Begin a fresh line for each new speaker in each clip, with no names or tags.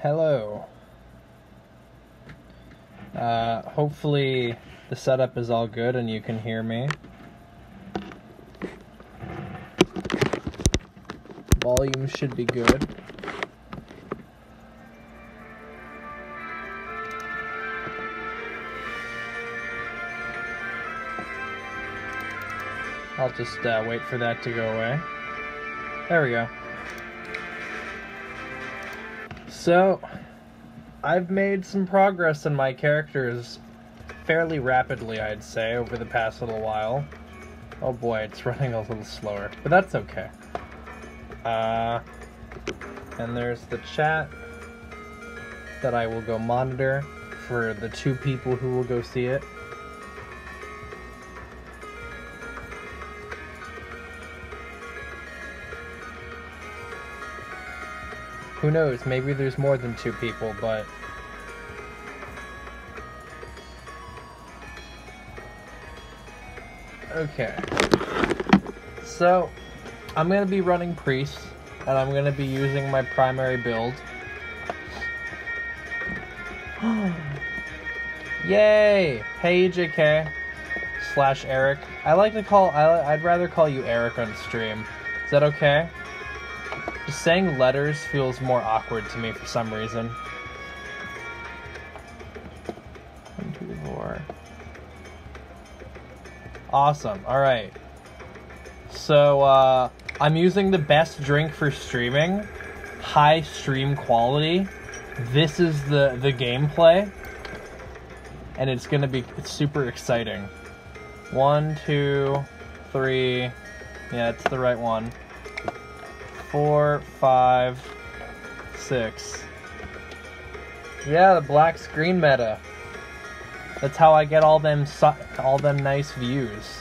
Hello. Hopefully the setup is all good and you can hear me. Volume should be good. I'll just wait for that to go away. There we go. So, I've made some progress in my characters fairly rapidly, I'd say, over the past little while. Oh boy, it's running a little slower, but that's okay. And there's the chat that I will go monitor for the 2 people who will go see it. Who knows, maybe there's more than 2 people, but... Okay. So, I'm going to be running Priest, and I'm going to be using my primary build. Yay! Hey, EJK. / Eric. I'd rather call you Eric on stream. Is that okay? Just saying letters feels more awkward to me for some reason. 1, 2, 4. Awesome. Alright. So, I'm using the best drink for streaming. High stream quality. This is the gameplay. And it's gonna be super exciting. 1, 2, 3. Yeah, it's the right one. 4, 5, 6. Yeah, the black screen meta. That's how I get all them nice views.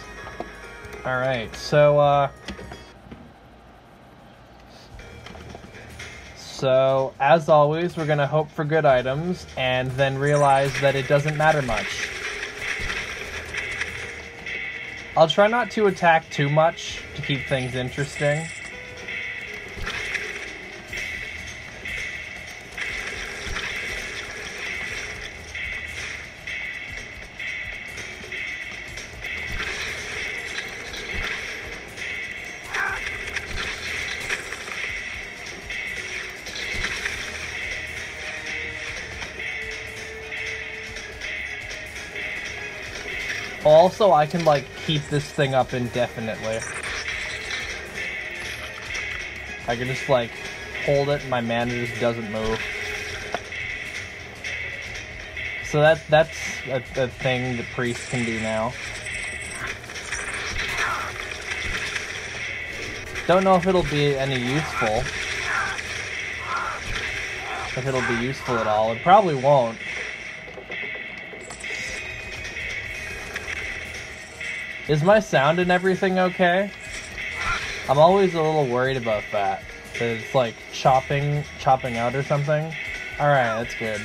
All right, so as always, we're gonna hope for good items and then realize that it doesn't matter much. I'll try not to attack too much to keep things interesting. Also, I can, like, keep this thing up indefinitely. I can just, like, hold it and my mana just doesn't move. So that's a thing the priest can do now. Don't know if it'll be any useful. If it'll be useful at all. It probably won't. Is my sound and everything okay? I'm always a little worried about that. That it's like chopping out or something. Alright, that's good.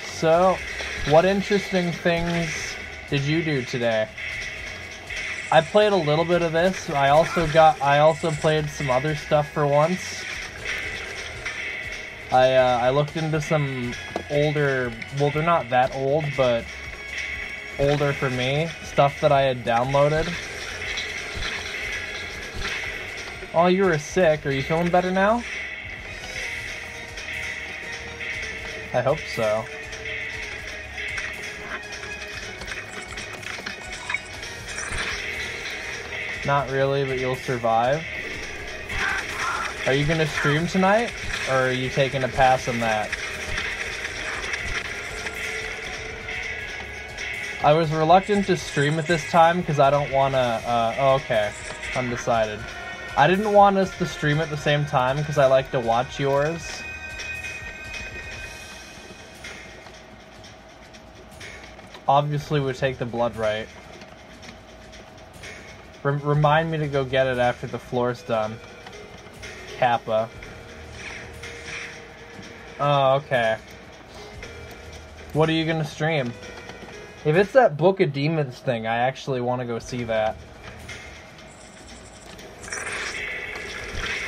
So, what interesting things did you do today? I played a little bit of this. I also played some other stuff for once. I looked into some older, well, they're not that old, but older for me, stuff that I had downloaded. Oh, you were sick. Are you feeling better now? I hope so. Not really, but you'll survive. Are you gonna stream tonight? Or are you taking a pass on that? I was reluctant to stream at this time because I don't want to... oh, okay. Undecided. I didn't want us to stream at the same time because I like to watch yours. Obviously, we take the blood right. Remind me to go get it after the floor's done. Kappa. Oh, okay. What are you gonna stream? If it's that Book of Demons thing, I actually want to go see that.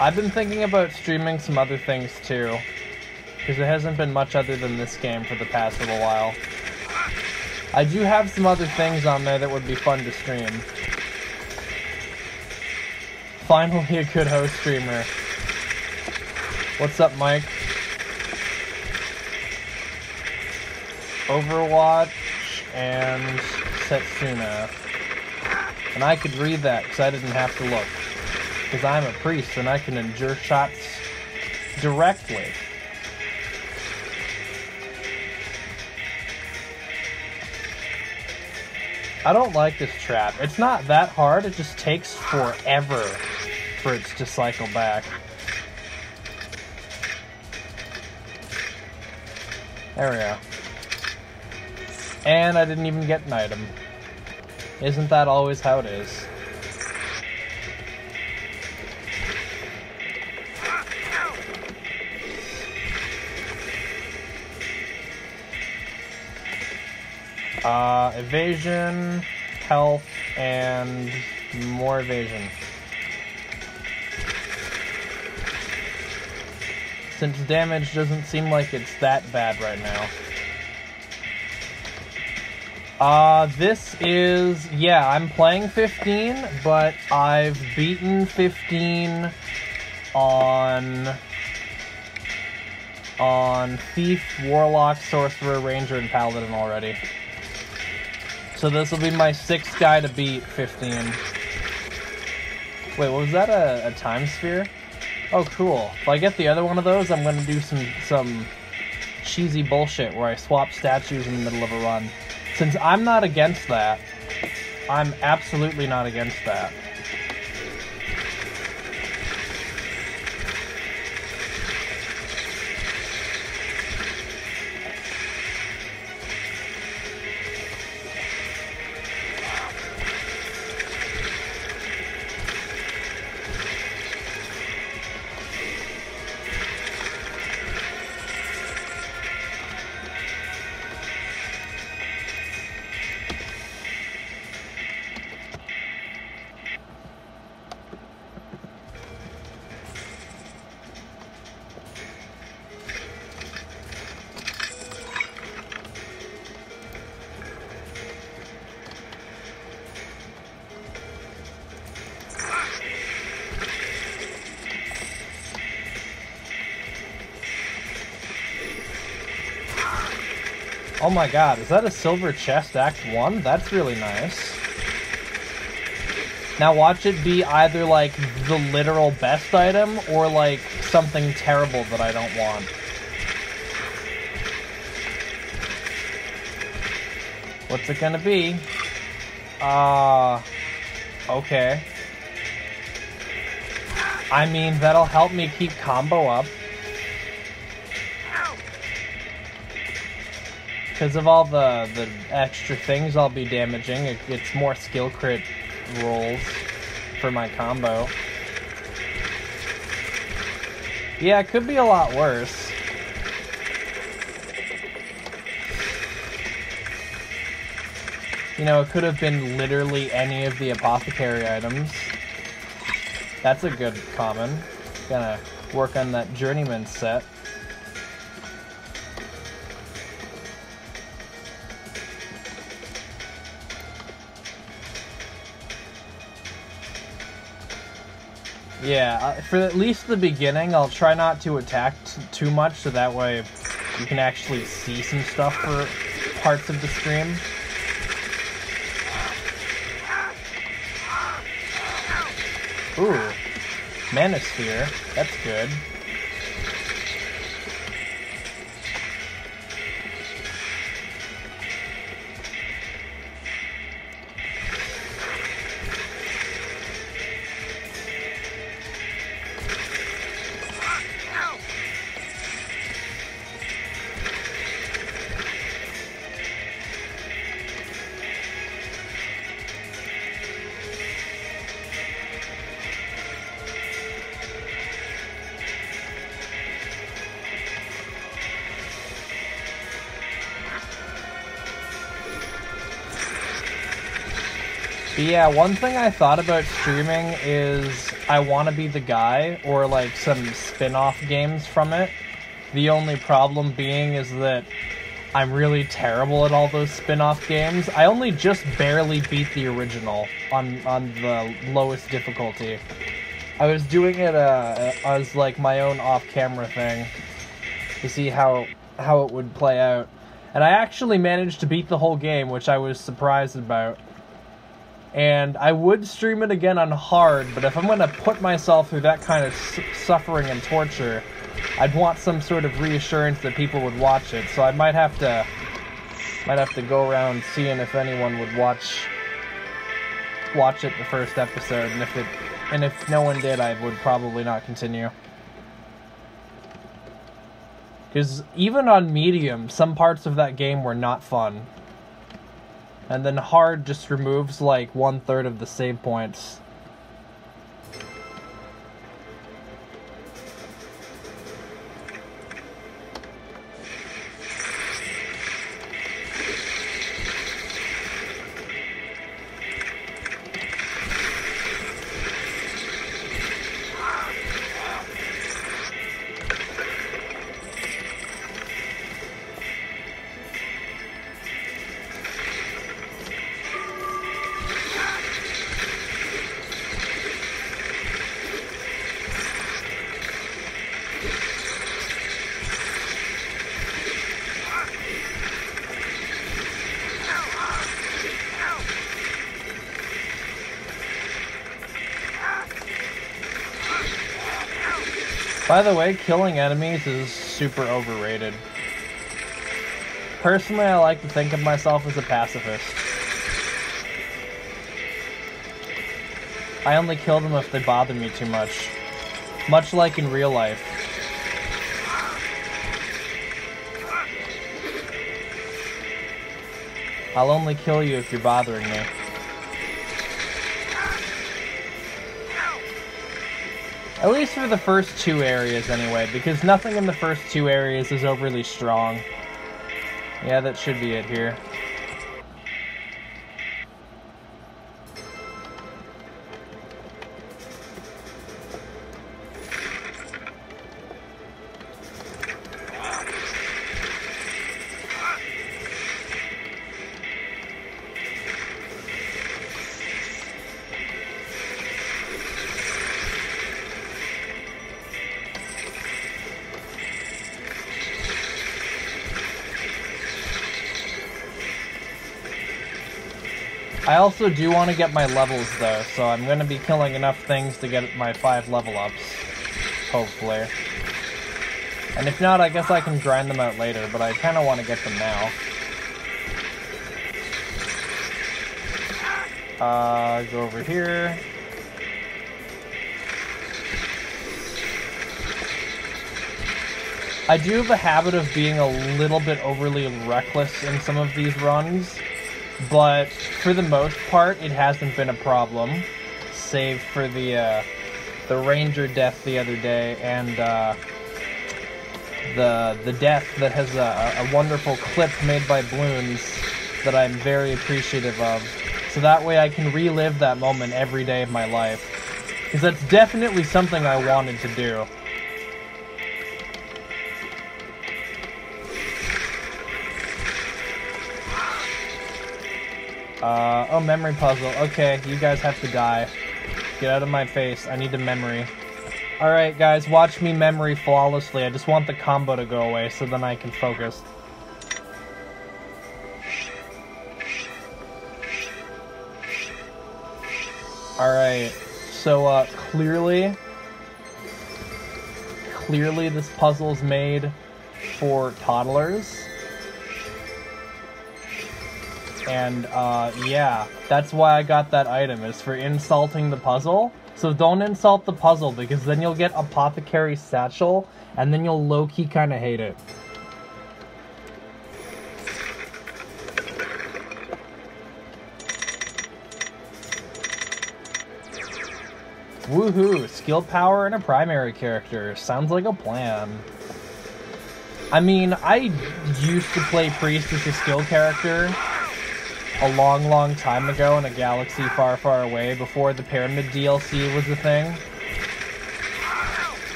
I've been thinking about streaming some other things too, because it hasn't been much other than this game for the past little while. I do have some other things on there that would be fun to stream. Finally a good host streamer. What's up, Mike? Overwatch and Setsuna. And I could read that because I didn't have to look. Because I'm a priest and I can endure shots directly. I don't like this trap. It's not that hard, it just takes forever for it to cycle back. There we go. And I didn't even get an item. Isn't that always how it is? Evasion, health, and more evasion. Since damage doesn't seem like it's that bad right now. This is, yeah, I'm playing 15, but I've beaten 15 on Thief, Warlock, Sorcerer, Ranger, and Paladin already. So this will be my 6th guy to beat 15. Wait, was that a time sphere? Oh, cool. If I get the other one of those, I'm going to do some cheesy bullshit where I swap statues in the middle of a run. Since I'm not against that, I'm absolutely not against that. Oh my god, is that a silver chest Act 1? That's really nice. Now watch it be either like the literal best item or like something terrible that I don't want. What's it gonna be? Okay. I mean, that'll help me keep combo up. Because of all the extra things I'll be damaging, it's more skill crit rolls for my combo. Yeah, it could be a lot worse. You know, it could have been literally any of the apothecary items. That's a good common. Gonna work on that journeyman set. Yeah, for at least the beginning, I'll try not to attack too much, so that way you can actually see some stuff for parts of the stream. Ooh, Manosphere, that's good. yeah, one thing I thought about streaming is I want to be the guy, or like some spin-off games from it. The only problem being is that I'm really terrible at all those spin-off games. I only just barely beat the original on the lowest difficulty. I was doing it as like my own off-camera thing to see how it would play out. And I actually managed to beat the whole game, which I was surprised about. And I would stream it again on hard, but if I'm going to put myself through that kind of suffering and torture, I'd want some sort of reassurance that people would watch it. So I might have to go around seeing if anyone would watch it the first episode, and if no one did, I would probably not continue. Because even on medium, some parts of that game were not fun. And then hard just removes like 1/3 of the save points. By the way, killing enemies is super overrated. Personally, I like to think of myself as a pacifist. I only kill them if they bother me too much. Much like in real life. I'll only kill you if you're bothering me. At least for the first 2 areas anyway, because nothing in the first 2 areas is overly strong. Yeah, that should be it here. I also do want to get my levels though, so I'm going to be killing enough things to get my 5 level ups, hopefully. And if not, I guess I can grind them out later, but I kind of want to get them now. Go over here. I do have a habit of being a little bit overly reckless in some of these runs. But for the most part, it hasn't been a problem, save for the ranger death the other day and the death that has a wonderful clip made by Bloons that I'm very appreciative of. So that way I can relive that moment every day of my life, because that's definitely something I wanted to do. Oh, memory puzzle. Okay, you guys have to die. Get out of my face. I need a memory. Alright, guys, watch me memory flawlessly. I just want the combo to go away so then I can focus. Alright, so, clearly this puzzle's made for toddlers. And, yeah, that's why I got that item, is for insulting the puzzle. So don't insult the puzzle, because then you'll get Apothecary's Satchel, and then you'll low-key kind of hate it. Woohoo! Skill power and a primary character. Sounds like a plan. I mean, I used to play Priest as a skill character. a long, long time ago in a galaxy far, far away before the Pyramid DLC was a thing.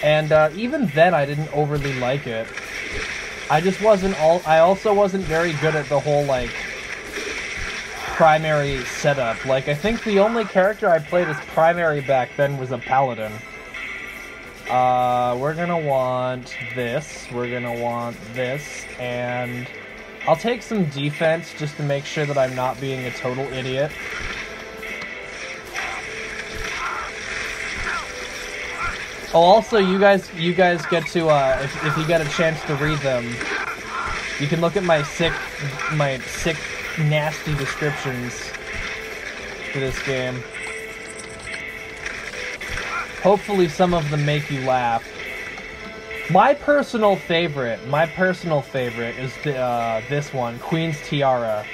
And even then I didn't overly like it. I also wasn't very good at the whole, like, primary setup. Like, I think the only character I played as primary back then was a paladin. We're gonna want this, and I'll take some defense just to make sure that I'm not being a total idiot. Oh, also, you guys get to, if you get a chance to read them, you can look at my sick, nasty descriptions for this game. Hopefully some of them make you laugh. My personal favorite is this one, Queen's Tiara.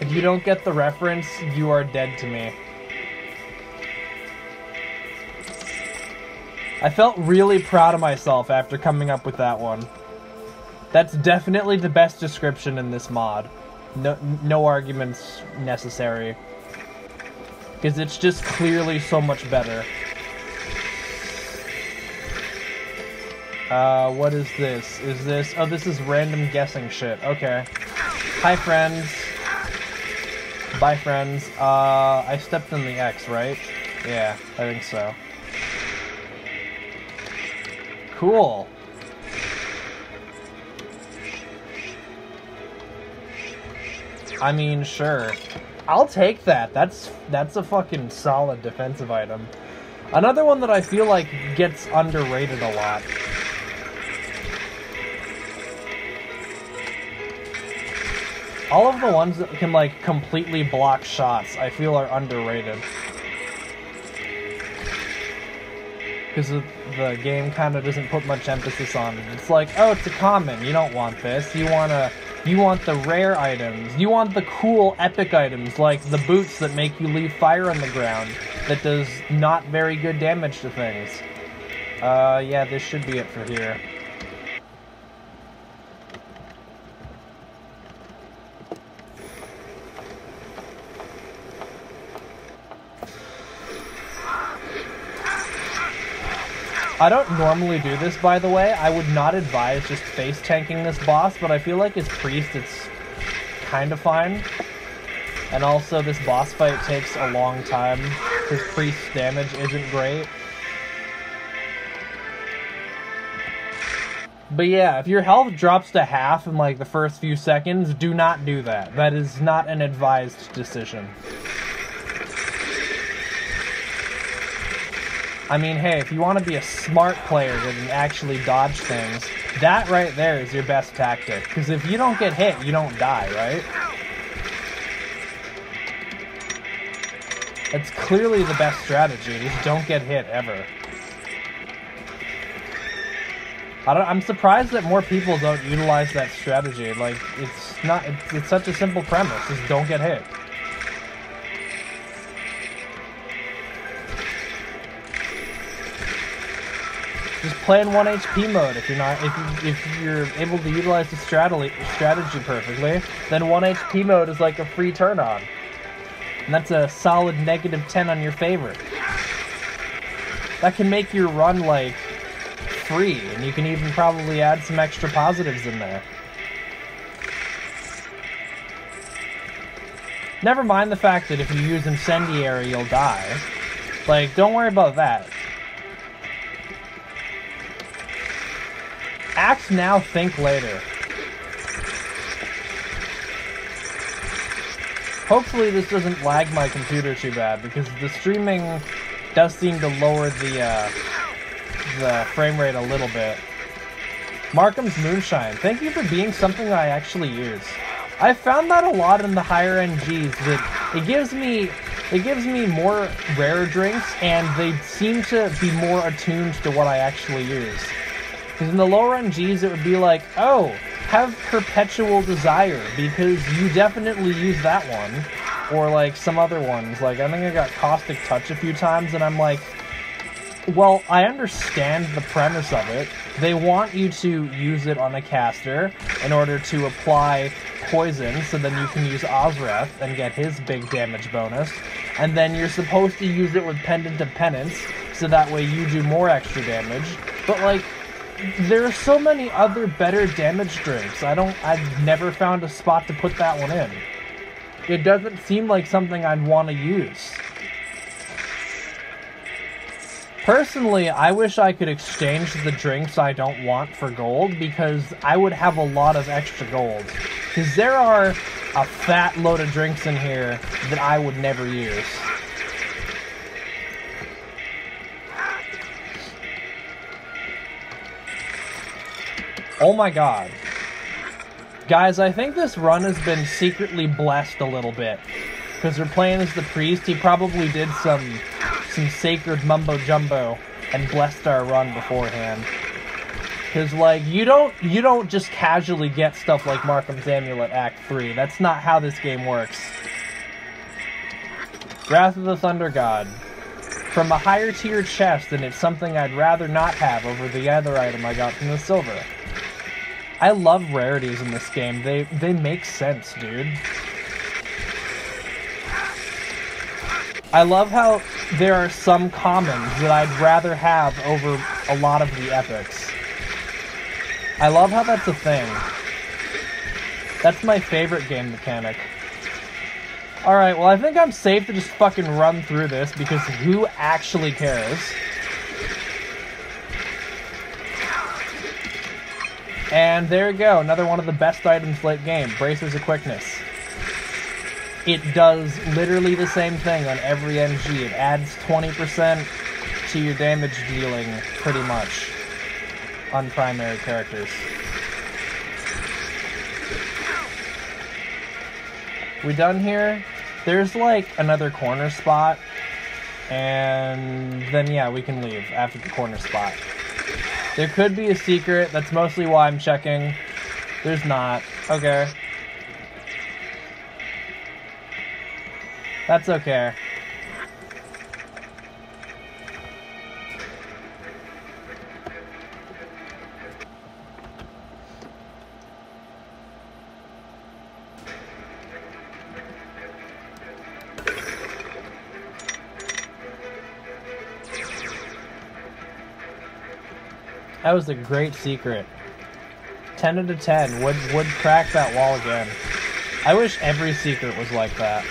If you don't get the reference, you are dead to me. I felt really proud of myself after coming up with that one. That's definitely the best description in this mod. No arguments necessary. Because it's just clearly so much better. What is this? Oh, this is random guessing shit. Okay. Hi, friends. Bye, friends. I stepped in the X, right? Yeah, I think so. Cool. I mean, sure. I'll take that. That's a fucking solid defensive item. Another one that I feel like gets underrated a lot. All of the ones that can, like, completely block shots, I feel are underrated. Because the game kind of doesn't put much emphasis on it. It's like, oh, it's a common, you don't want this. You want the rare items. You want the cool, epic items, like the boots that make you leave fire on the ground, that does not very good damage to things. Yeah, this should be it for here. I don't normally do this, by the way. I would not advise just face tanking this boss, but I feel like as priest it's kind of fine. And also this boss fight takes a long time, because priest's damage isn't great. But yeah, if your health drops to half in like the first few seconds, do not do that. That is not an advised decision. I mean, hey, if you want to be a smart player that can actually dodge things, that right there is your best tactic. Because if you don't get hit, you don't die, right? That's clearly the best strategy. Just don't get hit, ever. I'm surprised that more people don't utilize that strategy. Like, it's such a simple premise. Just don't get hit. Just play in 1 HP mode if you're able to utilize the strategy perfectly. Then 1 HP mode is like a free turn on, and that's a solid -10 on your favorite. That can make your run like free, and you can even probably add some extra positives in there. Never mind the fact that if you use Incendiary, you'll die. Like, don't worry about that. Act now, think later. Hopefully this doesn't lag my computer too bad, because the streaming does seem to lower the frame rate a little bit. Markham's Moonshine, thank you for being something I actually use. I found that a lot in the higher NGs, that it gives me more rare drinks, and they seem to be more attuned to what I actually use. Because in the lower NGs, it would be like, oh, have Perpetual Desire, because you definitely use that one. Or, like, some other ones. Like, I think I got Caustic Touch a few times, and I'm like, well, I understand the premise of it. They want you to use it on a caster in order to apply poison, so then you can use Ozreth and get his big damage bonus. And then you're supposed to use it with Pendant of Penance, so that way you do more extra damage. But, like, there are so many other better damage drinks. I've never found a spot to put that one in. It doesn't seem like something I'd want to use. Personally, I wish I could exchange the drinks I don't want for gold, because I would have a lot of extra gold. Because there are a fat load of drinks in here that I would never use. Oh my god. Guys, I think this run has been secretly blessed a little bit. Because we're playing as the priest, he probably did some sacred mumbo-jumbo and blessed our run beforehand. Because, like, you don't just casually get stuff like Markham's Amulet Act 3. That's not how this game works. Wrath of the Thunder God. From a higher tier chest, and it's something I'd rather not have over the other item I got from the silver. I love rarities in this game. They make sense, dude. I love how there are some commons that I'd rather have over a lot of the epics. I love how that's a thing. That's my favorite game mechanic. Alright, well I think I'm safe to just fucking run through this, because who actually cares? And there you go, another one of the best items late game, Bracers of Quickness. It does literally the same thing on every NG. It adds 20% to your damage dealing, pretty much, on primary characters. We done here? There's like another corner spot, and then yeah, we can leave after the corner spot. There could be a secret, that's mostly why I'm checking. There's not. Okay. That's okay. That was a great secret. 10 out of 10. Would crack that wall again. I wish every secret was like that.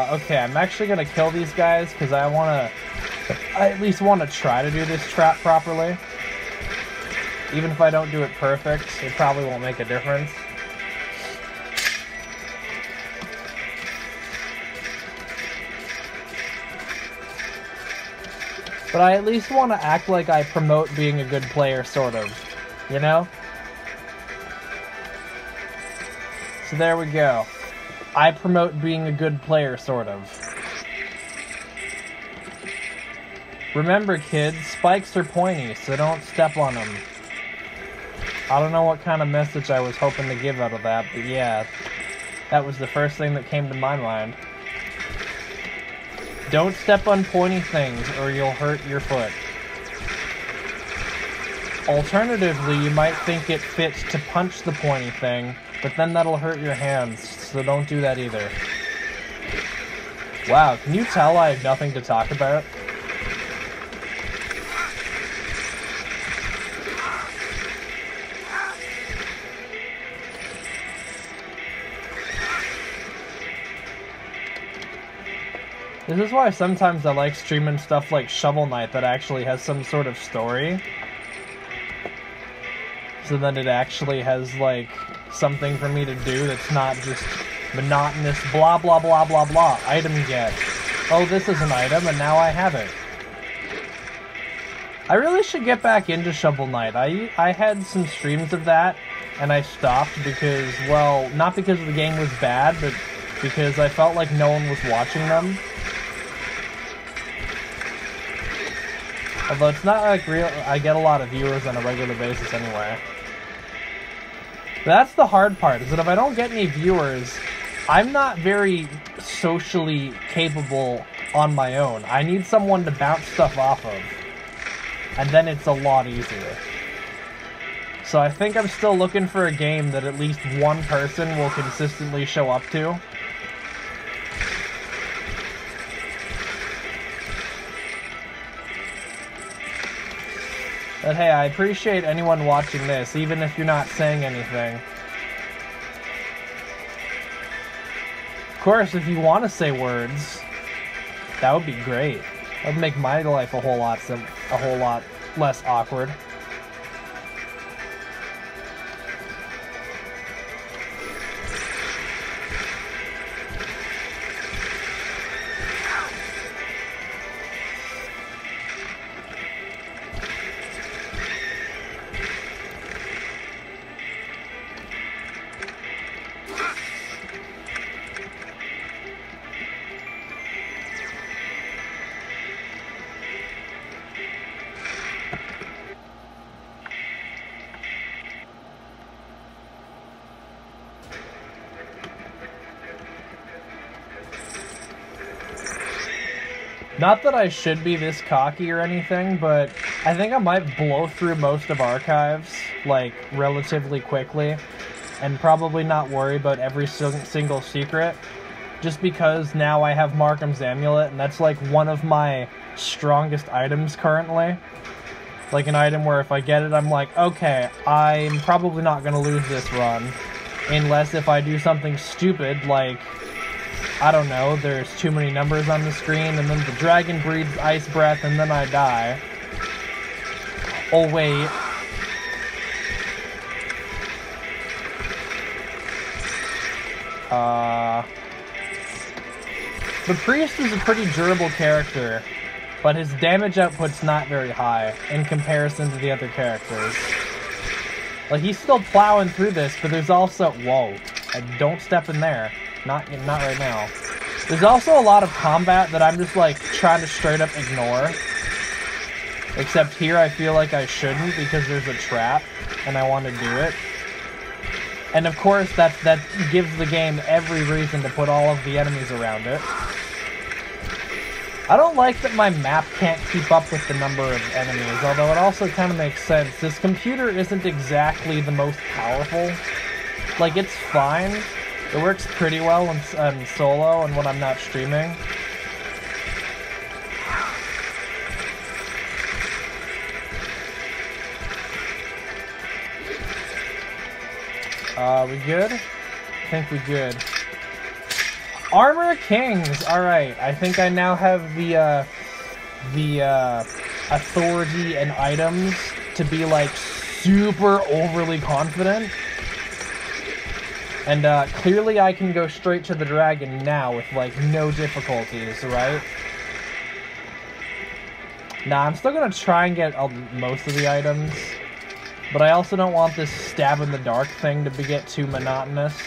Okay, I'm actually gonna kill these guys because I at least want to try to do this trap properly. Even if I don't do it perfect, it probably won't make a difference. But I at least want to act like I promote being a good player, sort of. You know? So there we go. I promote being a good player, sort of. Remember, kids, spikes are pointy, so don't step on them. I don't know what kind of message I was hoping to give out of that, but yeah, that was the first thing that came to my mind. Don't step on pointy things, or you'll hurt your foot. Alternatively, you might think it fits to punch the pointy thing, but then that'll hurt your hands, so don't do that either. Wow, can you tell I have nothing to talk about? This is why sometimes I like streaming stuff like Shovel Knight that actually has some sort of story. So then it actually has, like, something for me to do that's not just monotonous blah blah blah blah blah. Item get. Oh, this is an item and now I have it. I really should get back into Shovel Knight. I had some streams of that and I stopped because, well, not because the game was bad, but because I felt like no one was watching them. Although it's not like real, I get a lot of viewers on a regular basis anyway. But that's the hard part, is that if I don't get any viewers, I'm not very socially capable on my own. I need someone to bounce stuff off of. And then it's a lot easier. So I think I'm still looking for a game that at least one person will consistently show up to. But hey, I appreciate anyone watching this, even if you're not saying anything. Of course, if you want to say words, that would be great. That would make my life a whole lot less awkward. Not that I should be this cocky or anything, but I think I might blow through most of archives, like, relatively quickly, and probably not worry about every single secret, just because now I have Markham's Amulet, and that's, like, one of my strongest items currently. Like, an item where if I get it, I'm like, okay, I'm probably not gonna lose this run, unless if I do something stupid, like, I don't know, there's too many numbers on the screen, and then the dragon breathes ice breath, and then I die. Oh, wait. The priest is a pretty durable character, but his damage output's not very high in comparison to the other characters. Like, he's still plowing through this, but there's also... Whoa. Don't step in there. Not right now. There's also a lot of combat that I'm just, like, trying to straight up ignore. Except here I feel like I shouldn't because there's a trap, and I want to do it. And of course, that gives the game every reason to put all of the enemies around it. I don't like that my map can't keep up with the number of enemies, although it also kind of makes sense. This computer isn't exactly the most powerful. Like, it's fine. It works pretty well when solo and when I'm not streaming. We good? I think we good. Armor Kings! Alright, I think I now have the authority and items to be, like, super overly confident. And, clearly I can go straight to the dragon now with, like, no difficulties, right? Nah, I'm still gonna try and get most of the items. But I also don't want this stab in the dark thing to get too monotonous.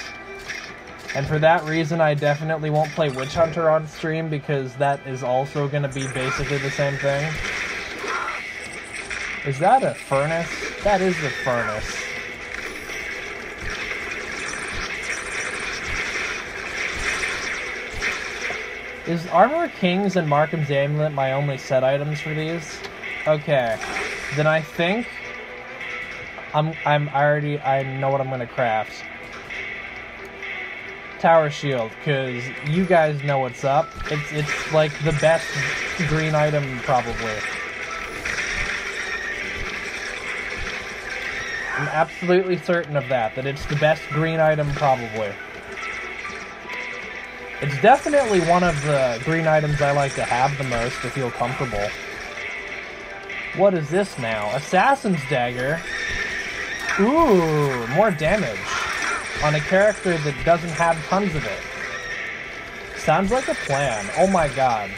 And for that reason, I definitely won't play Witch Hunter on stream, because that is also gonna be basically the same thing. Is that a furnace? That is the furnace. Is Armor Kings and Markham's Amulet my only set items for these? Okay. Then I think I know what I'm gonna craft. Tower shield, because you guys know what's up. It's like the best green item, probably. I'm absolutely certain of that it's the best green item, probably. It's definitely one of the green items I like to have the most to feel comfortable. What is this now? Assassin's Dagger. Ooh, more damage on a character that doesn't have tons of it. Sounds like a plan. Oh my god.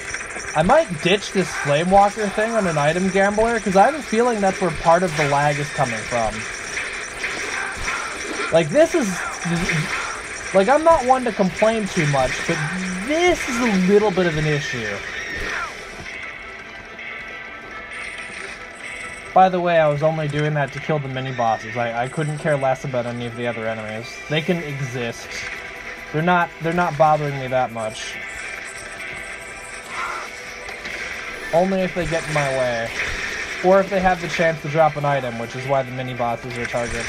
I might ditch this Flamewalker thing on an item gambler, because I have a feeling that's where part of the lag is coming from. Like, this is... Like, I'm not one to complain too much, but this is a little bit of an issue. By the way, I was only doing that to kill the mini-bosses. I couldn't care less about any of the other enemies. They can exist. They're not bothering me that much. Only if they get in my way. Or if they have the chance to drop an item, which is why the mini-bosses are targets.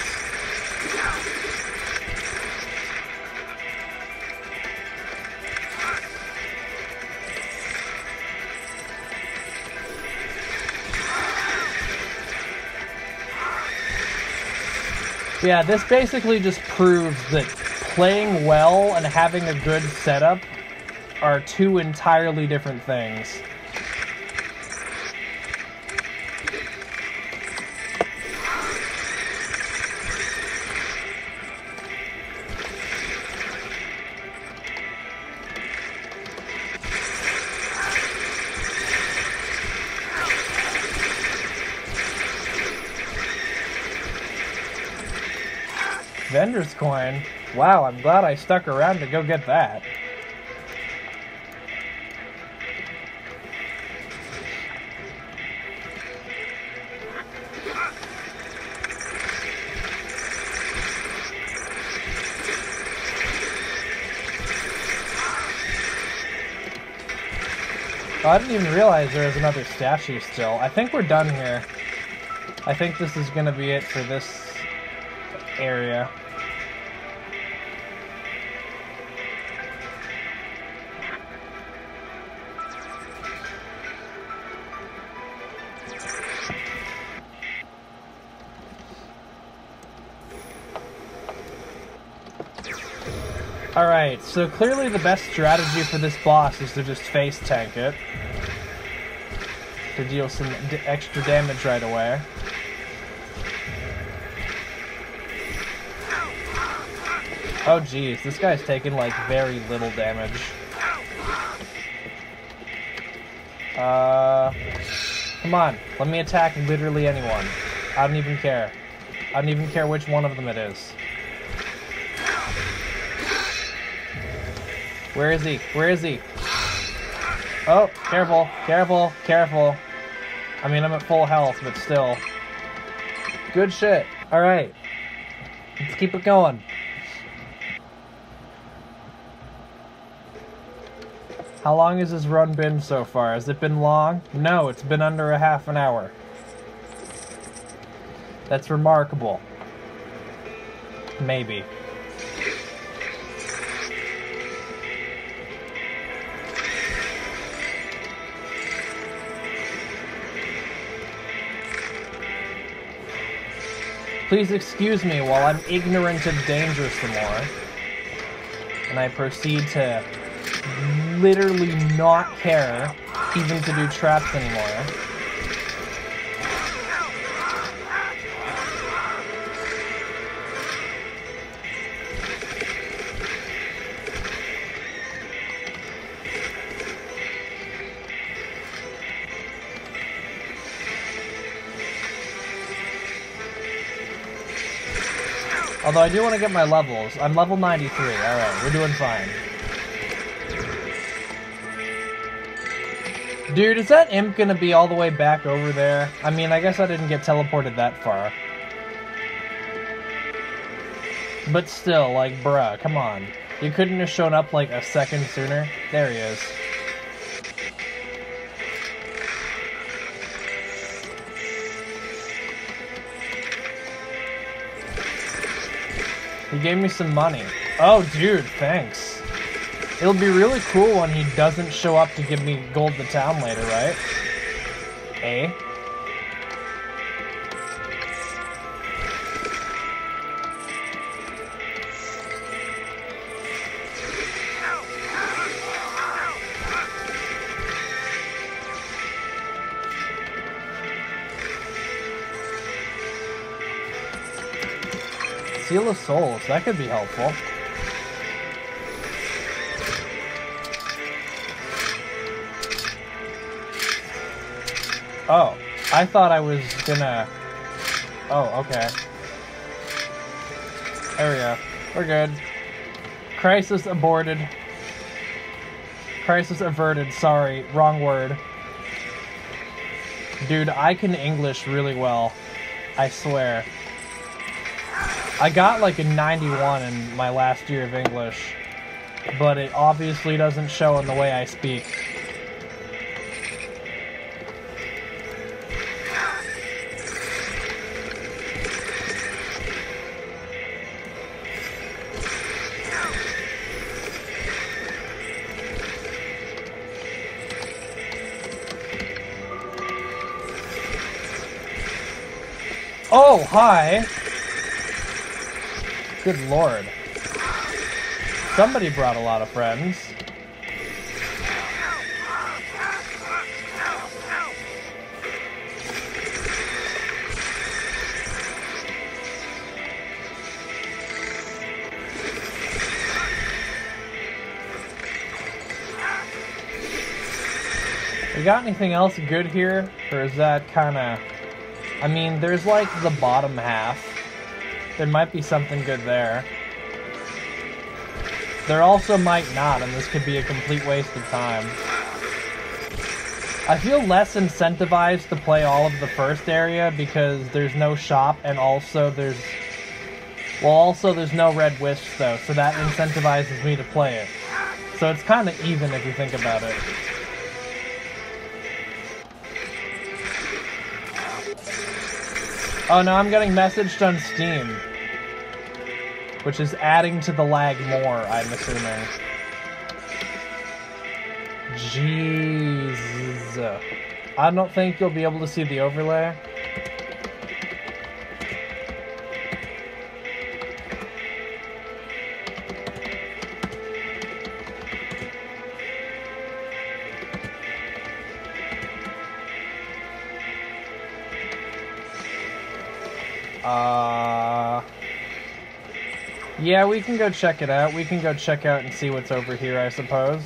Yeah, this basically just proves that playing well and having a good setup are two entirely different things. Vendor's coin? Wow, I'm glad I stuck around to go get that. Oh, I didn't even realize there was another statue still. I think we're done here. I think this is gonna be it for this area. Alright, so clearly the best strategy for this boss is to just face tank it. To deal some extra damage right away. Oh geez, this guy's taking like very little damage. Come on, let me attack literally anyone. I don't even care. I don't even care which one of them it is. Where is he? Where is he? Oh, careful, careful, careful. I mean, I'm at full health, but still. Good shit. Alright. Let's keep it going. How long has this run been so far? Has it been long? No, it's been under a half an hour. That's remarkable. Maybe. Please excuse me while I'm ignorant of danger some more. And I proceed to literally not care even to do traps anymore. Although I do want to get my levels. I'm level 93. Alright, we're doing fine. Dude, is that imp gonna be all the way back over there? I mean, I guess I didn't get teleported that far. But still, like, bruh, come on. You couldn't have shown up like a second sooner? There he is. He gave me some money. Oh, dude, thanks. It'll be really cool when he doesn't show up to give me gold the town later, right? Eh? Seal of Souls, that could be helpful. Oh, I thought I was gonna... Oh, okay. There we go. We're good. Crisis aborted. Crisis averted, sorry. Wrong word. Dude, I can English really well. I swear. I got like a 91 in my last year of English, but it obviously doesn't show in the way I speak. Oh, hi! Good lord. Somebody brought a lot of friends. We got anything else good here? Or is that kinda... I mean, there's like the bottom half. There might be something good there. There also might not, and this could be a complete waste of time. I feel less incentivized to play all of the first area because there's no shop, and also there's... Well, also there's no red wisps though, so that incentivizes me to play it. So it's kind of even if you think about it. Oh no, I'm getting messaged on Steam. Which is adding to the lag more, I'm assuming. Jeez. I don't think you'll be able to see the overlay. Yeah, we can go check it out. We can go check out and see what's over here, I suppose.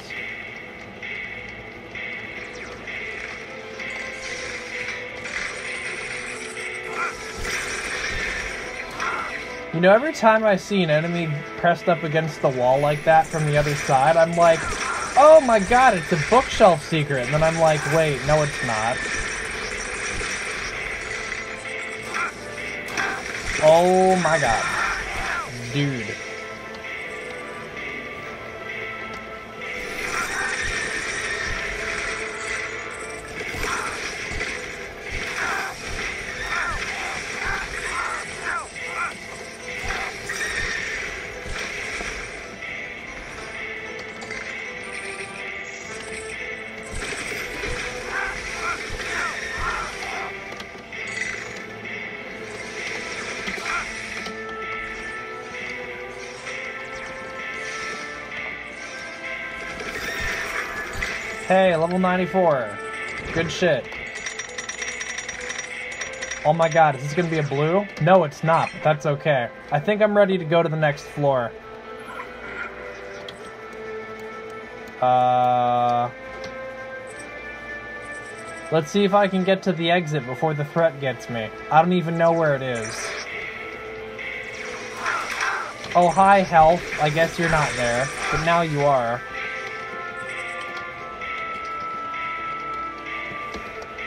You know, every time I see an enemy pressed up against the wall like that from the other side, I'm like, oh my god, it's a bookshelf secret. And then I'm like, wait, no it's not. Oh my god. Dude. Hey, level 94. Good shit. Oh my god, is this gonna be a blue? No, it's not, but that's okay. I think I'm ready to go to the next floor. Let's see if I can get to the exit before the threat gets me. I don't even know where it is. Oh, hi, health. I guess you're not there, but now you are.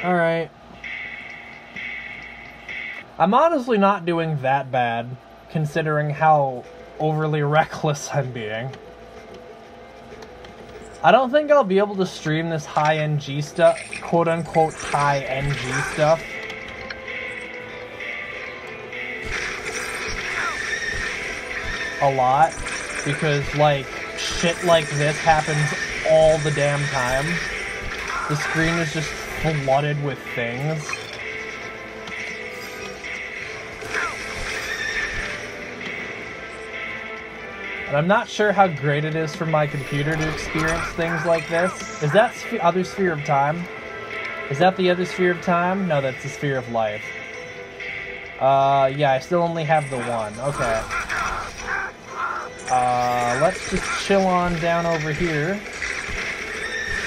Alright. I'm honestly not doing that bad, considering how overly reckless I'm being. I don't think I'll be able to stream this high NG stuff, quote-unquote high NG stuff. A lot. because, like, shit like this happens all the damn time. The screen is just flooded with things. And I'm not sure how great it is for my computer to experience things like this. Is that other sphere of time? Is that the other sphere of time? No, that's the sphere of life. Yeah, I still only have the one. Okay. Let's just chill on down over here.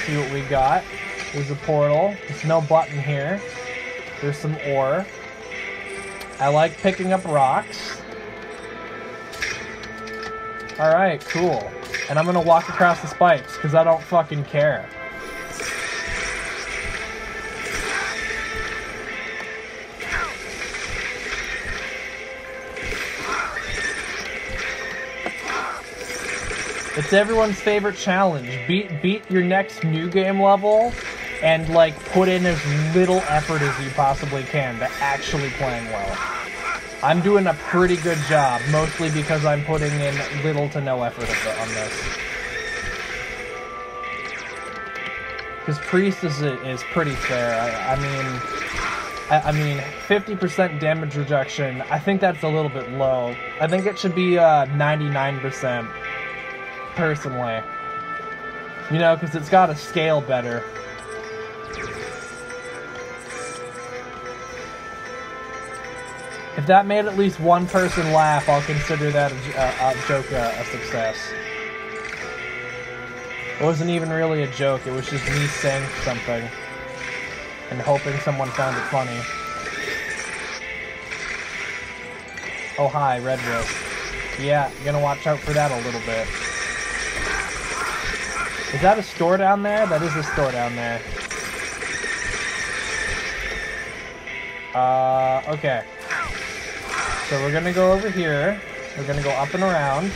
See what we got. There's a portal. There's no button here. There's some ore. I like picking up rocks. Alright, cool. And I'm gonna walk across the spikes, because I don't fucking care. It's everyone's favorite challenge. Beat your next new game level and, like, put in as little effort as you possibly can to actually playing well. I'm doing a pretty good job, mostly because I'm putting in little to no effort on this. Because Priest is pretty fair. I mean, 50% damage reduction, I think that's a little bit low. I think it should be 99%. Personally, you know, because it's got to scale better. If that made at least one person laugh, I'll consider that a joke a success. It wasn't even really a joke, it was just me saying something and hoping someone found it funny. Oh hi, Red Wrist. Yeah, you're gonna watch out for that a little bit. Is that a store down there? That is a store down there. Okay. So we're gonna go over here. We're gonna go up and around.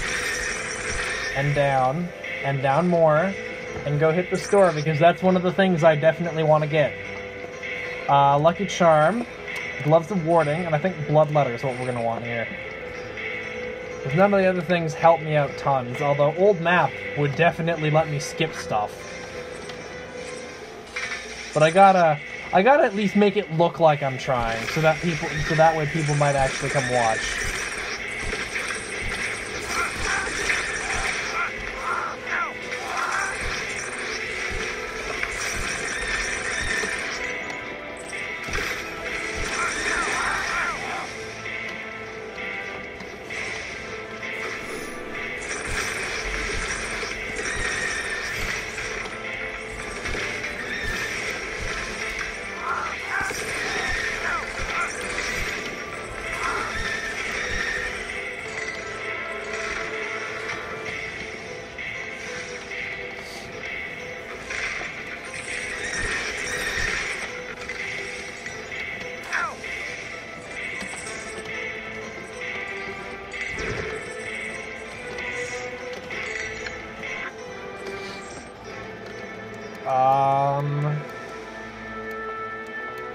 And down more. And go hit the store, because that's one of the things I definitely want to get. Lucky Charm. Gloves of Warding. And I think Bloodletter is what we're gonna want here. Because none of the other things help me out tons, although Old Map would definitely let me skip stuff. But I gotta at least make it look like I'm trying, so that way people might actually come watch.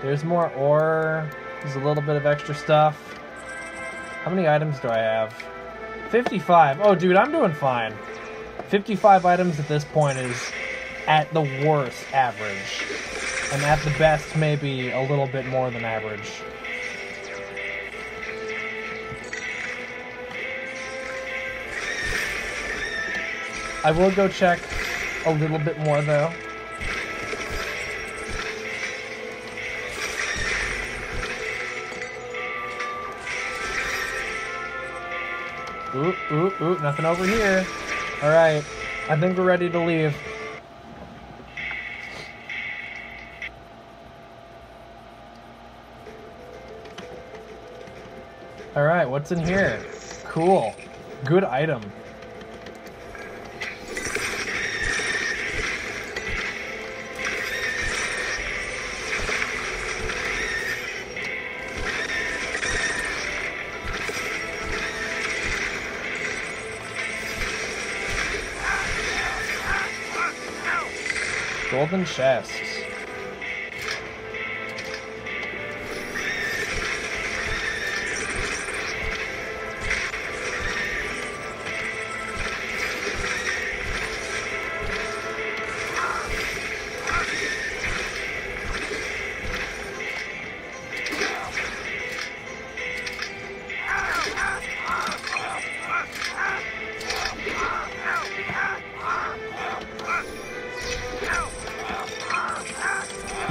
There's more ore. There's a little bit of extra stuff. How many items do I have? 55. Oh, dude, I'm doing fine. 55 items at this point is, at the worst, average. And at the best, maybe a little bit more than average. I will go check a little bit more, though. Ooh, nothing over here. Alright, I think we're ready to leave. Alright, what's in here? Cool. Good item. Golden chests.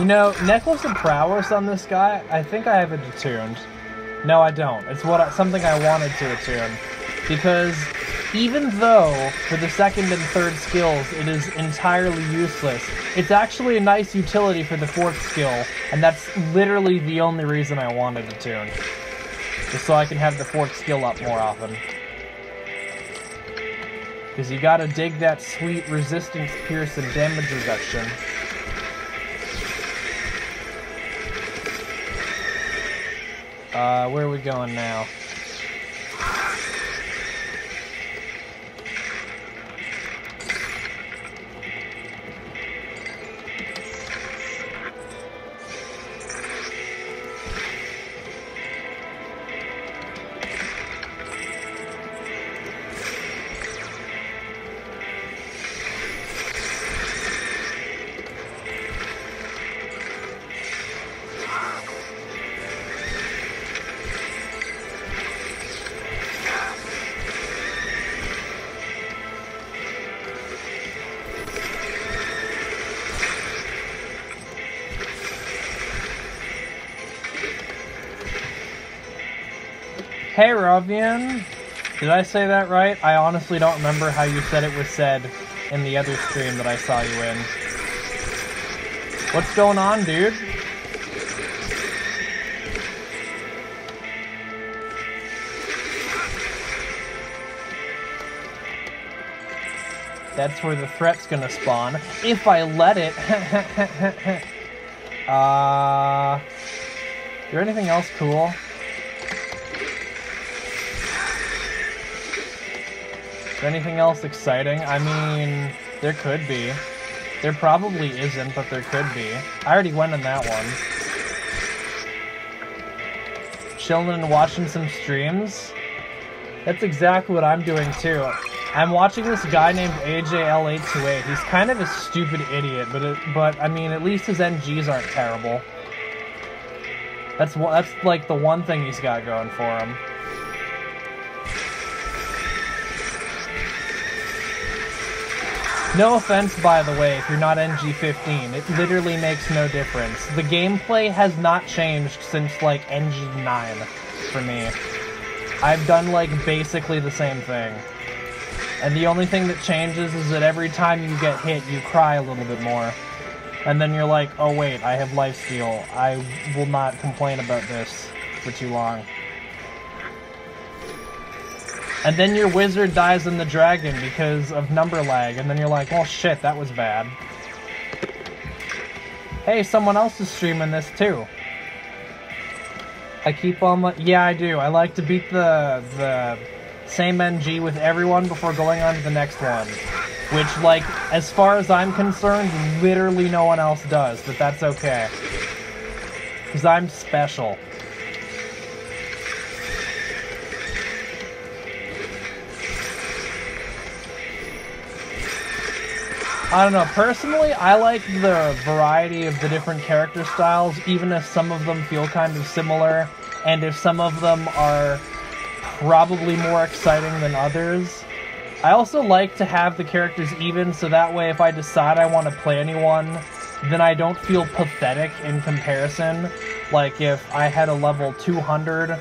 You know, Necklace of Prowess on this guy, I think I have it attuned. No, I don't. It's something I wanted to attune. Because even though for the second and third skills it is entirely useless, it's actually a nice utility for the fourth skill, and that's literally the only reason I wanted it tuned. Just so I can have the fourth skill up more often. Because you gotta dig that sweet resistance, pierce, and damage reduction. Where are we going now? Hey, Ravian. Did I say that right? I honestly don't remember how you said it was said in the other stream that I saw you in. What's going on, dude? That's where the threat's gonna spawn. If I let it. Is there anything else cool? Is there anything else exciting? I mean, there could be. There probably isn't, but there could be. I already went in that one. Chilling and watching some streams? That's exactly what I'm doing too. I'm watching this guy named AJL828. He's kind of a stupid idiot, but I mean, at least his NGs aren't terrible. That's like the one thing he's got going for him. No offense, by the way, if you're not NG+15. It literally makes no difference. The gameplay has not changed since, like, NG9 for me. I've done, like, basically the same thing. And the only thing that changes is that every time you get hit, you cry a little bit more. And then you're like, oh wait, I have lifesteal. I will not complain about this for too long. And then your wizard dies in the dragon because of number lag, and then you're like, oh shit, that was bad. Hey, someone else is streaming this too. I keep on, yeah, I do. I like to beat the same NG with everyone before going on to the next one. Which, like, as far as I'm concerned, literally no one else does, but that's okay. Because I'm special. I don't know, personally, I like the variety of the different character styles, even if some of them feel kind of similar, and if some of them are probably more exciting than others. I also like to have the characters even, so that way if I decide I want to play anyone, then I don't feel pathetic in comparison. Like if I had a level 200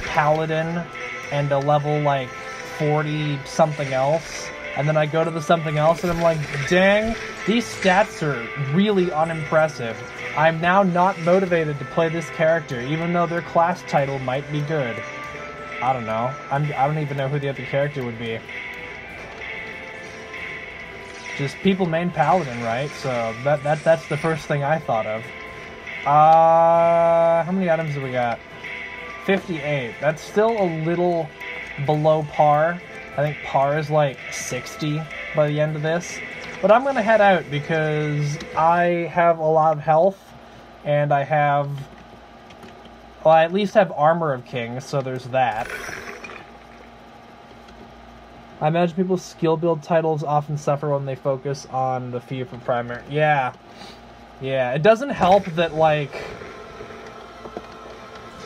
paladin and a level like 40 something else, and then I go to the something else and I'm like, dang, these stats are really unimpressive. I'm now not motivated to play this character, even though their class title might be good. I don't know. I don't even know who the other character would be. Just people main paladin, right? So that's the first thing I thought of. How many items do we got? 58. That's still a little below par. I think par is like 60 by the end of this. But I'm gonna head out because I have a lot of health, and I have... well, I at least have Armor of Kings, so there's that. I imagine people's skill build titles often suffer when they focus on the few for primary. Yeah. Yeah, it doesn't help that, like,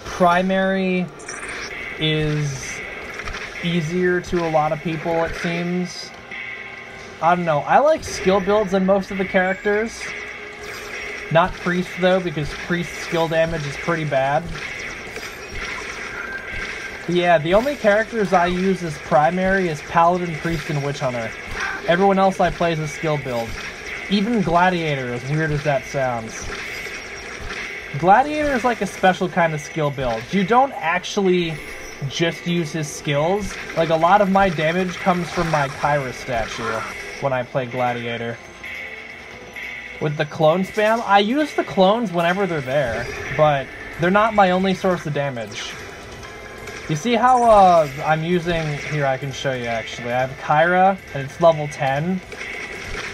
primary is easier to a lot of people, it seems. I don't know. I like skill builds in most of the characters. Not Priest, though, because Priest skill damage is pretty bad. But yeah, the only characters I use as primary is Paladin, Priest, and Witch Hunter. Everyone else I play as a skill build. Even Gladiator, as weird as that sounds. Gladiator is like a special kind of skill build. You don't actually just use his skills. Like, a lot of my damage comes from my Kyra statue when I play Gladiator. With the clone spam, I use the clones whenever they're there, but they're not my only source of damage. You see how I'm using... Here, I can show you, actually. I have Kyra, and it's level 10.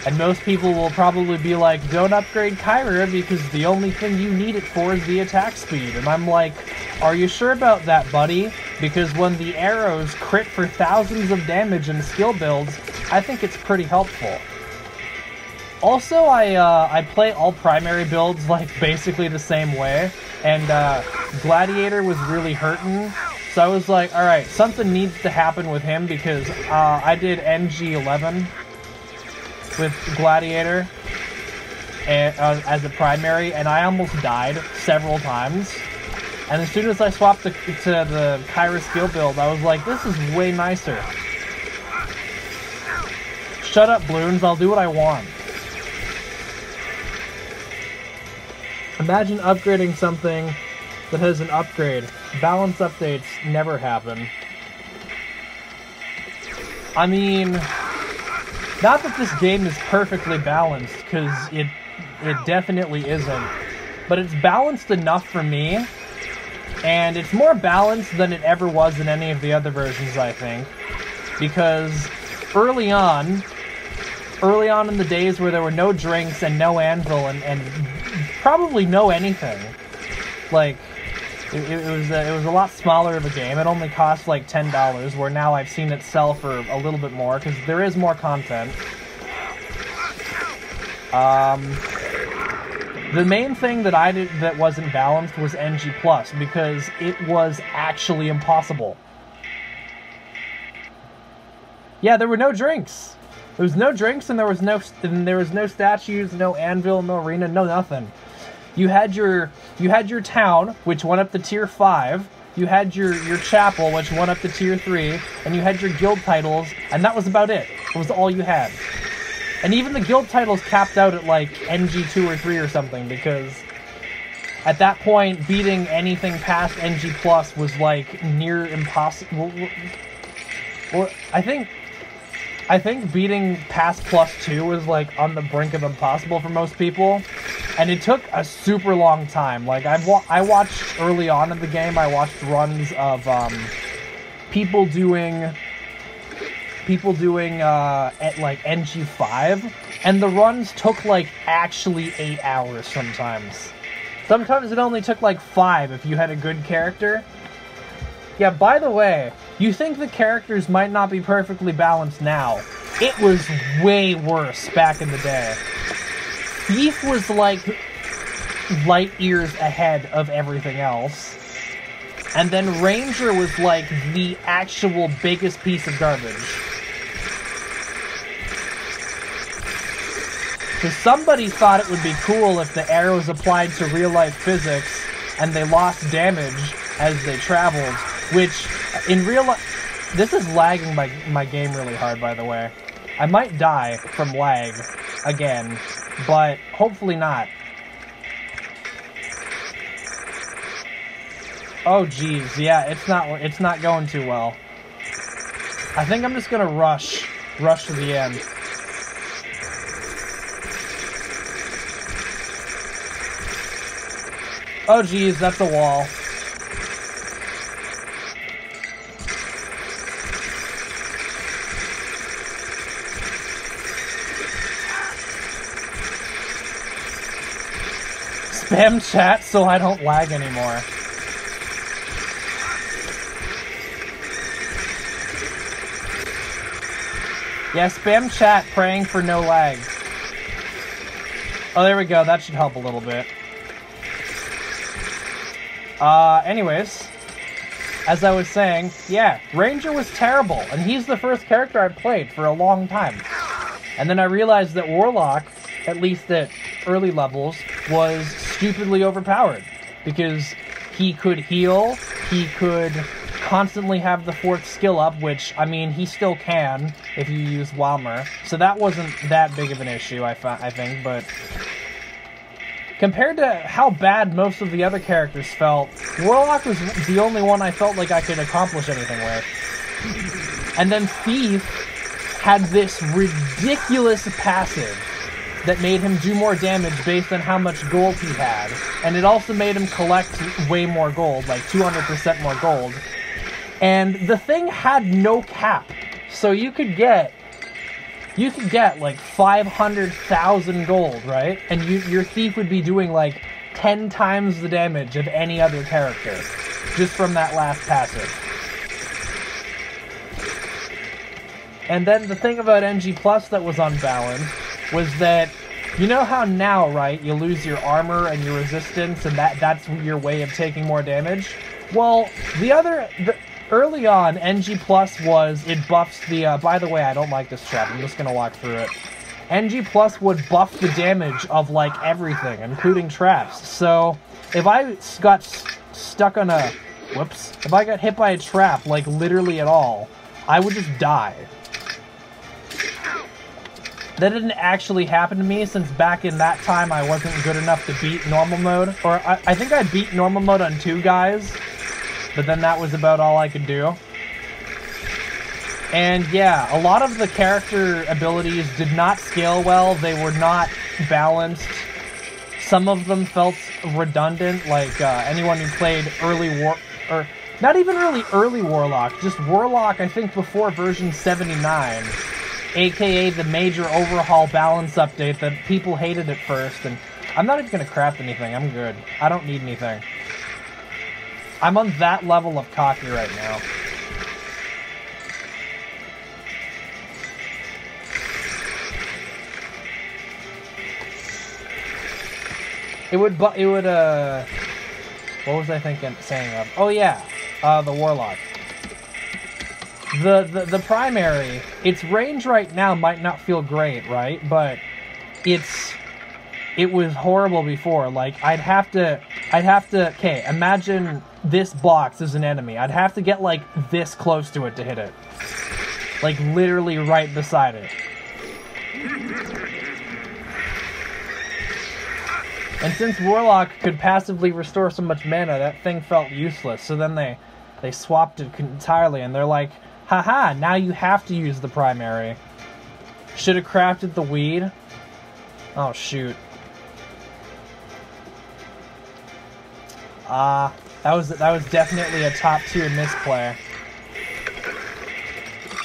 And most people will probably be like, don't upgrade Kyra because the only thing you need it for is the attack speed. And I'm like, are you sure about that, buddy? Because when the arrows crit for thousands of damage in skill builds, I think it's pretty helpful. Also, I play all primary builds like basically the same way. And Gladiator was really hurting. So I was like, alright, something needs to happen with him because I did NG+15 with Gladiator and, as a primary, and I almost died several times. And as soon as I swapped to the Kyra skill build, I was like, this is way nicer. Shut up, Bloons, I'll do what I want. Imagine upgrading something that has an upgrade. Balance updates never happen. I mean, not that this game is perfectly balanced, because it definitely isn't. But it's balanced enough for me, and it's more balanced than it ever was in any of the other versions, I think. Because early on in the days where there were no drinks and no anvil and probably no anything, like, it was a lot smaller of a game. It only cost like $10, where now I've seen it sell for a little bit more, because there is more content. The main thing that I did that wasn't balanced was NG+, because it was actually impossible. Yeah, there were no drinks. There was no drinks, and there was no statues, no anvil, no arena, no nothing. You had your town, which went up to tier 5. You had your chapel, which went up to tier 3, and you had your guild titles, and that was about it. It was all you had. And even the guild titles capped out at like NG2 or 3 or something, because at that point, beating anything past NG+ was like near impossible. Well, I think beating past +2 was like on the brink of impossible for most people, and it took a super long time. Like I watched early on in the game, I watched runs of people doing at like NG5, and the runs took like actually 8 hours sometimes. Sometimes it only took like 5 if you had a good character. Yeah, by the way, you think the characters might not be perfectly balanced now. It was way worse back in the day. Thief was like light years ahead of everything else. And then Ranger was like the actual biggest piece of garbage. So somebody thought it would be cool if the arrows applied to real-life physics and they lost damage as they traveled, which in real life... This is lagging my game really hard, by the way. I might die from lag again, but hopefully not. Oh geez, yeah, it's not going too well. I think I'm just gonna rush to the end. Oh geez, that's a wall. Spam chat so I don't lag anymore. Yeah, spam chat praying for no lag. Oh, there we go. That should help a little bit. Anyways, as I was saying, yeah, Ranger was terrible, and he's the first character I played for a long time. And then I realized that Warlock, at least at early levels, was stupidly overpowered because he could heal, he could constantly have the 4th skill up, which, I mean, he still can if you use Walmer. So that wasn't that big of an issue, I think, but compared to how bad most of the other characters felt, Warlock was the only one I felt like I could accomplish anything with. And then Thief had this ridiculous passive that made him do more damage based on how much gold he had. And it also made him collect way more gold, like 200% more gold. And the thing had no cap. So you could get like 500,000 gold, right? And your Thief would be doing like 10 times the damage of any other character just from that last passive. And then the thing about NG+ that was unbalanced was that, you know how now, right, you lose your armor and your resistance, and that's your way of taking more damage? Well, early on, NG+ was, it buffs the, by the way, I don't like this trap, I'm just gonna walk through it. NG+ would buff the damage of, like, everything, including traps. So, if I got stuck on a, if I got hit by a trap, like, literally at all, I would just die. That didn't actually happen to me, since back in that time I wasn't good enough to beat normal mode. Or, I think I beat normal mode on 2 guys, but then that was about all I could do. And yeah, a lot of the character abilities did not scale well, they were not balanced. Some of them felt redundant, like anyone who played or not even really early Warlock, just Warlock I think before version 79. AKA the major overhaul balance update that people hated at first, and I'm not even gonna craft anything, I'm good. I don't need anything. I'm on that level of cocky right now. What was I saying of? Oh yeah, the Warlock. The primary, its range right now might not feel great, right? But it was horrible before. Like, I'd have to, okay, imagine this box as an enemy. I'd have to get, like, this close to it to hit it. Like, literally right beside it. And since Warlock could passively restore so much mana, that thing felt useless. So then they swapped it entirely, and they're like, haha, now you have to use the primary. Should have crafted the weed. Oh, shoot. That was definitely a top tier misplay.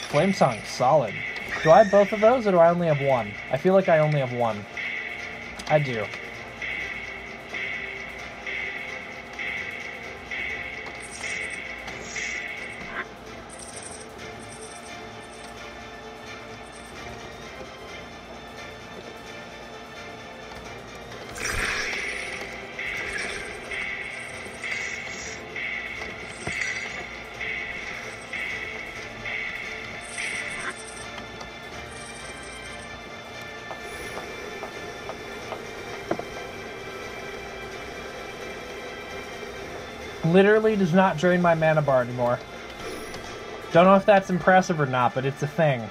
Flame Song, solid. Do I have both of those, or do I only have one? I feel like I only have one. I do. Literally does not drain my mana bar anymore. Don't know if that's impressive or not, but it's a thing.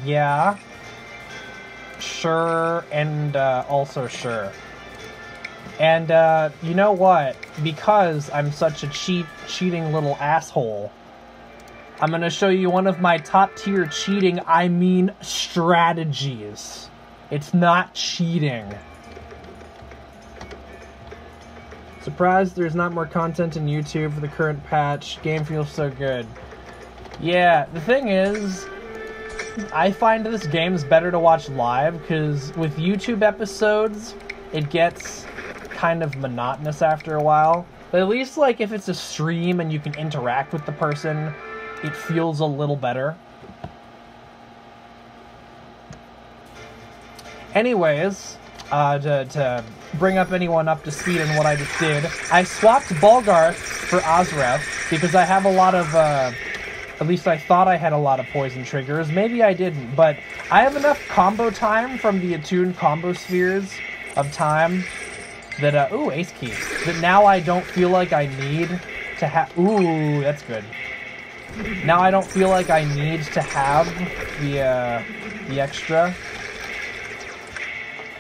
Yeah. Sure, and also sure. And you know what? Because I'm such a cheating little asshole, I'm gonna show you one of my top tier cheating, I mean strategies. It's not cheating. Surprised there's not more content in YouTube for the current patch. Game feels so good. Yeah, the thing is, I find this game's better to watch live, because with YouTube episodes, it gets kind of monotonous after a while. But at least, like, if it's a stream and you can interact with the person, it feels a little better. Anyways, to bring anyone up to speed on what I just did, I swapped Balgarth for Ozref because I have a lot of At least I thought I had a lot of poison triggers. Maybe I didn't, but I have enough combo time from the attuned combo spheres of time that, ooh, ace key. That now I don't feel like I need to have, ooh, that's good. Now I don't feel like I need to have the extra.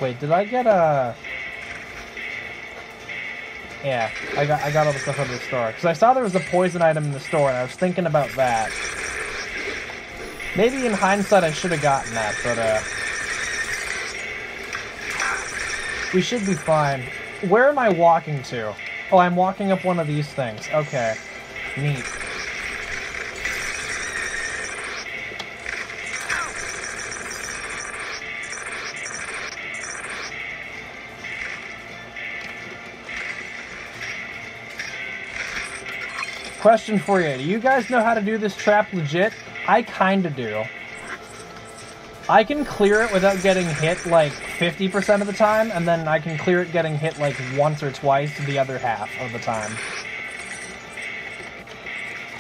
Wait, did I get a... Yeah, I got all the stuff out of the store. Because I saw there was a poison item in the store, and I was thinking about that. Maybe in hindsight I should have gotten that, but, we should be fine. Where am I walking to? Oh, I'm walking up one of these things. Okay. Neat. Question for you. Do you guys know how to do this trap legit? I kinda do. I can clear it without getting hit like 50% of the time, and then I can clear it getting hit like once or twice the other half of the time.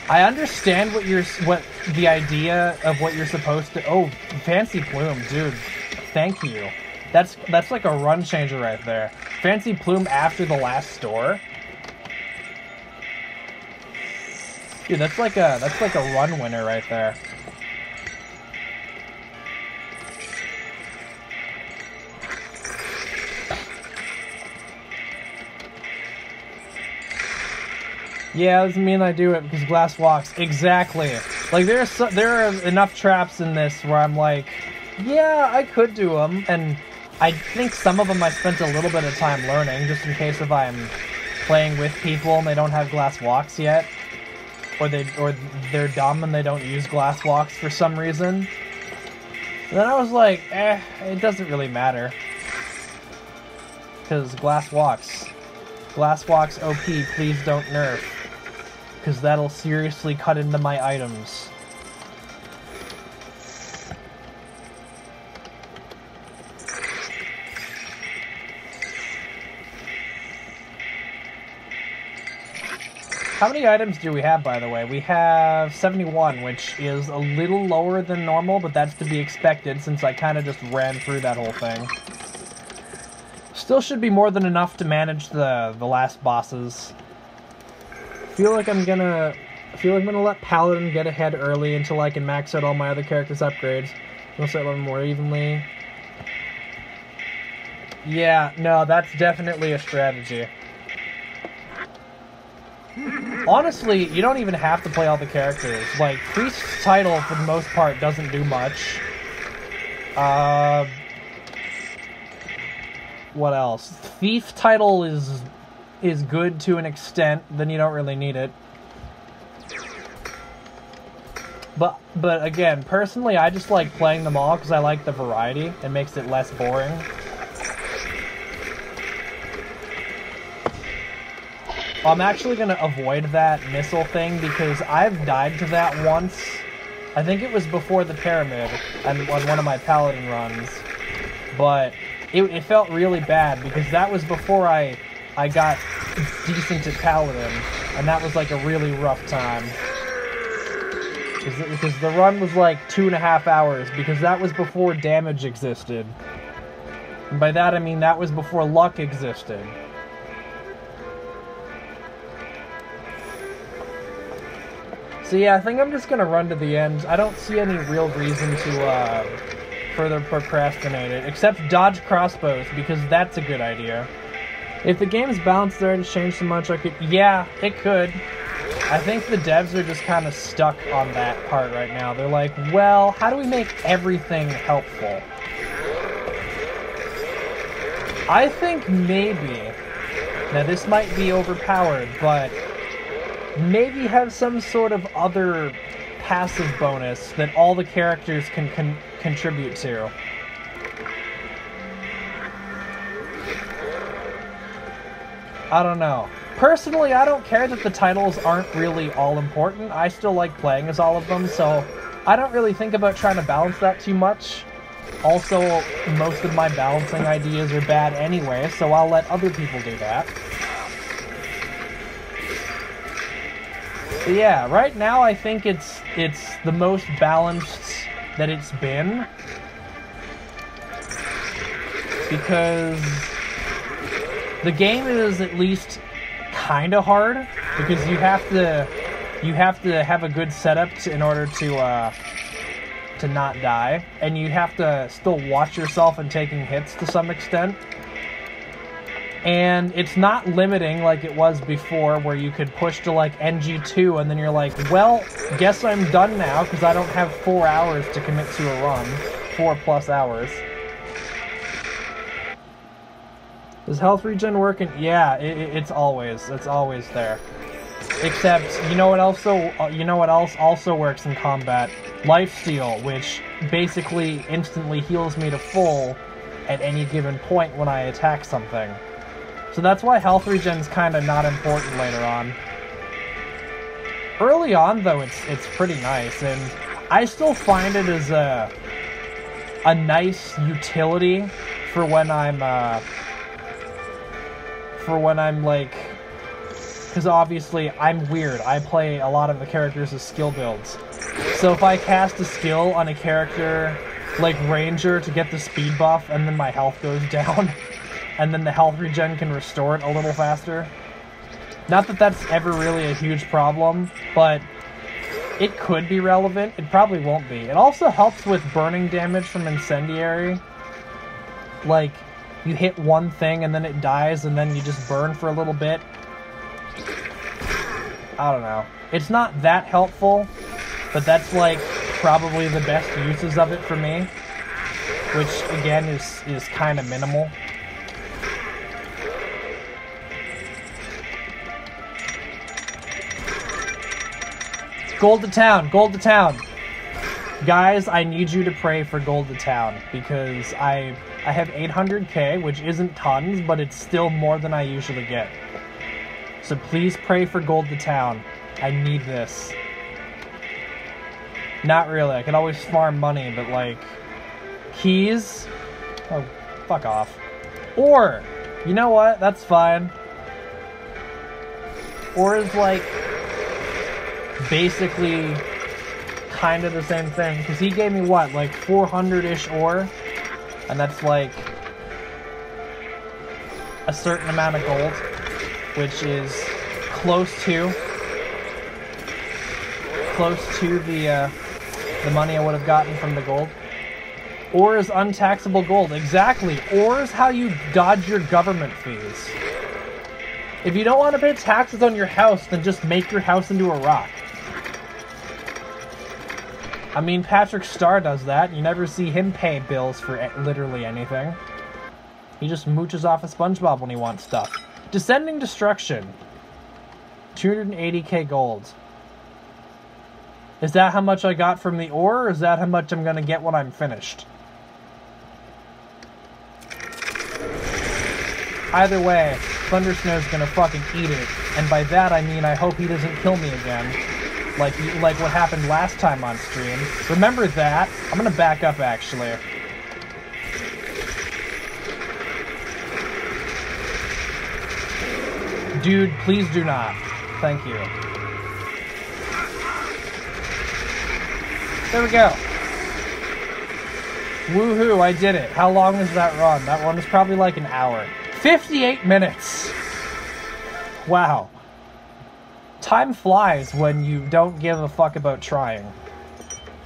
I understand what the idea of what you're supposed to... Oh, Fancy Plume, dude. Thank you. That's like a run changer right there. Fancy Plume after the last store. Dude, that's like a run winner right there. Yeah, doesn't mean I do it because glass walks. Exactly. Like there are enough traps in this where I'm like, yeah, I could do them, and I think some of them I spent a little bit of time learning just in case if I'm playing with people and they don't have glass walks yet. Or they're dumb and they don't use glass walks for some reason. And then I was like, it doesn't really matter. Because glass walks OP, please don't nerf. Because that'll seriously cut into my items. How many items do we have, by the way? We have 71, which is a little lower than normal, but that's to be expected since I kind of just ran through that whole thing. Still should be more than enough to manage the last bosses. I feel like I'm gonna let Paladin get ahead early until I can max out all my other characters' upgrades. We'll start leveling more evenly. Yeah, no, that's definitely a strategy. Honestly, you don't even have to play all the characters. Like, Priest's title, for the most part, doesn't do much. What else? Thief title is good to an extent, then you don't really need it. But again, personally, I just like playing them all because I like the variety. It makes it less boring. I'm actually going to avoid that missile thing because I've died to that once. I think it was before the pyramid and on one of my Paladin runs. But it felt really bad because that was before I got decent at Paladin. And that was like a really rough time. Because the run was like 2.5 hours because that was before damage existed. And by that I mean that was before luck existed. So yeah, I think I'm just gonna run to the end. I don't see any real reason to further procrastinate it, except dodge crossbows, because that's a good idea. If the game's balanced there to change so much, I could... Yeah, it could. I think the devs are just kind of stuck on that part right now. They're like, well, how do we make everything helpful? I think maybe... Now, this might be overpowered, but... maybe have some sort of other passive bonus that all the characters can contribute to. I don't know. Personally, I don't care that the titles aren't really all important. I still like playing as all of them, so I don't really think about trying to balance that too much. Also, most of my balancing ideas are bad anyway, so I'll let other people do that. So yeah, right now I think it's the most balanced that it's been. Because the game is at least kind of hard, because you have to have a good setup in order to not die, and you have to still watch yourself and taking hits to some extent. And it's not limiting like it was before, where you could push to like NG2 and then you're like, well, guess I'm done now because I don't have 4 hours to commit to a run. 4+ hours. Does health regen work? Yeah, it's always there. Except, you know what else also works in combat? Lifesteal, which basically instantly heals me to full at any given point when I attack something. So that's why health regen's kind of not important later on. Early on, though, it's pretty nice, and I still find it as a nice utility for when I'm like, because obviously I'm weird. I play a lot of the characters as skill builds. So if I cast a skill on a character like Ranger to get the speed buff, and then my health goes down, and then the health regen can restore it a little faster. Not that that's ever really a huge problem, but it could be relevant. It probably won't be. It also helps with burning damage from Incendiary. Like, you hit one thing and then it dies and then you just burn for a little bit. I don't know. It's not that helpful, but that's like probably the best uses of it for me. Which again is kind of minimal. Gold to town! Gold to town! Guys, I need you to pray for gold to town, because I have 800k, which isn't tons, but it's still more than I usually get. So please pray for gold to town. I need this. Not really, I could always farm money, but like, keys? Oh, fuck off. Or, you know what, that's fine. Or is like, basically kind of the same thing, because he gave me what, like 400-ish ore, and that's like a certain amount of gold, which is close to the money I would have gotten from the gold. Ore is untaxable gold. Exactly. Ore is how you dodge your government fees. If you don't want to pay taxes on your house, then just make your house into a rock. I mean, Patrick Star does that. You never see him pay bills for literally anything. He just mooches off of SpongeBob when he wants stuff. Descending Destruction. 280k gold. Is that how much I got from the ore, or is that how much I'm gonna get when I'm finished? Either way, Thundersnow's gonna fucking eat it. And by that I mean I hope he doesn't kill me again. Like what happened last time on stream. Remember that? I'm gonna back up, actually. Dude, please do not. Thank you. There we go. Woohoo, I did it. How long is that run? That one was probably like an hour. 58 minutes! Wow. Time flies when you don't give a fuck about trying.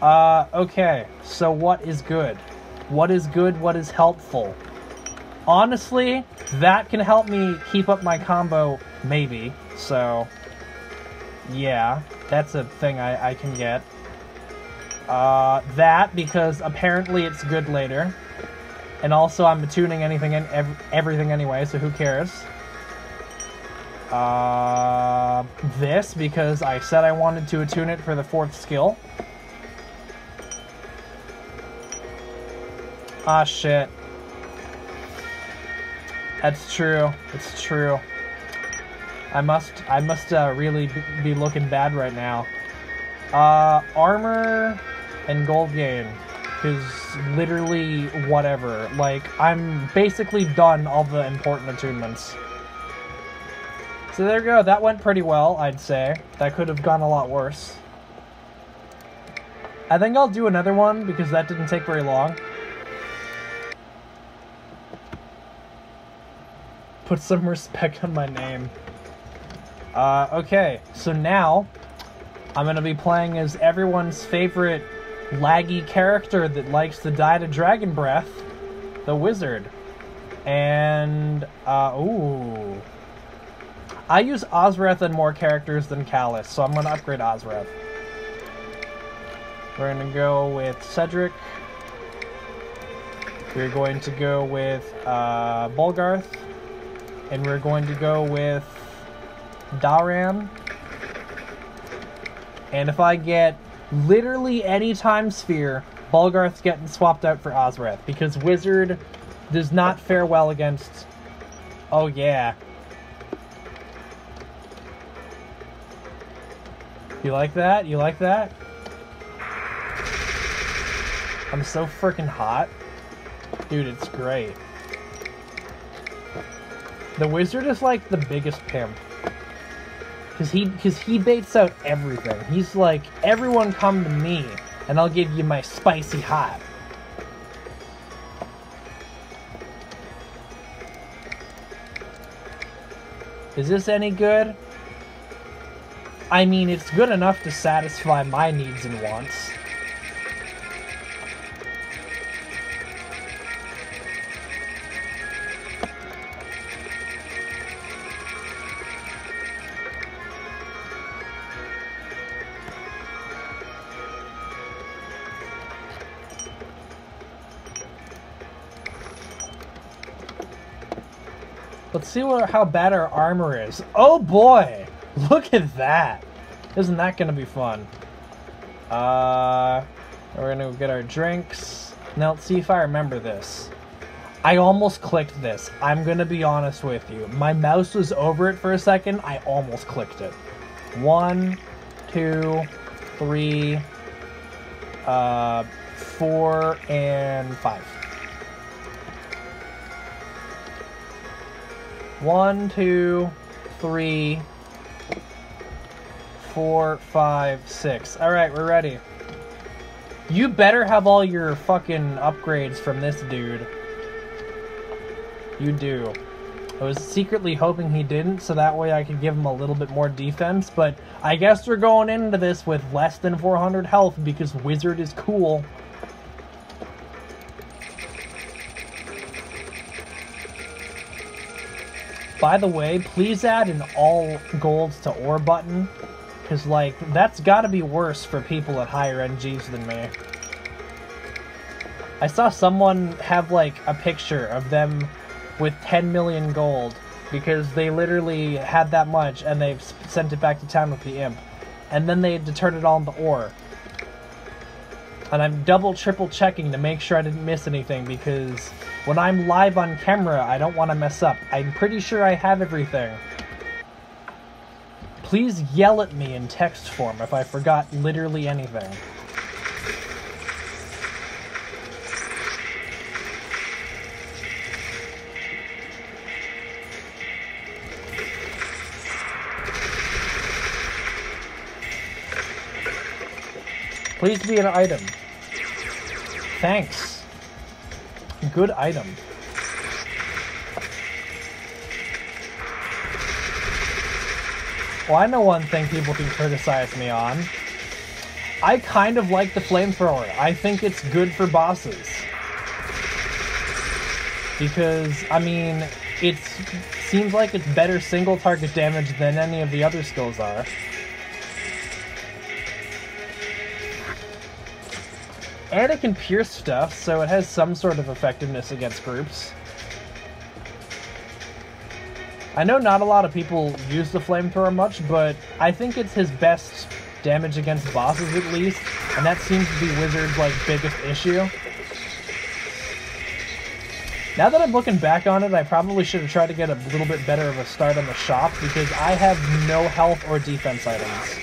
Okay, so what is good? What is good? What is helpful? Honestly, that can help me keep up my combo, maybe. So, yeah, that's a thing I can get. That, because apparently it's good later. And also, I'm attuning everything anyway, so who cares? This, because I said I wanted to attune it for the 4th skill. Ah, shit. That's true. It's true. I must really be looking bad right now. Armor and gold gain is literally whatever. Like, I'm basically done all the important attunements. So there you go. That went pretty well, I'd say. That could have gone a lot worse. I think I'll do another one because that didn't take very long. Put some respect on my name. Okay, so now I'm going to be playing as everyone's favorite laggy character that likes to die to dragon breath, the wizard. And, ooh. I use Ozreth and more characters than Callus, so I'm going to upgrade Ozreth. We're going to go with Cedric. We're going to go with Bolgarth. And we're going to go with Daran. And if I get literally any time sphere, Bolgarth's getting swapped out for Ozreth, because Wizard does not fare well against... Oh yeah. You like that? You like that? I'm so freaking hot. Dude, it's great. The wizard is like the biggest pimp. Cause he baits out everything. He's like, everyone come to me and I'll give you my spicy hot. Is this any good? I mean, it's good enough to satisfy my needs and wants. Let's see how bad our armor is. Oh boy! Look at that! Isn't that gonna be fun? We're gonna get our drinks. Now let's see if I remember this. I almost clicked this. I'm gonna be honest with you. My mouse was over it for a second. I almost clicked it. 1, 2, 3, 4, and 5. 1, 2, 3, 4, 5, 6. Alright, we're ready. You better have all your fucking upgrades from this dude. You do. I was secretly hoping he didn't, so that way I could give him a little bit more defense, but I guess we're going into this with less than 400 health because Wizard is cool. By the way, please add an all golds to ore button, because, like, that's gotta be worse for people at higher NGs than me. I saw someone have, like, a picture of them with 10 million gold, because they literally had that much, and they've sent it back to town with the imp. And then they had to turn it all into ore. And I'm double, triple checking to make sure I didn't miss anything, because when I'm live on camera, I don't want to mess up. I'm pretty sure I have everything. Please yell at me in text form if I forgot literally anything. Please be an item. Thanks. Good item. Well, I know one thing people can criticize me on. I kind of like the flamethrower. I think it's good for bosses. Because, I mean, it seems like it's better single target damage than any of the other skills are. And it can pierce stuff, so it has some sort of effectiveness against groups. I know not a lot of people use the flamethrower much, but I think it's his best damage against bosses at least, and that seems to be Wizard's, like, biggest issue. Now that I'm looking back on it, I probably should have tried to get a little bit better of a start on the shop, because I have no health or defense items.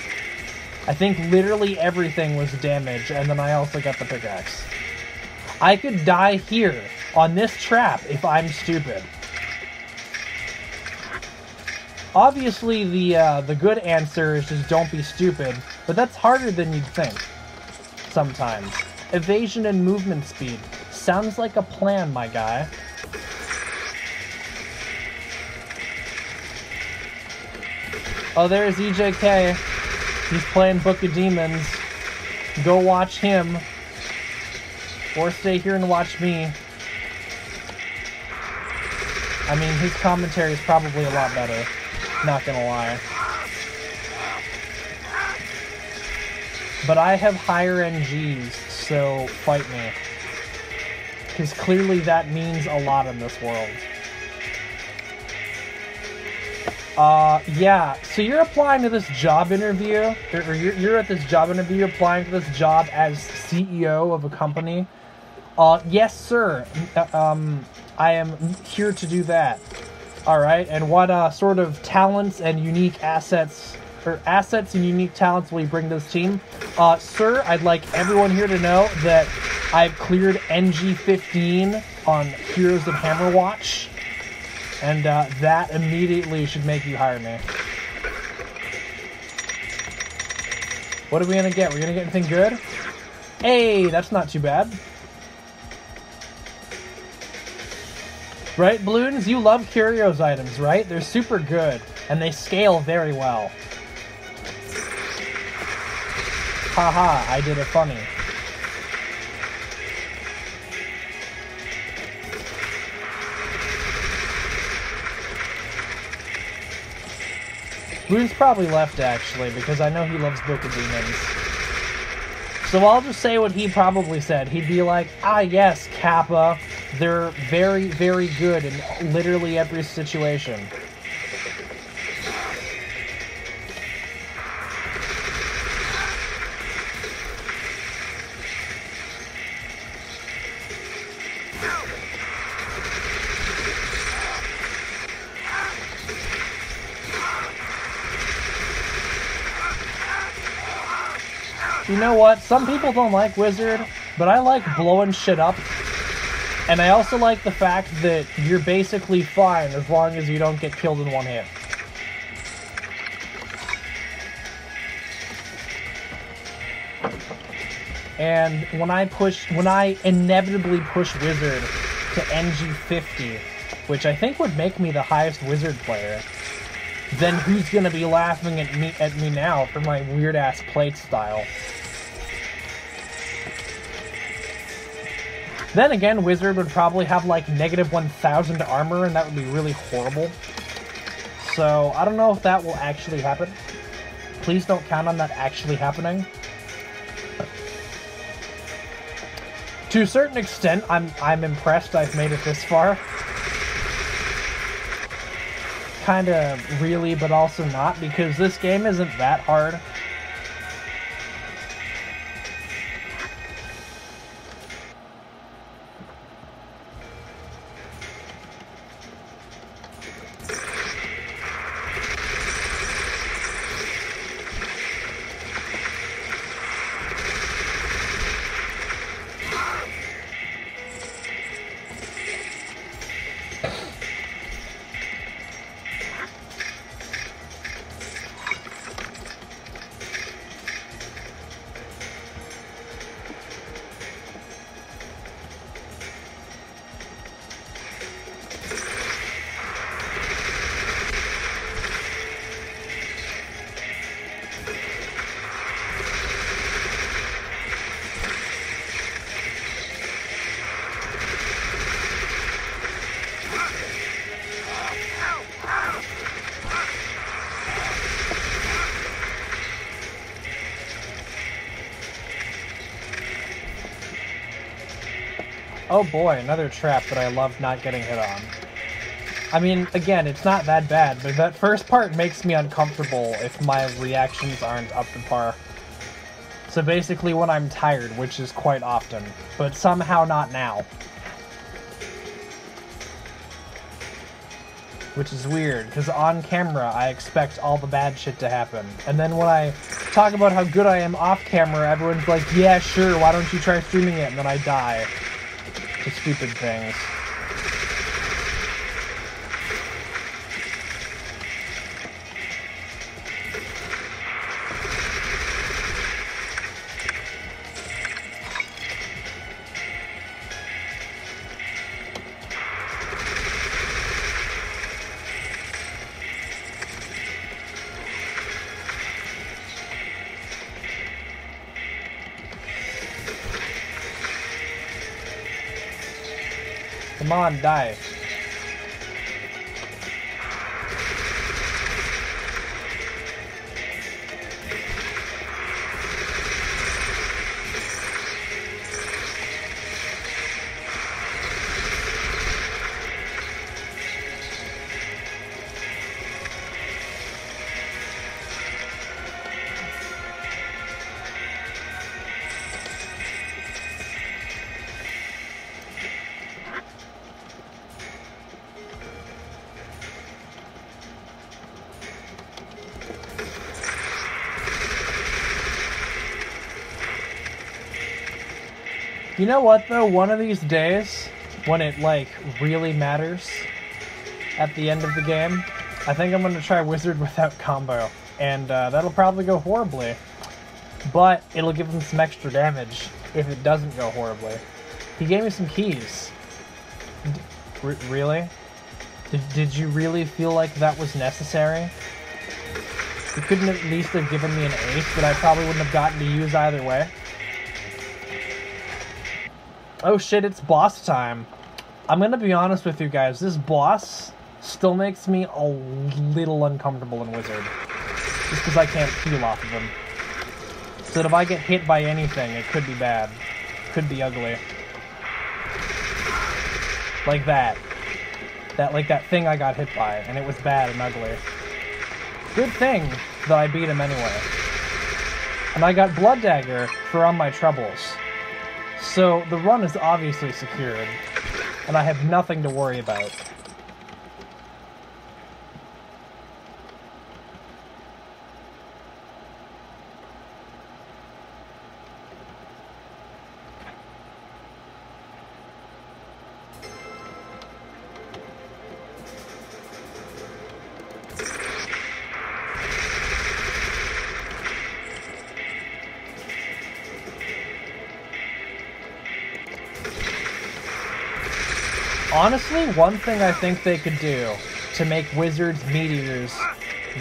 I think literally everything was damage, and then I also got the pickaxe. I could die here, on this trap, if I'm stupid. Obviously, the good answer is just don't be stupid, but that's harder than you'd think. Sometimes. Evasion and movement speed. Sounds like a plan, my guy. Oh, there's EJK. He's playing Book of Demons. Go watch him. Or stay here and watch me. I mean, his commentary is probably a lot better. Not gonna lie. But I have higher NGs, so fight me. Because clearly that means a lot in this world. Yeah, so you're applying to this job interview, or you're at this job interview applying for this job as CEO of a company. Yes, sir. I am here to do that. Alright, and what, sort of talents and unique assets, or assets and unique talents will you bring to this team? Sir, I'd like everyone here to know that I've cleared NG+15 on Heroes of Hammerwatch. And that immediately should make you hire me. What are we gonna get? We're gonna get anything good? Hey, that's not too bad. Right, Balloons? You love Curios items, right? They're super good, and they scale very well. Haha, I did it funny. Balloon's probably left, actually, because I know he loves Book of Demons. So I'll just say what he probably said. He'd be like, ah yes, Kappa, they're very, very good in literally every situation. You know what? Some people don't like Wizard, but I like blowing shit up. And I also like the fact that you're basically fine as long as you don't get killed in one hit. And when I inevitably push Wizard to NG+50, which I think would make me the highest Wizard player, then who's gonna be laughing at me now for my weird-ass plate style? Then again, Wizard would probably have like -1000 armor, and that would be really horrible. So, I don't know if that will actually happen. Please don't count on that actually happening. To a certain extent, I'm impressed I've made it this far. Kinda really, but also not, because this game isn't that hard. Oh boy, another trap that I love not getting hit on. I mean, again, it's not that bad, but that first part makes me uncomfortable if my reactions aren't up to par. So basically when I'm tired, which is quite often, but somehow not now. Which is weird, because on camera I expect all the bad shit to happen. And then when I talk about how good I am off camera, everyone's like, yeah, sure, why don't you try streaming it? And then I die. To stupid things. Come on, die. You know what, though? One of these days, when it, like, really matters at the end of the game, I think I'm going to try Wizard without combo. And that'll probably go horribly. But it'll give him some extra damage if it doesn't go horribly. He gave me some keys. Really? Did you really feel like that was necessary? You couldn't at least have given me an ace that I probably wouldn't have gotten to use either way? Oh shit, it's boss time. I'm gonna be honest with you guys, this boss still makes me a little uncomfortable in Wizard. Just because I can't peel off of him. So that if I get hit by anything, it could be bad. Could be ugly. Like that. Like that thing I got hit by, and it was bad and ugly. Good thing that I beat him anyway. And I got Blood Dagger for On My Troubles. So, the run is obviously secured, and I have nothing to worry about. Honestly, one thing I think they could do to make Wizard's Meteors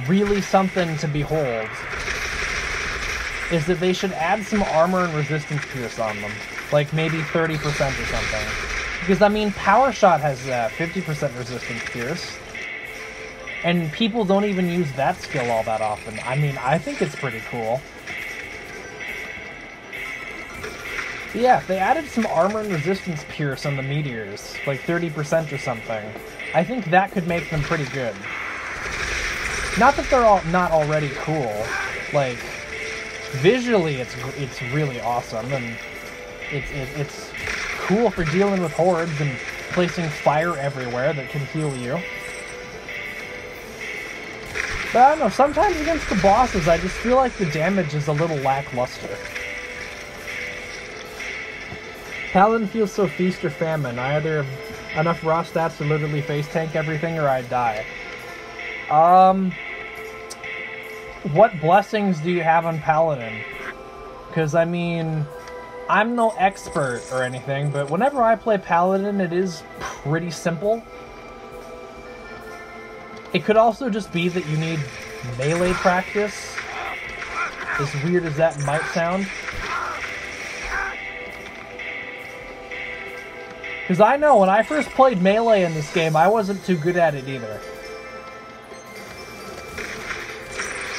really something to behold is that they should add some armor and resistance pierce on them. Like maybe 30% or something. Because, I mean, Power Shot has 50% resistance pierce. And people don't even use that skill all that often. I mean, I think it's pretty cool. Yeah, if they added some armor and resistance pierce on the meteors, like 30% or something, I think that could make them pretty good. Not that they're all not already cool. Like, visually it's really awesome, and it's cool for dealing with hordes and placing fire everywhere that can heal you. But I don't know, sometimes against the bosses I just feel like the damage is a little lackluster. Paladin feels so feast or famine. I either have enough raw stats to literally face tank everything or I die. What blessings do you have on Paladin? Because, I mean, I'm no expert or anything, but whenever I play Paladin, it is pretty simple. It could also just be that you need melee practice, as weird as that might sound. Because I know, when I first played Melee in this game, I wasn't too good at it either.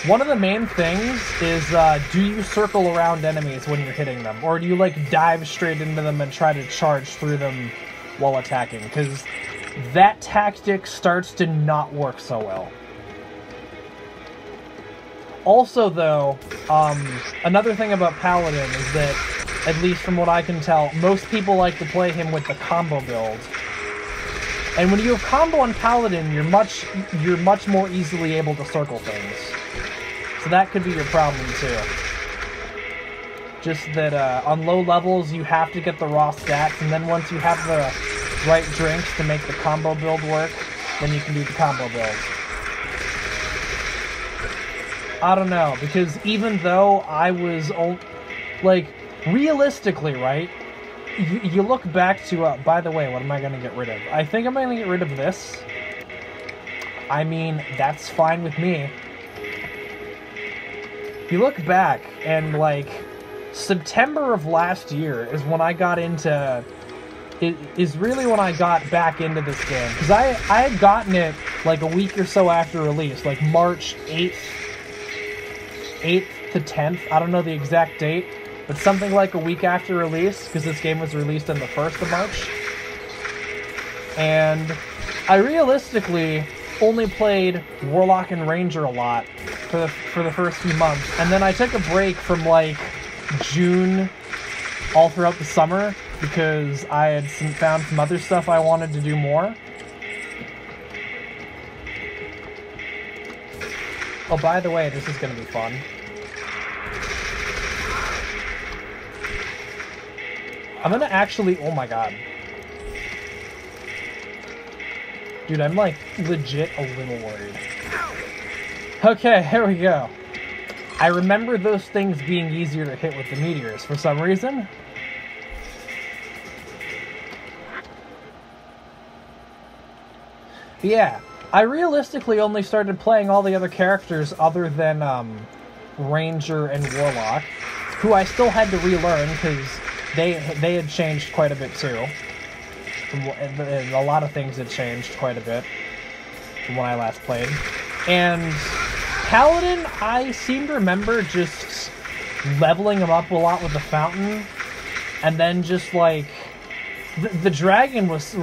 One of the main things is, do you circle around enemies when you're hitting them? Or do you, like, dive straight into them and try to charge through them while attacking? Because that tactic starts to not work so well. Also, though, another thing about Paladin is that, at least from what I can tell, most people like to play him with the combo build. And when you have combo on Paladin, you're much more easily able to circle things. So that could be your problem too. Just that on low levels you have to get the raw stats, and then once you have the right drinks to make the combo build work, then you can do the combo build. I don't know, because even though I was like, realistically, right? You look back to, by the way, what am I going to get rid of? I think I'm going to get rid of this. I mean, that's fine with me. You look back, and, like, September of last year is when I got into is really when I got back into this game. Because I had gotten it like a week or so after release, like March 8th to 10th. I don't know the exact date, but something like a week after release, because this game was released on the 1st of March. And I realistically only played Warlock and Ranger a lot for the first few months. And then I took a break from like June all throughout the summer, because I had found some other stuff I wanted to do more. Oh, by the way, this is going to be fun. I'm going to actually... Oh my god. Dude, I'm like legit a little worried. Okay, here we go. I remember those things being easier to hit with the meteors for some reason. Yeah, I realistically only started playing all the other characters other than Ranger and Warlock, who I still had to relearn because they had changed quite a bit too. And a lot of things had changed quite a bit from when I last played. And Paladin, I seem to remember just leveling him up a lot with the fountain, and then just like... The dragon was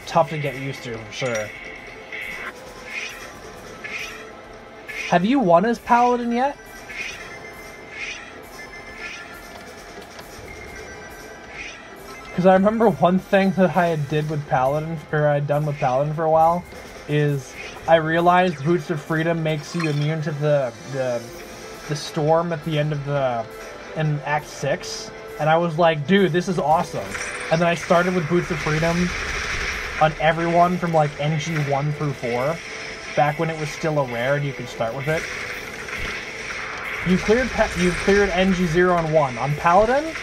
tough to get used to, for sure. Have you won as Paladin yet? Because I remember one thing that I did with Paladin, or I'd done with Paladin for a while, is I realized Boots of Freedom makes you immune to the storm at the end of in Act 6. And I was like, dude, this is awesome. And then I started with Boots of Freedom on everyone from like NG 1 through 4, back when it was still a rare and you could start with it. You cleared NG 0 and 1. On Paladin,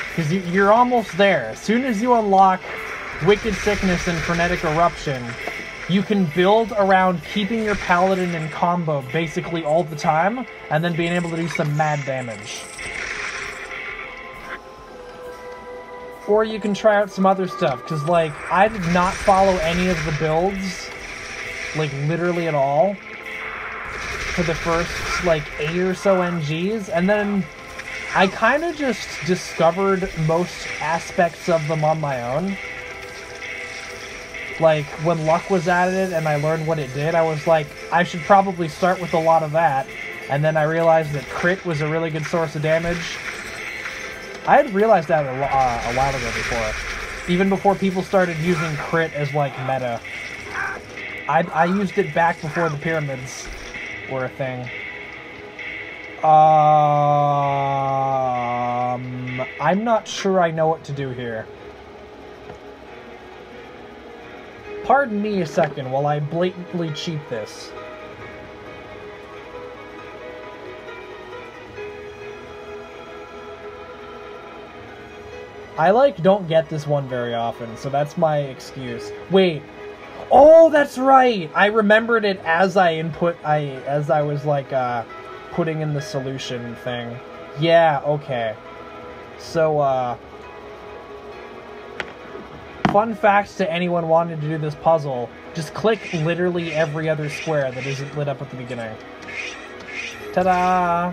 because you're almost there. As soon as you unlock Wicked Sickness and Frenetic Eruption, you can build around keeping your Paladin in combo basically all the time, and then being able to do some mad damage. Or you can try out some other stuff, because, like, I did not follow any of the builds, like, literally at all, for the first, like, 8 or so NGs, and then I kind of just discovered most aspects of them on my own. Like, when luck was added and I learned what it did, I was like, I should probably start with a lot of that, and then I realized that crit was a really good source of damage. I had realized that a while ago before. Even before people started using crit as, like, meta. I used it back before the pyramids were a thing. I'm not sure I know what to do here. Pardon me a second while I blatantly cheat this. I, like, don't get this one very often, so that's my excuse. Wait. Oh, that's right! I remembered it as I was, like, putting in the solution thing. Yeah, okay. So, fun facts to anyone wanting to do this puzzle. Just click literally every other square that isn't lit up at the beginning. Ta-da!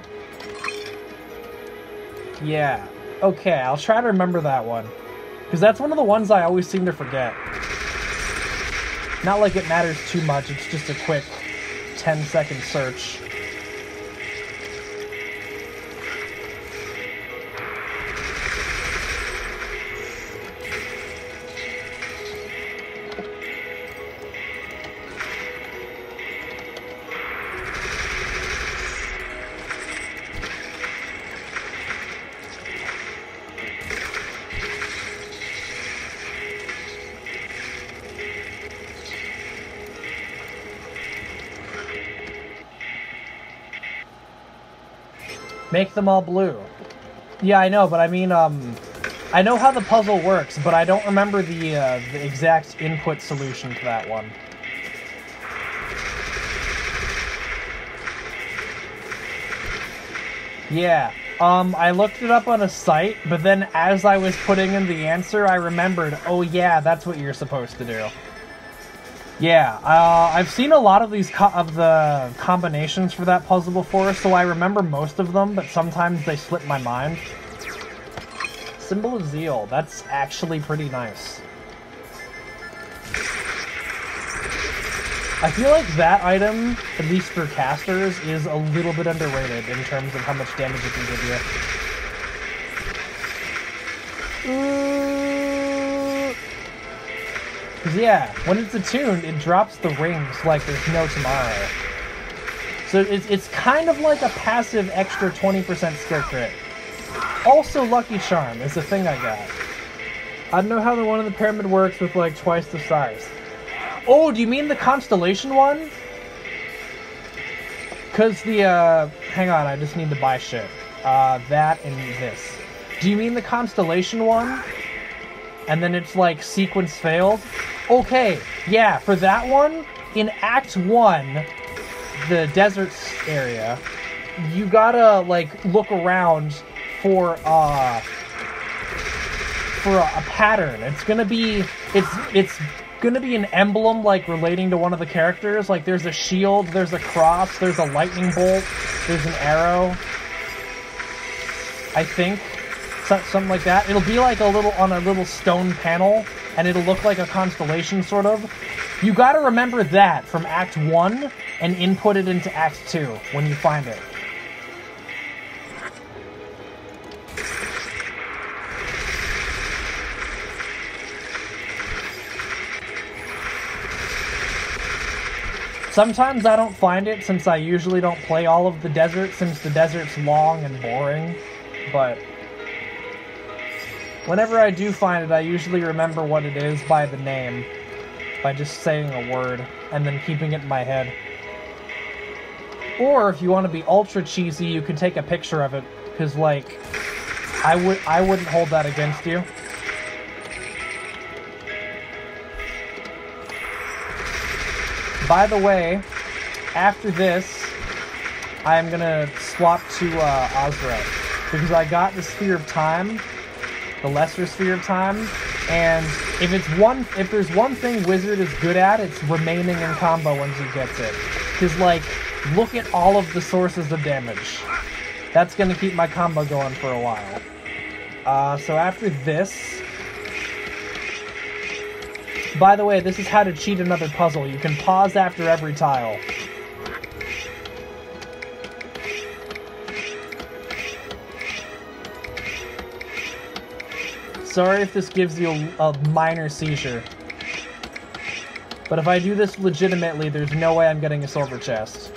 Yeah. Okay, I'll try to remember that one. Because that's one of the ones I always seem to forget. Not like it matters too much, it's just a quick 10-second search. Make them all blue. Yeah, I know, but I mean, I know how the puzzle works, but I don't remember the exact input solution to that one. Yeah, I looked it up on a site, but then as I was putting in the answer, I remembered, oh yeah, that's what you're supposed to do. Yeah, I've seen a lot of these of the combinations for that puzzle before, so I remember most of them, but sometimes they slip my mind. Symbol of Zeal, that's actually pretty nice. I feel like that item, at least for casters, is a little bit underrated in terms of how much damage it can give you. Because yeah, when it's attuned, it drops the rings like there's no tomorrow. So it's kind of like a passive extra 20% skill crit. Also, Lucky Charm is the thing I got. I don't know how the one in the pyramid works with like twice the size. Oh, do you mean the Constellation one? Because the, hang on, I just need to buy shit. That and this. Do you mean the Constellation one? And then it's like sequence failed? Okay, yeah, for that one, in Act 1, the desert area, you gotta, like, look around for a pattern. It's gonna be, it's gonna be an emblem, like, relating to one of the characters. Like, there's a shield, there's a cross, there's a lightning bolt, there's an arrow. I think. Something like that. It'll be like on a little stone panel, and it'll look like a constellation, sort of. You gotta remember that from Act 1, and input it into Act 2 when you find it. Sometimes I don't find it, since I usually don't play all of the desert, since the desert's long and boring, but whenever I do find it, I usually remember what it is by the name, by just saying a word, and then keeping it in my head. Or, if you want to be ultra cheesy, you can take a picture of it, because, like, I wouldn't hold that against you. By the way, after this, I'm gonna swap to Ozra, because I got the Sphere of Time, the Lesser Sphere of Time, and if there's one thing Wizard is good at, it's remaining in combo once he gets it. Because, like, look at all of the sources of damage. That's gonna keep my combo going for a while. So after this... By the way, this is how to cheat another puzzle. You can pause after every tile. Sorry if this gives you a minor seizure. But if I do this legitimately, there's no way I'm getting a silver chest.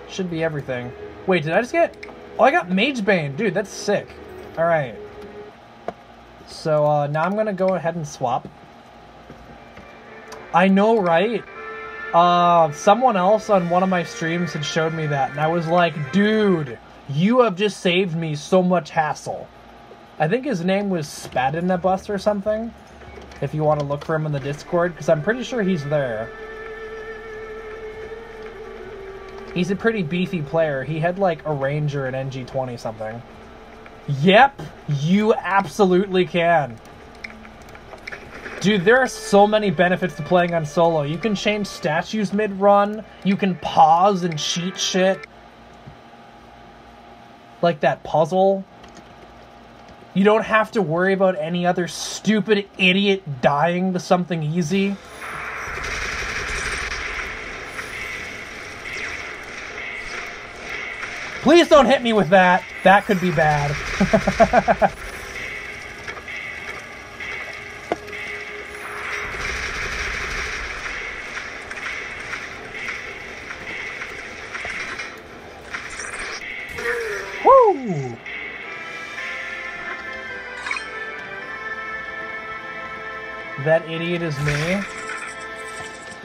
Should be everything. Wait, did I just get... Oh, I got Mage Bane! Dude, that's sick. Alright. So, now I'm gonna go ahead and swap. I know, right? Someone else on one of my streams had showed me that, and I was like, dude, you have just saved me so much hassle. I think his name was Spadinabus or something, if you want to look for him in the Discord, because I'm pretty sure he's there. He's a pretty beefy player. He had, like, a Ranger at NG+20 something. Yep, you absolutely can. Dude, there are so many benefits to playing on solo. You can change statues mid-run. You can pause and cheat shit. Like that puzzle. You don't have to worry about any other stupid idiot dying to something easy. Please don't hit me with that. That could be bad. Woo! That idiot is me.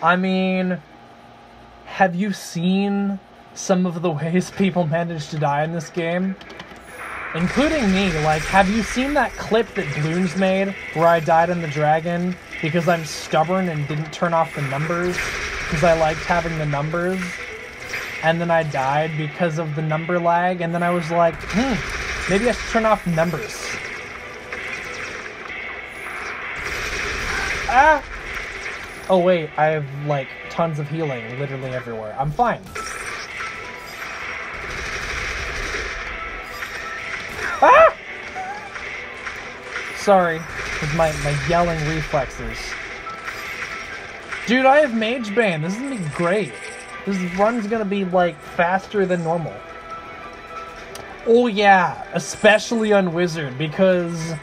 I mean, have you seen some of the ways people manage to die in this game? Including me. Like, have you seen that clip that Bloons made where I died on the dragon because I'm stubborn and didn't turn off the numbers? because I liked having the numbers, and then I died because of the number lag, and then I was like, maybe I should turn off the numbers. Ah! Oh wait, I have like tons of healing literally everywhere. I'm fine. Ah! Sorry, with my yelling reflexes. Dude, I have Mage Bane. This is gonna be great. This run's gonna be like faster than normal. Oh yeah, especially on Wizard, because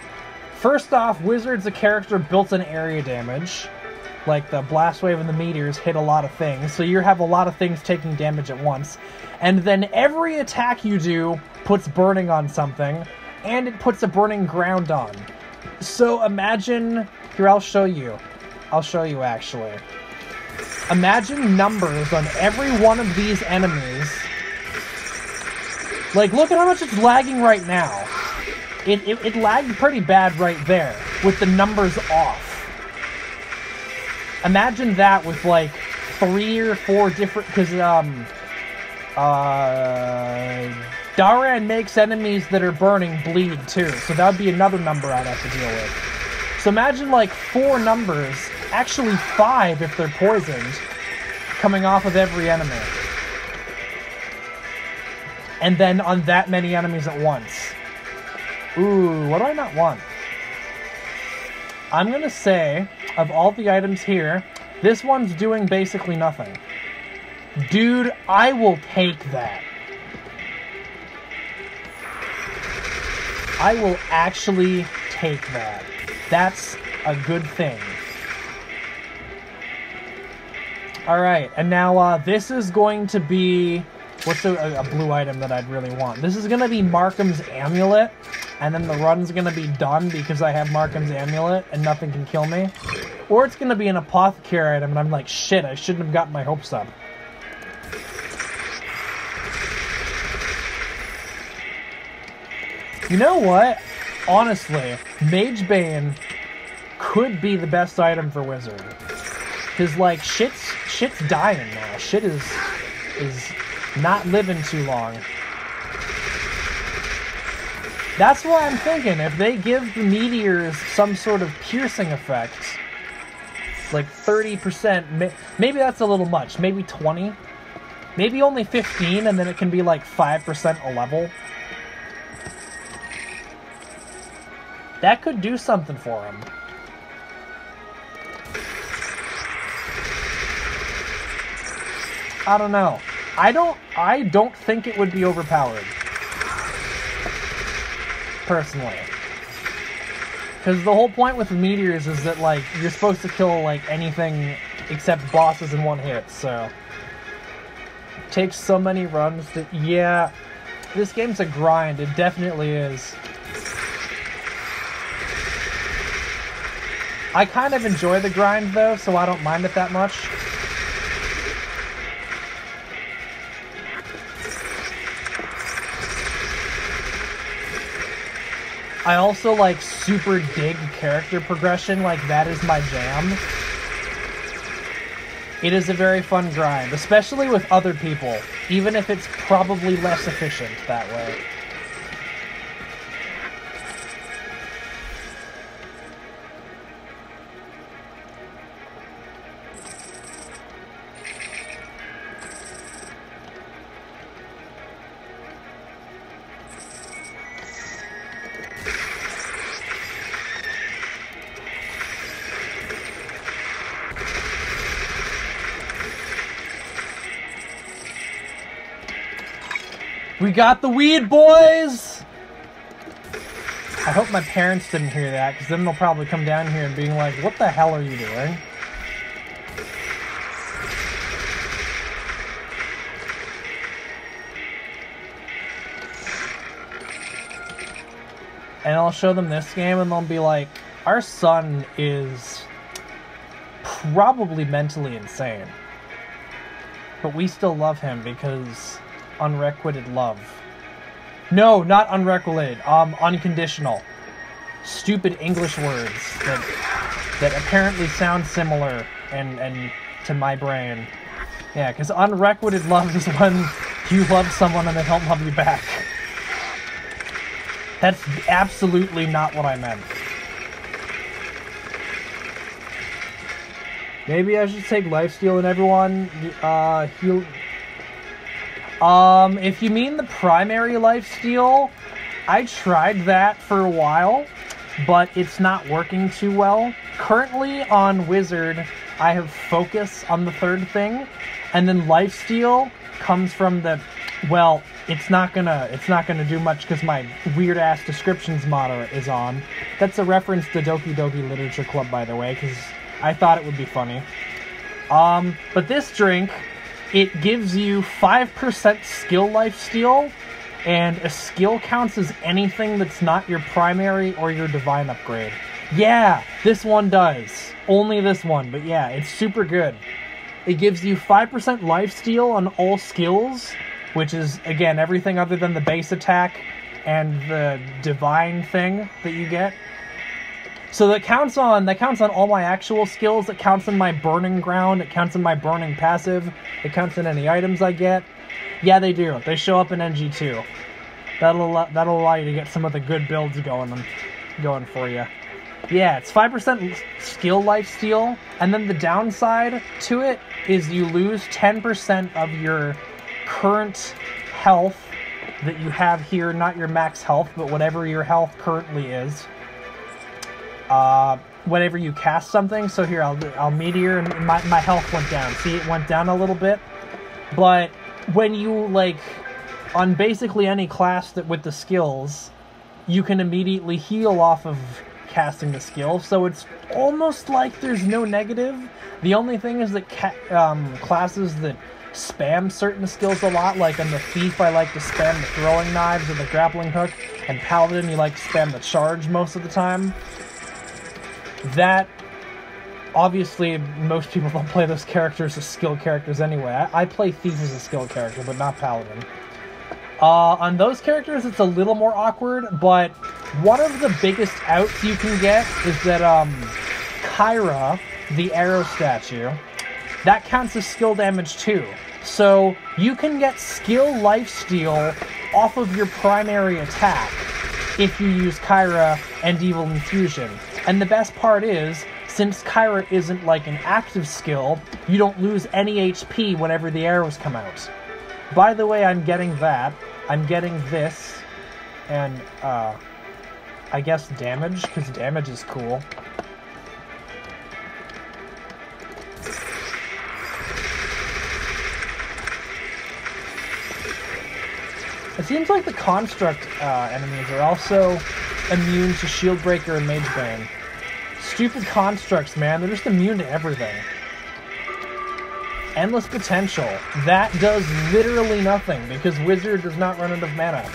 first off, Wizard's a character built in area damage. Like the Blast Wave and the Meteors hit a lot of things, so you have a lot of things taking damage at once. And then every attack you do puts burning on something, and it puts a burning ground on. So imagine, here I'll show you actually. Imagine numbers on every one of these enemies. Like, look at how much it's lagging right now. It lagged pretty bad right there, with the numbers off. Imagine that with like 3 or 4 different, because Daran makes enemies that are burning bleed too, so that would be another number I'd have to deal with. So imagine like 4 numbers, actually 5 if they're poisoned, coming off of every enemy. And then on that many enemies at once. Ooh, what do I not want? I'm gonna say, of all the items here, this one's doing basically nothing. Dude, I will take that. I will actually take that. That's a good thing. Alright, and now this is going to be... What's a blue item that I'd really want? This is going to be Markham's Amulet, and then the run's going to be done because I have Markham's Amulet and nothing can kill me. Or it's going to be an Apothecary item, and I'm like, shit, I shouldn't have gotten my hopes up. You know what? Honestly, Mage Bane could be the best item for Wizard. Because, like, shit's dying now. Shit is not living too long. That's why I'm thinking, if they give the meteors some sort of piercing effect, like 30%, maybe that's a little much, maybe 20, maybe only 15, and then it can be like 5% a level. That could do something for him. I don't know. I don't think it would be overpowered. Personally. Because the whole point with the meteors is that, like, you're supposed to kill, like, anything except bosses in one hit, so... It takes so many runs to... Yeah, this game's a grind. It definitely is. I kind of enjoy the grind, though, so I don't mind it that much. I also, like, super dig character progression, like, that is my jam. It is a very fun grind, especially with other people, even if it's probably less efficient that way. We got the weed, boys! I hope my parents didn't hear that, because then they'll probably come down here and being like, what the hell are you doing? And I'll show them this game, and they'll be like, our son is probably mentally insane. But we still love him because... unrequited love. No, not unrequited. Unconditional. Stupid English words that apparently sound similar and to my brain. Yeah, because unrequited love is when you love someone and they don't love you back. That's absolutely not what I meant. Maybe I should take lifesteal and everyone heal. If you mean the primary lifesteal, I tried that for a while, but it's not working too well. Currently on Wizard, I have focus on the third thing, and then lifesteal comes from the, well, it's not gonna do much because my weird ass descriptions motto is on. That's a reference to Doki Doki Literature Club, by the way, because I thought it would be funny. But this drink, it gives you 5% skill lifesteal, and a skill counts as anything that's not your primary or your divine upgrade. Yeah, this one does. Only this one, but yeah, it's super good. It gives you 5% lifesteal on all skills, which is, again, everything other than the base attack and the divine thing that you get. So that counts on all my actual skills. It counts on my burning ground. It counts on my burning passive. It counts on any items I get. Yeah, they do. They show up in NG2. That'll allow you to get some of the good builds going for you. Yeah, it's 5% skill lifesteal, and then the downside to it is you lose 10% of your current health that you have here, not your max health, but whatever your health currently is. Whenever you cast something, so here, I'll meteor, and my health went down. See, it went down a little bit, but when you, like, on basically any class that with the skills, you can immediately heal off of casting the skill, so it's almost like there's no negative. The only thing is that classes that spam certain skills a lot, like on the Thief, I like to spam the throwing knives or the grappling hook, and Paladin, you like to spam the charge most of the time. That, obviously, most people don't play those characters as skill characters anyway. I play Thief as a skill character, but not Paladin. On those characters, it's a little more awkward, but one of the biggest outs you can get is that, Kyra, the arrow statue, that counts as skill damage too. So, you can get skill lifesteal off of your primary attack if you use Kyra and Evil Infusion. And the best part is, since Kyra isn't like an active skill, you don't lose any HP whenever the arrows come out. By the way, I'm getting that. I'm getting this, and, I guess damage, because damage is cool. It seems like the Construct enemies are also immune to Shield Breaker and Mage Bane. Stupid Constructs, man. They're just immune to everything. Endless Potential. That does literally nothing, because Wizard does not run out of mana.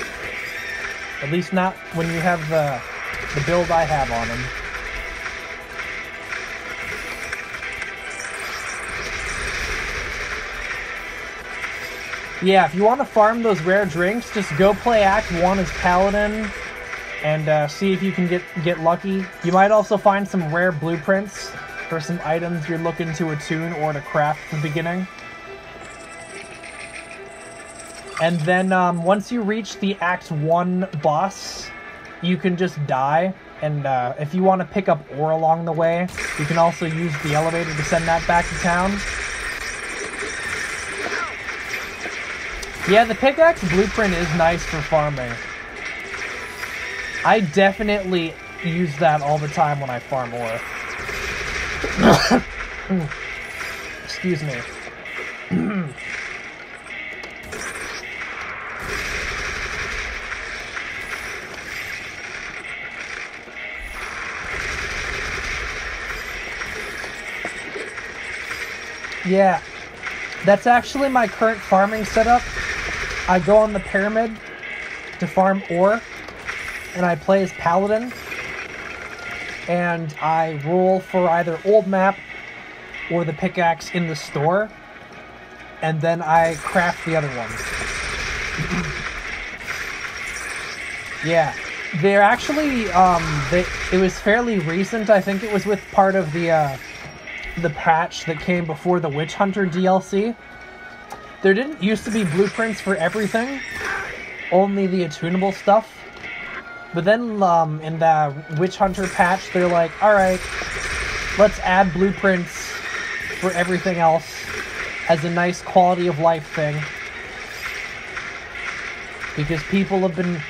At least not when you have the build I have on him. Yeah, if you want to farm those rare drinks, just go play Act 1 as Paladin, and see if you can get lucky. You might also find some rare blueprints for some items you're looking to attune or to craft at the beginning. And then once you reach the Act 1 boss, you can just die, and if you want to pick up ore along the way, you can also use the elevator to send that back to town. Yeah, the pickaxe blueprint is nice for farming. I definitely use that all the time when I farm ore. Excuse me. Yeah, that's actually my current farming setup. I go on the pyramid to farm ore, and I play as Paladin, and I roll for either old map or the pickaxe in the store, and then I craft the other ones. Yeah, they're actually, it was fairly recent. I think it was with part of the patch that came before the Witch Hunter DLC. there didn't used to be blueprints for everything, only the attunable stuff. But then in the Witch Hunter patch, they're like, alright, let's add blueprints for everything else as a nice quality of life thing. Because people have been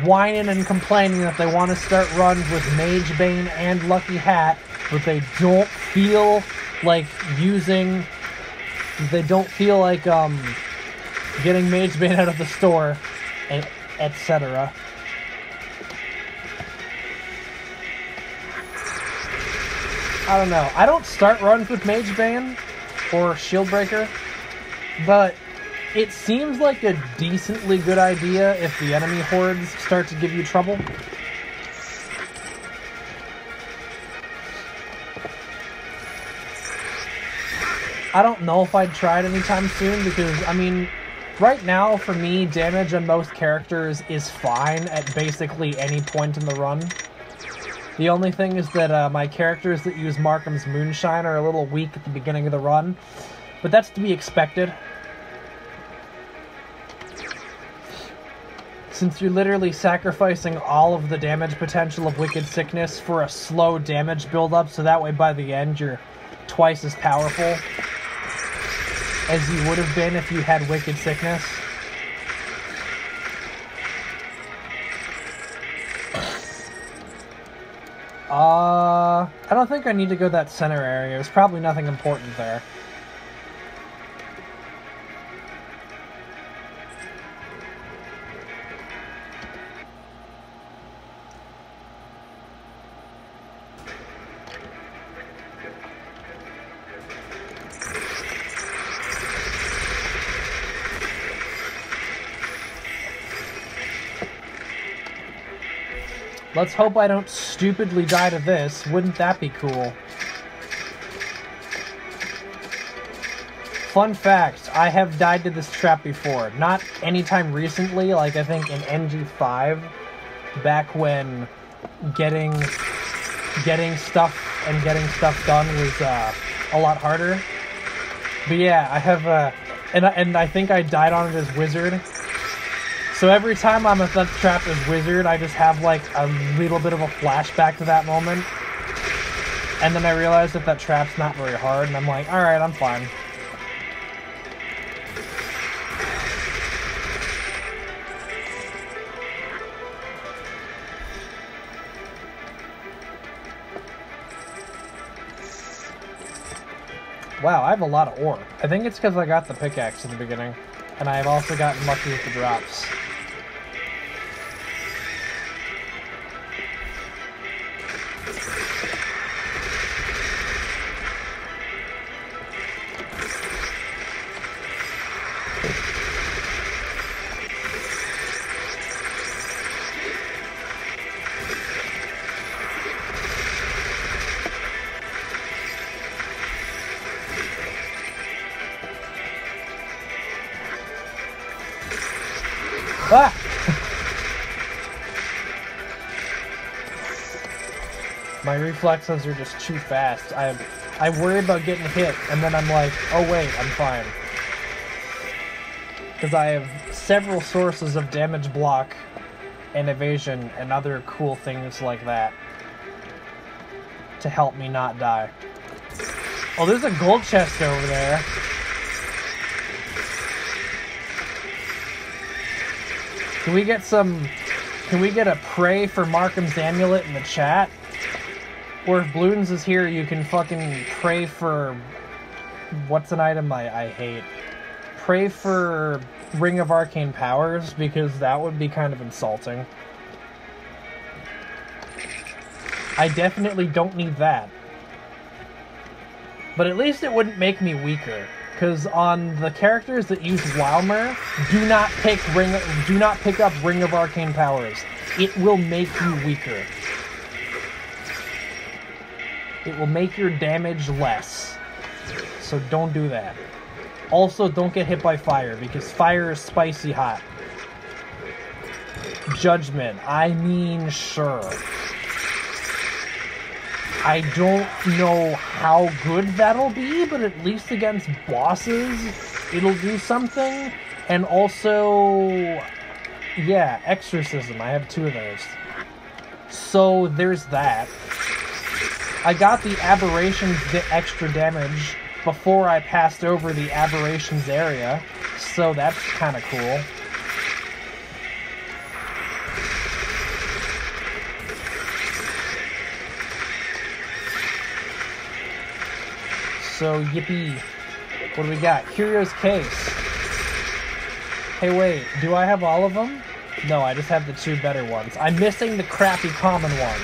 whining and complaining that they want to start runs with Mage Bane and Lucky Hat, but they don't feel like using... They don't feel like getting Mage Bane out of the store, etc. I don't know. I don't start runs with Mage Bane or Shieldbreaker, but it seems like a decently good idea if the enemy hordes start to give you trouble. I don't know if I'd try it anytime soon because, I mean, right now for me, damage on most characters is fine at basically any point in the run. The only thing is that my characters that use Markham's Moonshine are a little weak at the beginning of the run, but that's to be expected. Since you're literally sacrificing all of the damage potential of Wicked Sickness for a slow damage buildup, so that way by the end you're twice as powerful as you would have been if you had Wicked Sickness. I don't think I need to go that center area. There's probably nothing important there. Let's hope I don't stupidly die to this. Wouldn't that be cool? Fun fact, I have died to this trap before. Not anytime recently, like I think in NG+15, back when getting stuff and getting stuff done was a lot harder. But yeah, I have and I think I died on it as Wizard. So every time I'm at that trap as Wizard, I just have like a little bit of a flashback to that moment. And then I realize that that trap's not very hard, and I'm like, alright, I'm fine. Wow, I have a lot of ore. I think it's because I got the pickaxe in the beginning. And I've also gotten lucky with the drops. Ah! My reflexes are just too fast. I worry about getting hit, and then I'm like, oh wait, I'm fine. Because I have several sources of damage block and evasion and other cool things like that to help me not die. Oh, there's a gold chest over there. Can we get a pray for Markham's Amulet in the chat? Or if Bloons is here, you can fucking pray for... What's an item I hate? Pray for Ring of Arcane Powers, because that would be kind of insulting. I definitely don't need that. But at least it wouldn't make me weaker. Because on the characters that use Wilmer, do not pick up Ring of Arcane Powers. It will make you weaker. It will make your damage less. So don't do that. Also, don't get hit by fire, because fire is spicy hot. Judgment. I mean, sure. I don't know how good that'll be, but at least against bosses, it'll do something, and also, yeah, exorcism. I have 2 of those. So there's that. I got the aberrations extra damage before I passed over the aberrations area, so that's kind of cool. So, yippee. What do we got? Curio's Case. Hey, wait. Do I have all of them? No, I just have the 2 better ones. I'm missing the crappy common one.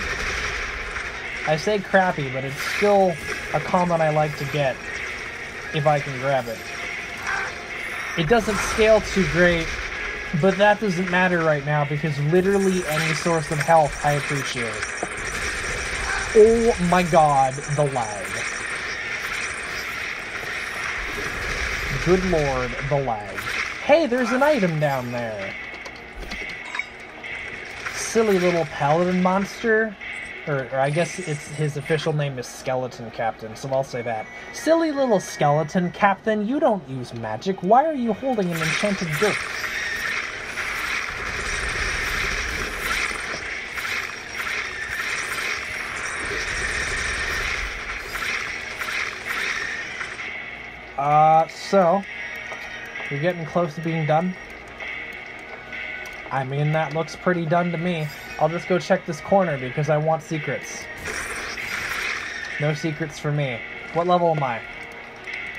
I say crappy, but it's still a common I like to get if I can grab it. It doesn't scale too great, but that doesn't matter right now because literally any source of health I appreciate. Oh my god, the lag. Good lord, the lag. Hey, there's an item down there. Silly little paladin monster. Or I guess his official name is Skeleton Captain, so I'll say that. Silly little Skeleton Captain, you don't use magic. Why are you holding an enchanted dirk? So, we're getting close to being done. I mean, that looks pretty done to me. I'll just go check this corner because I want secrets. No secrets for me. What level am I?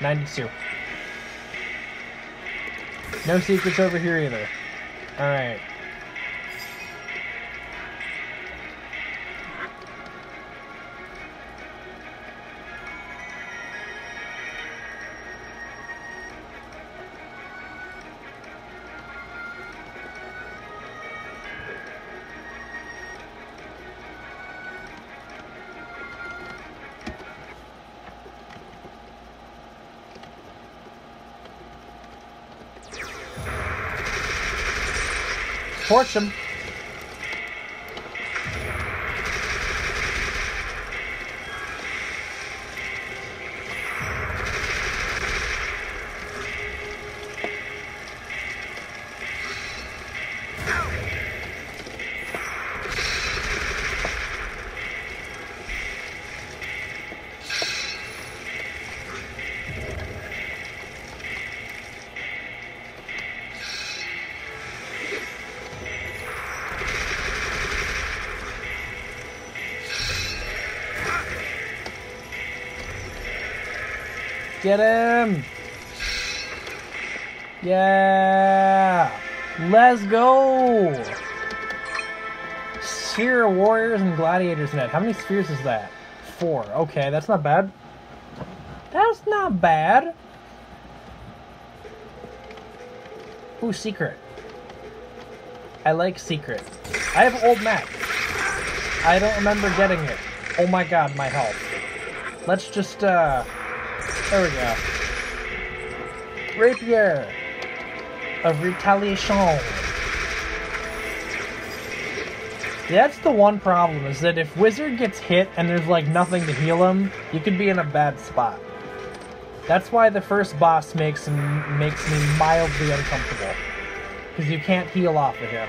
92. No secrets over here either. Alright. Torch him. Get him! Yeah! Let's go! Sphere of Warriors and Gladiators net. How many spheres is that? 4. Okay, that's not bad. That's not bad. Ooh, secret. I like secret. I have old map. I don't remember getting it. Oh my god, my health. Let's just, there we go. Rapier of Retaliation. That's the one problem, is that if Wizard gets hit and there's like nothing to heal him, you could be in a bad spot. That's why the first boss makes me mildly uncomfortable. Because you can't heal off of him.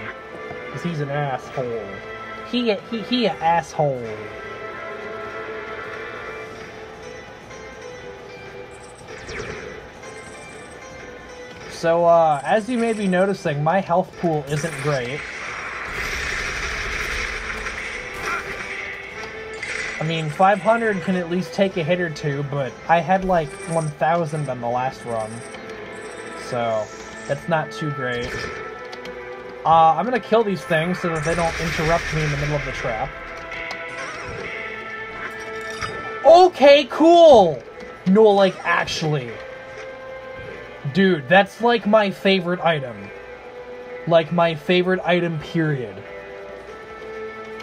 Because he's an asshole. He an asshole. So, as you may be noticing, my health pool isn't great. I mean, 500 can at least take a hit or two, but I had like 1,000 on the last run. So, that's not too great. I'm gonna kill these things so that they don't interrupt me in the middle of the trap. Okay, cool! No, like, actually. Dude, that's like my favorite item. Like my favorite item, period.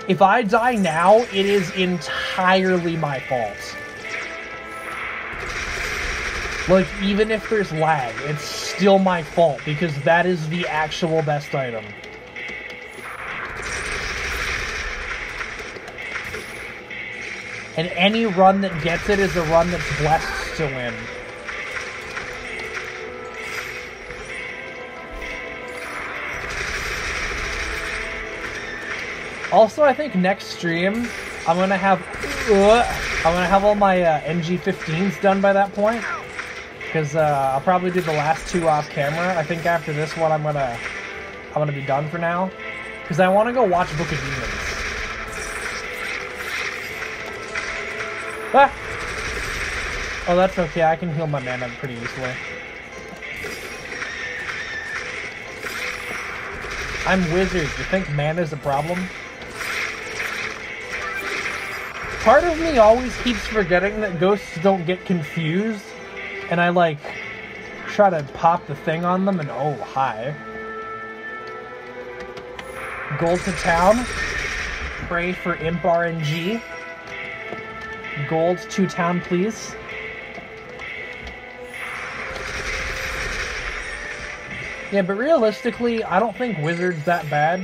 If I die now, it is entirely my fault. Like, even if there's lag, it's still my fault, because that is the actual best item. And any run that gets it is a run that's blessed to win. Also, I think next stream I'm gonna have all my NG+15s done by that point, because I'll probably do the last 2 off camera. I think after this one I'm gonna be done for now, because I want to go watch Book of Demons. Ah! Oh, that's okay. I can heal my mana pretty easily. I'm wizard. You think mana's a problem? Part of me always keeps forgetting that ghosts don't get confused, and I like try to pop the thing on them, and oh, hi. Gold to town. Pray for Imp RNG. Gold to town, please. Yeah, but realistically, I don't think Wizard's that bad.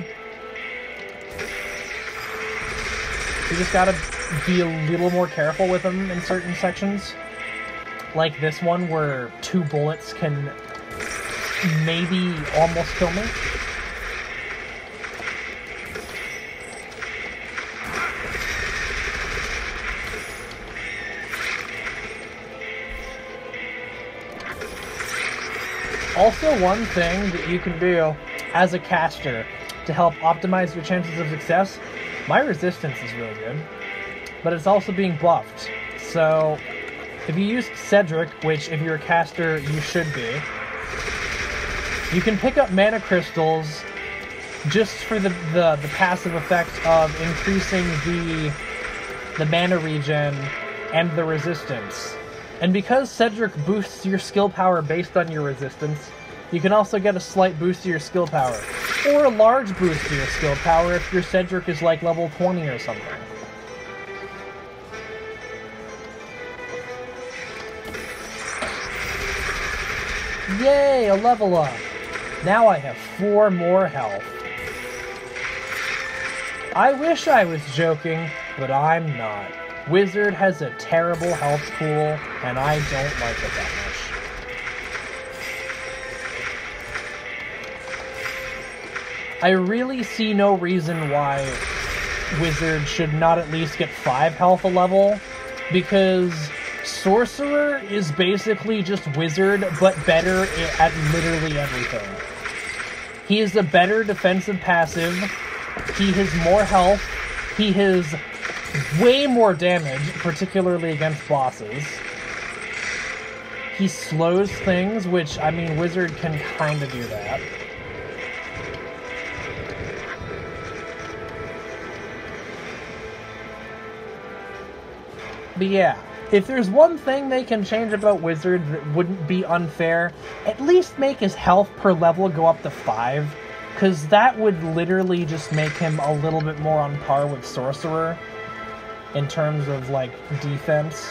You just gotta be a little more careful with them in certain sections. Like this one, where 2 bullets can maybe almost kill me. Also, one thing that you can do as a caster to help optimize your chances of success, my resistance is really good, but it's also being buffed. So, if you use Cedric, which if you're a caster, you should be, you can pick up mana crystals just for the passive effect of increasing the mana regen and the resistance. And because Cedric boosts your skill power based on your resistance, you can also get a slight boost to your skill power. Or a large boost to your skill power if your Cedric is like level 20 or something. Yay, a level up! Now I have 4 more health. I wish I was joking, but I'm not. Wizard has a terrible health pool, and I don't like it that much. I really see no reason why Wizard should not at least get 5 health a level, because Sorcerer is basically just Wizard, but better at literally everything. He is a better defensive passive, he has more health, he has way more damage, particularly against bosses. He slows things, which, I mean, Wizard can kinda do that. But yeah, if there's one thing they can change about Wizard that wouldn't be unfair, at least make his health per level go up to 5, because that would literally just make him a little bit more on par with Sorcerer in terms of, like, defense.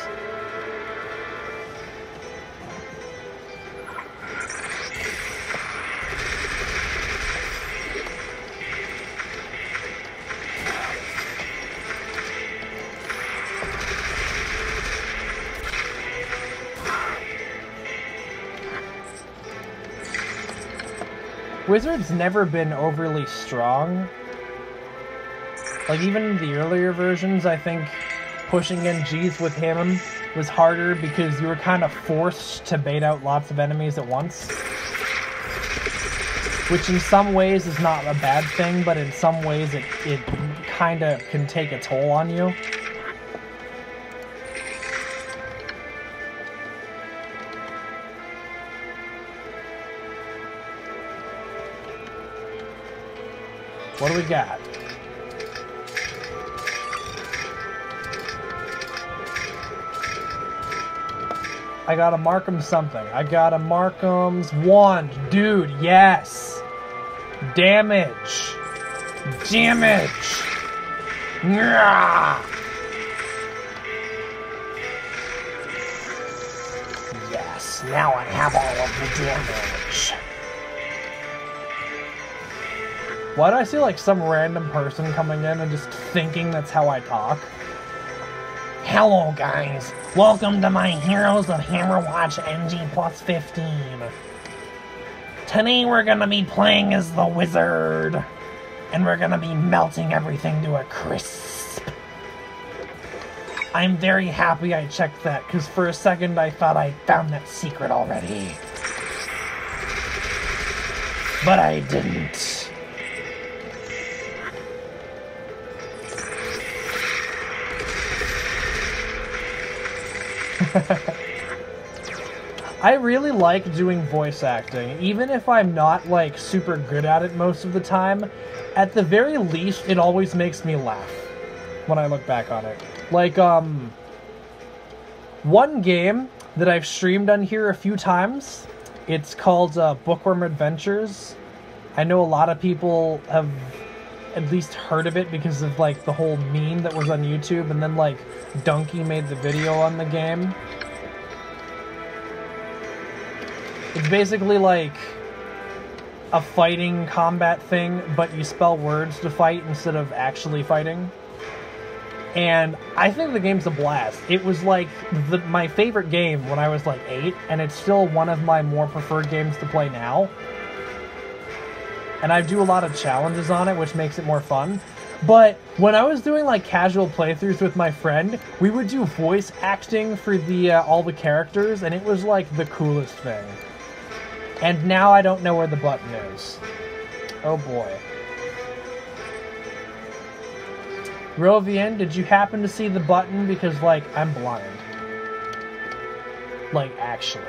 Wizard's never been overly strong. Like, even in the earlier versions, I think pushing NGs with him was harder because you were kind of forced to bait out lots of enemies at once. Which in some ways is not a bad thing, but in some ways it kind of can take a toll on you. What do we got? I gotta mark him something. I gotta mark him's wand. Dude, yes! Damage! Damage! Nyah! Yes, now I have all of the damage. Why do I see like some random person coming in and just thinking that's how I talk? Hello guys, welcome to my Heroes of Hammerwatch NG+15. Today we're gonna be playing as the Wizard. and we're gonna be melting everything to a crisp. I'm very happy I checked that, because for a second I thought I found that secret already. But I didn't. I really like doing voice acting, even if I'm not, like, super good at it most of the time. At the very least, it always makes me laugh when I look back on it. Like, one game that I've streamed on here a few times, it's called Bookworm Adventures. I know a lot of people have at least heard of it because of, like, the whole meme that was on YouTube, and then, like, Donkey made the video on the game. It's basically like a fighting combat thing, but you spell words to fight instead of actually fighting. And I think the game's a blast. It was like my favorite game when I was like 8, and it's still one of my more preferred games to play now. And I do a lot of challenges on it, which makes it more fun. But when I was doing like casual playthroughs with my friend, we would do voice acting for the all the characters, and it was like the coolest thing. And now I don't know where the button is. Oh boy. Rovian, did you happen to see the button? Because, like, I'm blind. Like, actually.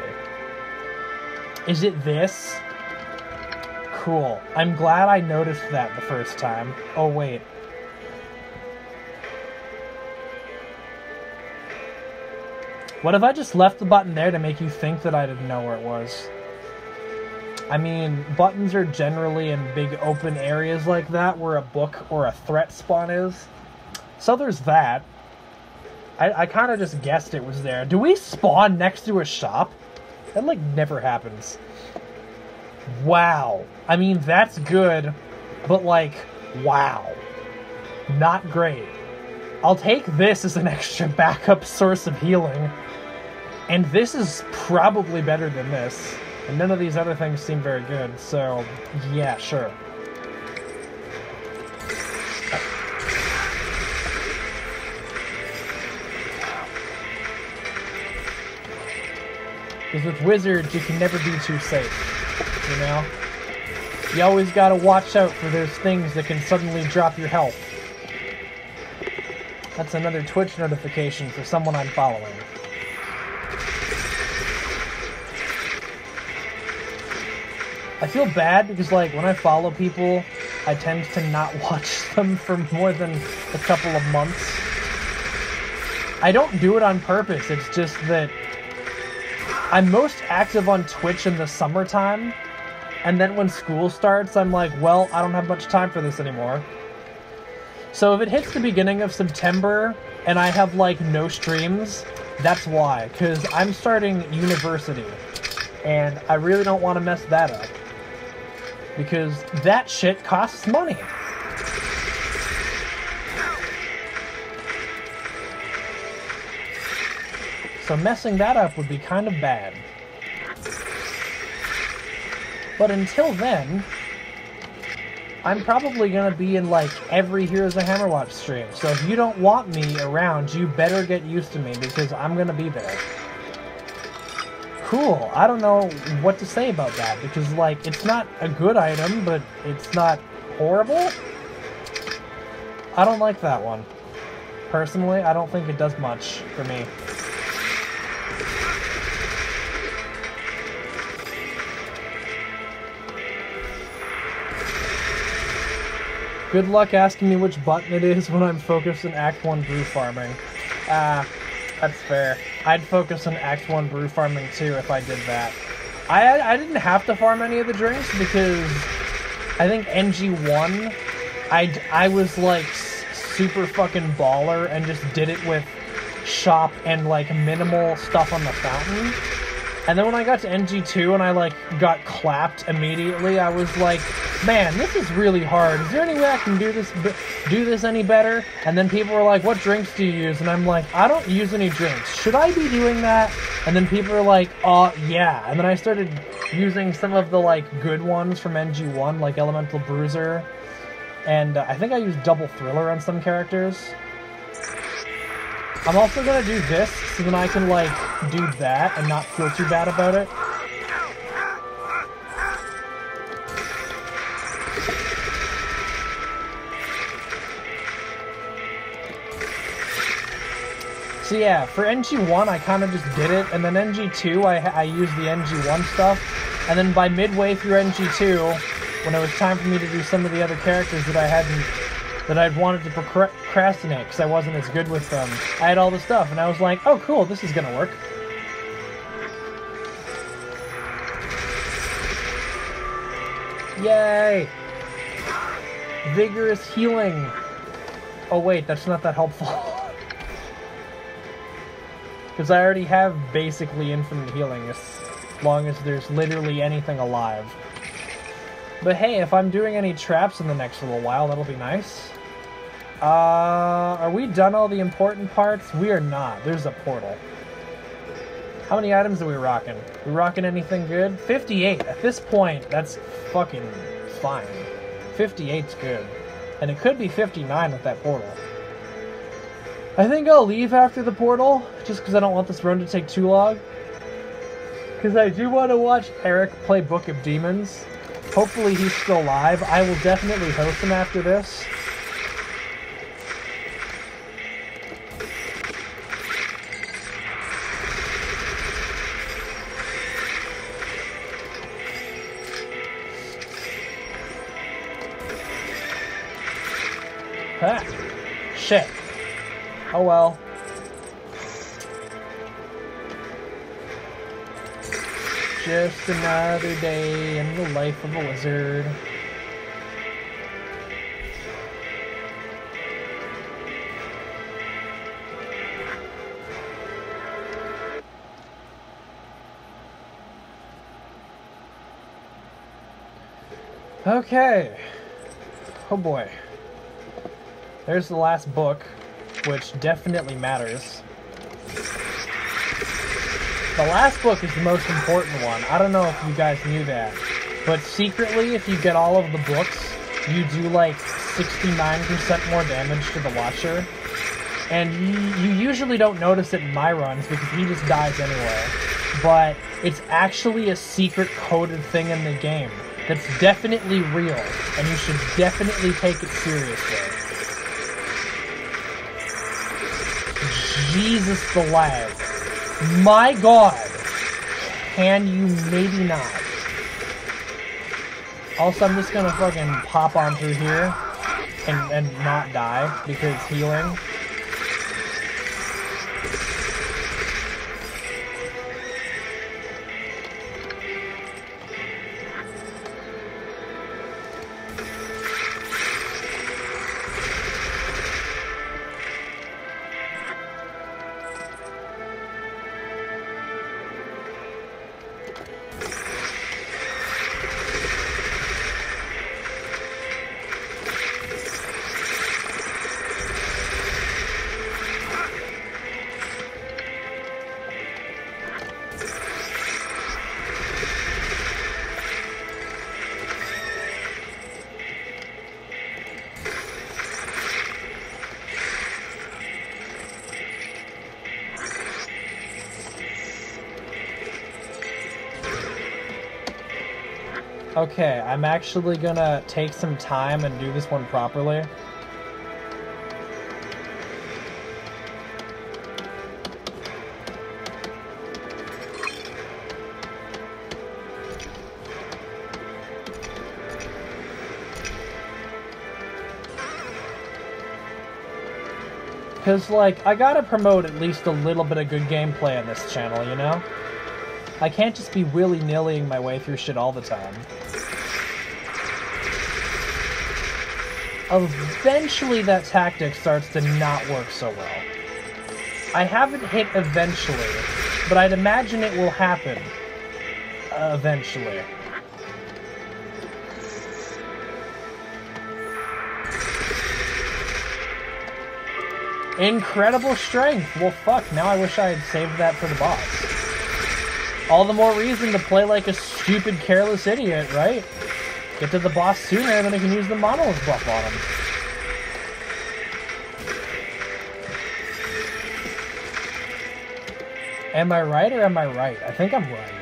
Is it this? Cool. I'm glad I noticed that the first time. Oh, wait. What if I just left the button there to make you think that I didn't know where it was? I mean, buttons are generally in big open areas like that where a book or a threat spawn is. So there's that. I kind of just guessed it was there. Do we spawn next to a shop? That, like, never happens. Wow. I mean, that's good, but, like, wow. Not great. I'll take this as an extra backup source of healing. And this is probably better than this. And none of these other things seem very good, so yeah, sure. Because with wizards, you can never be too safe, you know? You always gotta watch out for those things that can suddenly drop your health. That's another Twitch notification for someone I'm following. I feel bad because, like, when I follow people, I tend to not watch them for more than a couple of months. I don't do it on purpose, it's just that I'm most active on Twitch in the summertime, and then when school starts, I'm like, well, I don't have much time for this anymore. So if it hits the beginning of September, and I have, like, no streams, that's why, because I'm starting university, and I really don't want to mess that up. Because that shit costs money. So messing that up would be kind of bad. But until then, I'm probably gonna be in, like, every Heroes of Hammerwatch stream. So if you don't want me around, you better get used to me, because I'm gonna be there. Cool. I don't know what to say about that, because, like, it's not a good item, but it's not horrible. I don't like that one. Personally, I don't think it does much for me. Good luck asking me which button it is when I'm focused on Act 1 brew farming. That's fair. I'd focus on Act 1 brew farming too if I did that. I didn't have to farm any of the drinks because I think NG1, I was like super fucking baller and just did it with shop and like minimal stuff on the fountain. And then when I got to NG2 and I like got clapped immediately, I was like, man, this is really hard. Is there any way I can do this any better? And then people were like, what drinks do you use? And I'm like, I don't use any drinks. Should I be doing that? And then people are like, yeah. And then I started using some of the like good ones from NG1, like Elemental Bruiser And I think I use double thriller on some characters. I'm also gonna do this, so then I can, like, do that and not feel too bad about it. So yeah, for NG1 I kind of just did it, and then NG2 I used the NG1 stuff, and then by midway through NG2, when it was time for me to do some of the other characters that I'd wanted to procrastinate because I wasn't as good with them, I had all the stuff, and I was like, oh cool, this is gonna work. Yay! Vigorous healing! Oh wait, that's not that helpful. Because I already have basically infinite healing as long as there's literally anything alive. But hey, if I'm doing any traps in the next little while, that'll be nice. Are we done all the important parts? We are not. There's a portal. How many items are we rocking? We rocking anything good? 58. At this point, that's fucking fine. 58's good. And it could be 59 with that portal. I think I'll leave after the portal, just because I don't want this run to take too long. Because I do want to watch Eric play Book of Demons. Hopefully he's still live. I will definitely host him after this. Ah, shit. Oh well. Just another day in the life of a wizard. Okay. Oh boy. There's the last book, which definitely matters. The last book is the most important one. I don't know if you guys knew that. But secretly, if you get all of the books, you do like 69% more damage to the Watcher. And you usually don't notice it in my runs because he just dies anyway. But it's actually a secret coded thing in the game that's definitely real. And you should definitely take it seriously. Jesus, the lag. My god. Can you maybe not? Also, I'm just gonna fucking pop on through here and not die because healing. Okay, I'm actually gonna take some time and do this one properly. Because, like, I gotta promote at least a little bit of good gameplay on this channel, you know? I can't just be willy-nillying my way through shit all the time. Eventually that tactic starts to not work so well. I haven't hit eventually, but I'd imagine it will happen. Eventually. Incredible strength! Well, fuck, now I wish I had saved that for the boss. All the more reason to play like a stupid, careless idiot, right? Get to the boss sooner, and then I can use the monolith buff on him. Am I right or am I right? I think I'm right.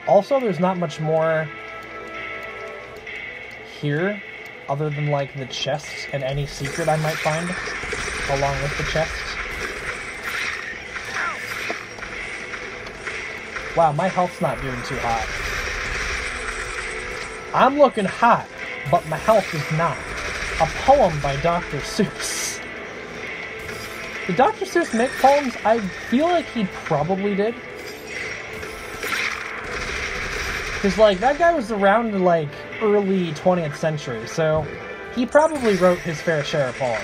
Also, there's not much more here other than, like, the chests and any secret I might find along with the chests. Wow, my health's not doing too hot. I'm looking hot, but my health is not. A poem by Dr. Seuss. Did Dr. Seuss make poems? I feel like he probably did. Because, like, that guy was around in, like, early 20th century, so he probably wrote his fair share of poems.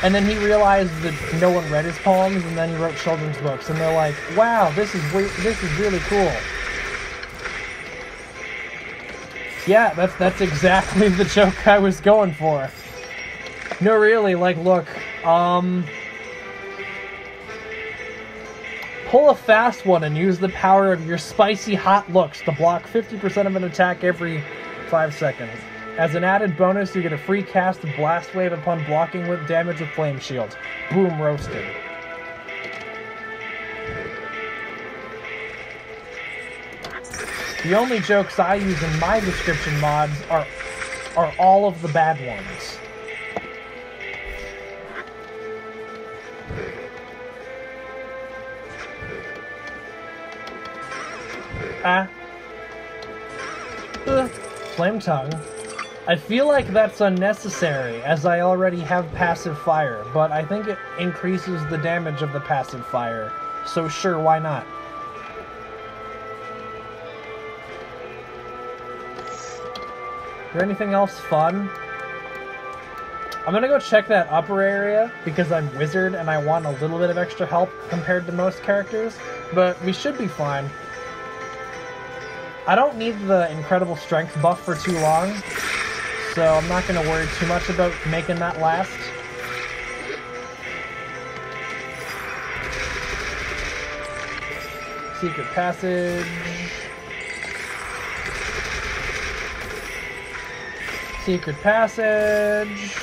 And then he realized that no one read his poems, and then he wrote children's books, and they're like, wow, this is really cool. Yeah, that's exactly the joke I was going for. No, really, like, look, pull a fast one and use the power of your spicy hot looks to block 50% of an attack every 5 seconds. As an added bonus, you get a free cast of Blast Wave upon blocking with damage with Flame Shield. Boom, roasted. The only jokes I use in my description mods are all of the bad ones. Flame Tongue. I feel like that's unnecessary, as I already have passive fire, but I think it increases the damage of the passive fire, so sure, why not? Is there anything else fun? I'm gonna go check that upper area, because I'm wizard and I want a little bit of extra help compared to most characters, but we should be fine. I don't need the incredible strength buff for too long, so I'm not going to worry too much about making that last. Secret passage. Secret passage.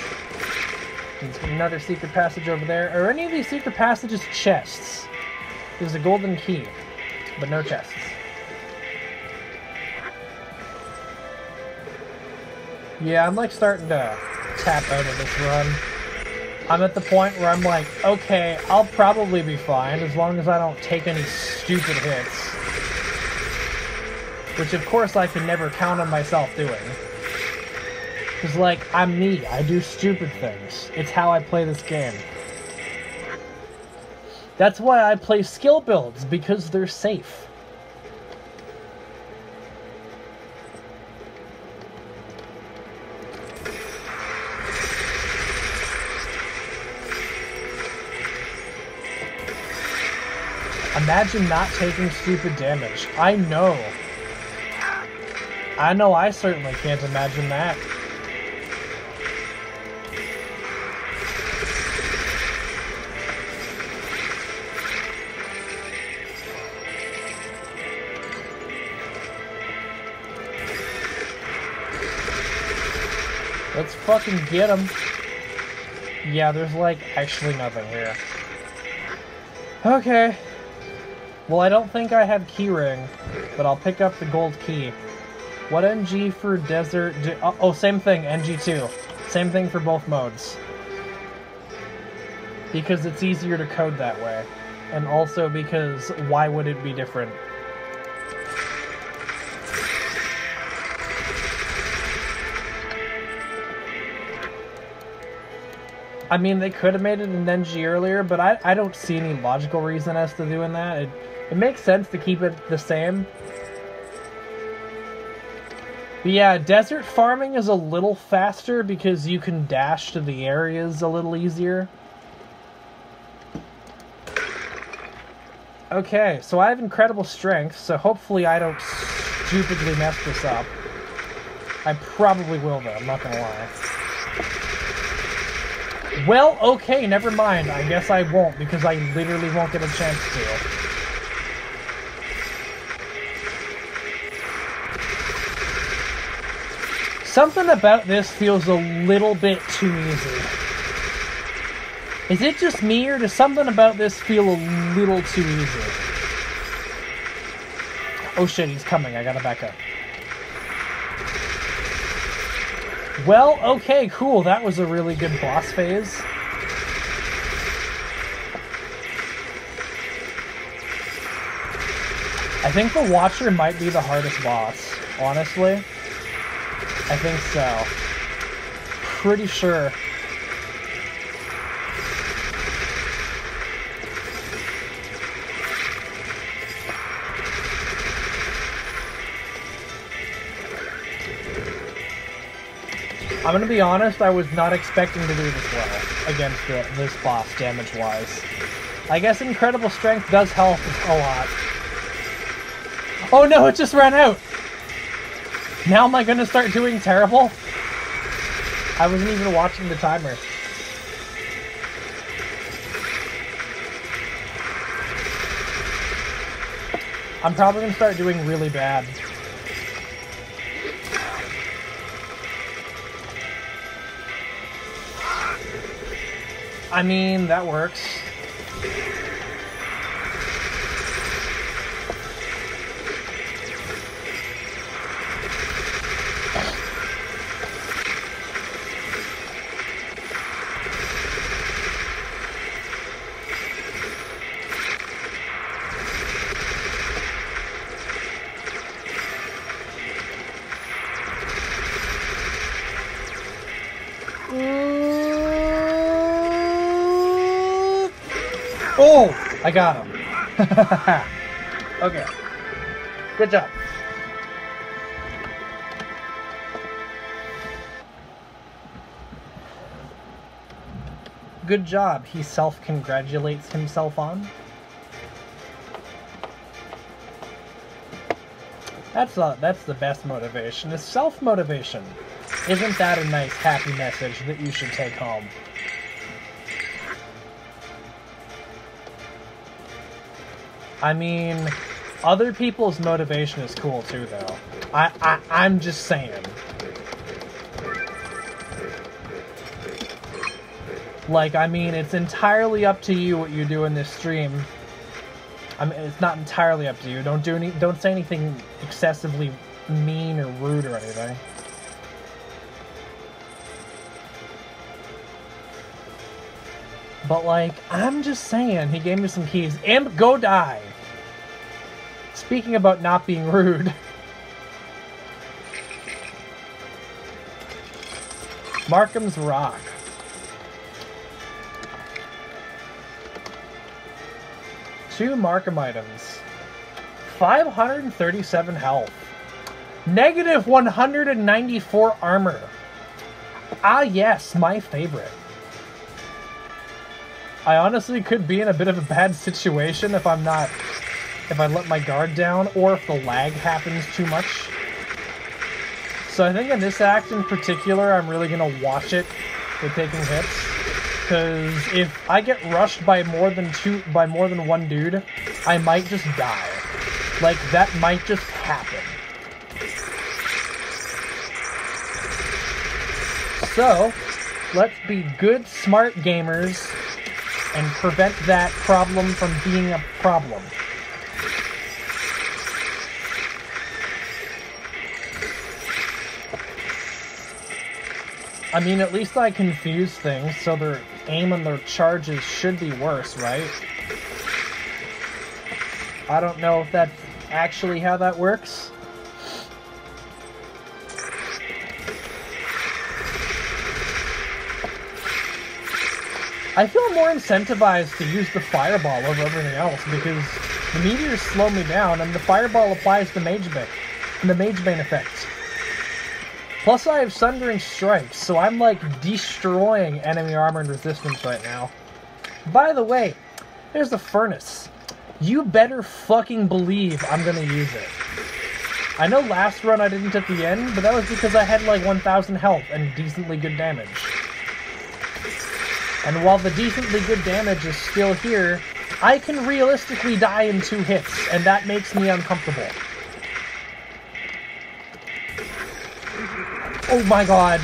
There's another secret passage over there. Are any of these secret passages chests? There's a golden key, but no chests. Yeah, I'm like starting to tap out of this run. I'm at the point where I'm like, okay, I'll probably be fine as long as I don't take any stupid hits. Which of course I can never count on myself doing. Because like, I'm me, I do stupid things. It's how I play this game. That's why I play skill builds, because they're safe. Imagine not taking stupid damage. I know I certainly can't imagine that. Let's fucking get him. Yeah, there's like actually nothing here. Okay. Well, I don't think I have keyring, but I'll pick up the gold key. What NG for desert? Oh, same thing, NG2. Same thing for both modes. Because it's easier to code that way. And also because why would it be different? I mean, they could have made it in NG earlier, but I don't see any logical reason as to doing that. It makes sense to keep it the same. But yeah, desert farming is a little faster because you can dash to the areas a little easier. Okay, so I have incredible strength, so hopefully I don't stupidly mess this up. I probably will, though, I'm not gonna lie. Well, okay, never mind. I guess I won't, because I literally won't get a chance to. Something about this feels a little bit too easy. Is it just me, or does something about this feel a little too easy? Oh shit, he's coming. I gotta back up. Well, okay, cool. That was a really good boss phase. I think the Watcher might be the hardest boss, honestly. I think so. Pretty sure. I'm gonna be honest, I was not expecting to do this well against this boss, damage-wise. I guess Incredible Strength does help a lot. Oh no, it just ran out! Now am I gonna start doing terrible? I wasn't even watching the timer. I'm probably gonna start doing really bad. I mean, that works. Oh! I got him. Okay. Good job. Good job, he self-congratulates himself on. That's the best motivation, is self-motivation. Isn't that a nice, happy message that you should take home? I mean, other people's motivation is cool too, though. I'm just saying. Like, I mean, it's entirely up to you what you do in this stream. I mean, it's not entirely up to you. Don't say anything excessively mean or rude or anything. But, like, I'm just saying, he gave me some keys. Imp, go die! Speaking about not being rude. Markham's Rock. Two Markham items. 537 health. Negative 194 armor. Ah yes, my favorite. I honestly could be in a bit of a bad situation if I let my guard down, or if the lag happens too much. So I think in this act in particular, I'm really gonna watch it with taking hits. Because if I get rushed by more than one dude, I might just die. Like, that might just happen. So, let's be good, smart gamers and prevent that problem from being a problem. I mean, at least I confuse things, so their aim and their charges should be worse, right? I don't know if that's actually how that works. I feel more incentivized to use the fireball over everything else, because the meteors slow me down, and the fireball applies the Mage Bane effect. Plus I have Sundering Strikes, so I'm like destroying enemy armor and resistance right now. By the way, there's the furnace. You better fucking believe I'm gonna use it. I know last run I didn't at the end, but that was because I had like 1,000 health and decently good damage. And while the decently good damage is still here, I can realistically die in 2 hits, and that makes me uncomfortable. Oh my god.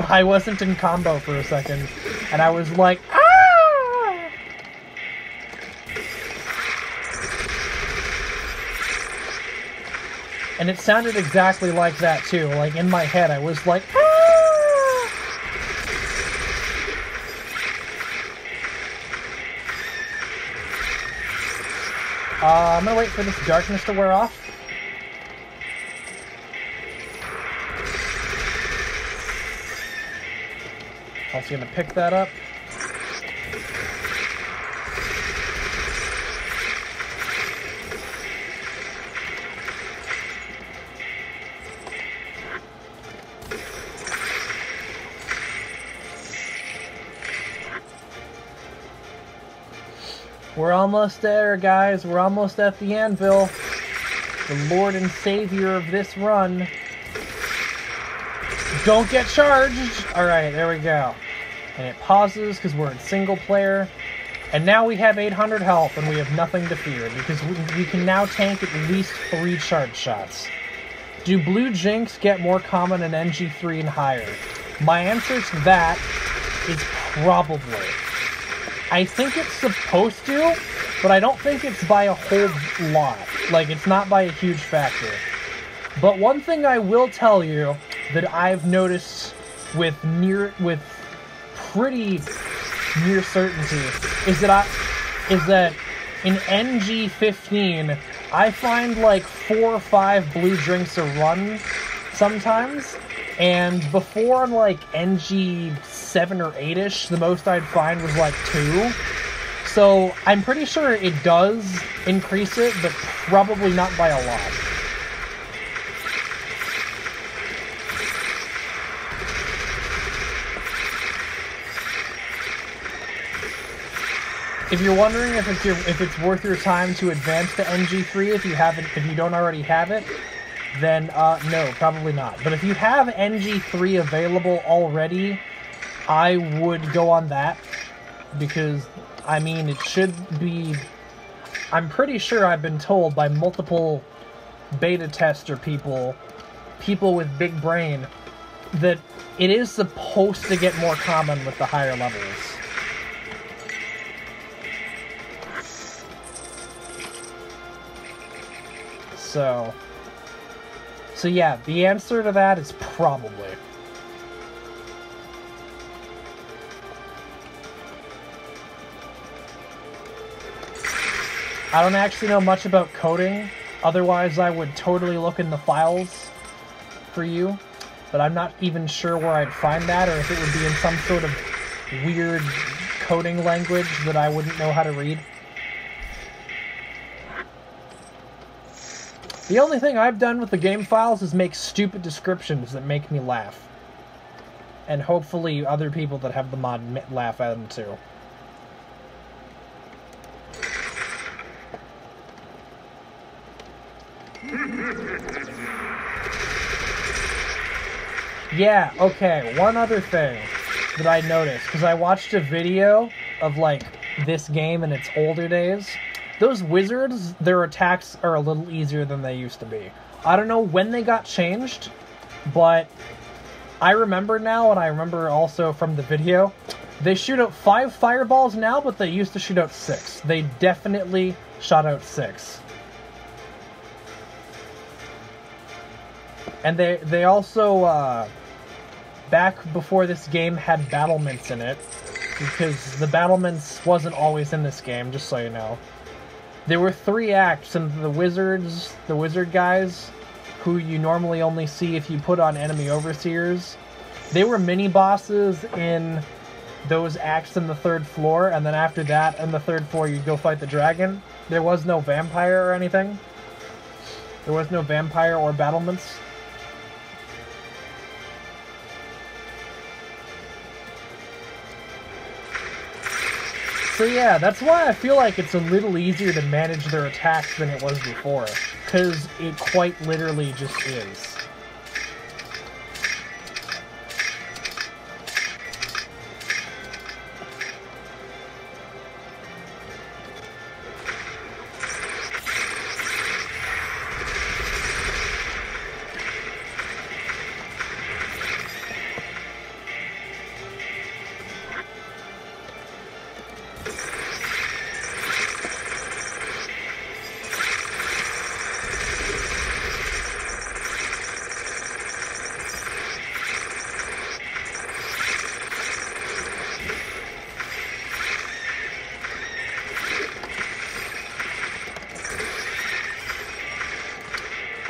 I wasn't in combo for a second. And I was like, ah! And it sounded exactly like that too. Like in my head, I was like, ah! I'm gonna wait for this darkness to wear off. Also gonna pick that up. We're almost there, guys. We're almost at the anvil. The Lord and Savior of this run. Don't get charged! Alright, there we go. And it pauses because we're in single player. And now we have 800 health and we have nothing to fear because we can now tank at least 3 charge shots. Do blue jinx get more common in NG3 and higher? My answer to that is probably. I think it's supposed to, but I don't think it's by a whole lot. Like, it's not by a huge factor. But one thing I will tell you that I've noticed with pretty near certainty is that in NG+15 I find like 4 or 5 blue drinks a run sometimes, and before on like NG7 or 8ish the most I'd find was like 2. So I'm pretty sure it does increase it, but probably not by a lot. If you're wondering if it's worth your time to advance to NG3 if you don't already have it, then no, probably not. But if you have NG3 available already, I would go on that because I mean it should be. I'm pretty sure I've been told by multiple beta tester people with big brain, that it is supposed to get more common with the higher levels. So yeah, the answer to that is probably. I don't actually know much about coding, otherwise I would totally look in the files for you, but I'm not even sure where I'd find that, or if it would be in some sort of weird coding language that I wouldn't know how to read. The only thing I've done with the game files is make stupid descriptions that make me laugh. And hopefully other people that have the mod laugh at them too. Yeah, okay, one other thing that I noticed, because I watched a video of, like, this game in its older days. Those wizards, their attacks are a little easier than they used to be. I don't know when they got changed, but I remember now, and I remember also from the video, they shoot out 5 fireballs now, but they used to shoot out 6. They definitely shot out 6. And they also, back before this game had battlements in it, because the battlements wasn't always in this game, just so you know. There were 3 acts, and the wizard guys, who you normally only see if you put on enemy overseers, they were mini-bosses in those acts in the 3rd floor, and then after that, in the 3rd floor, you'd go fight the dragon. There was no vampire or anything. There was no vampire or battlements. So yeah, that's why I feel like it's a little easier to manage their attacks than it was before. Because it quite literally just is.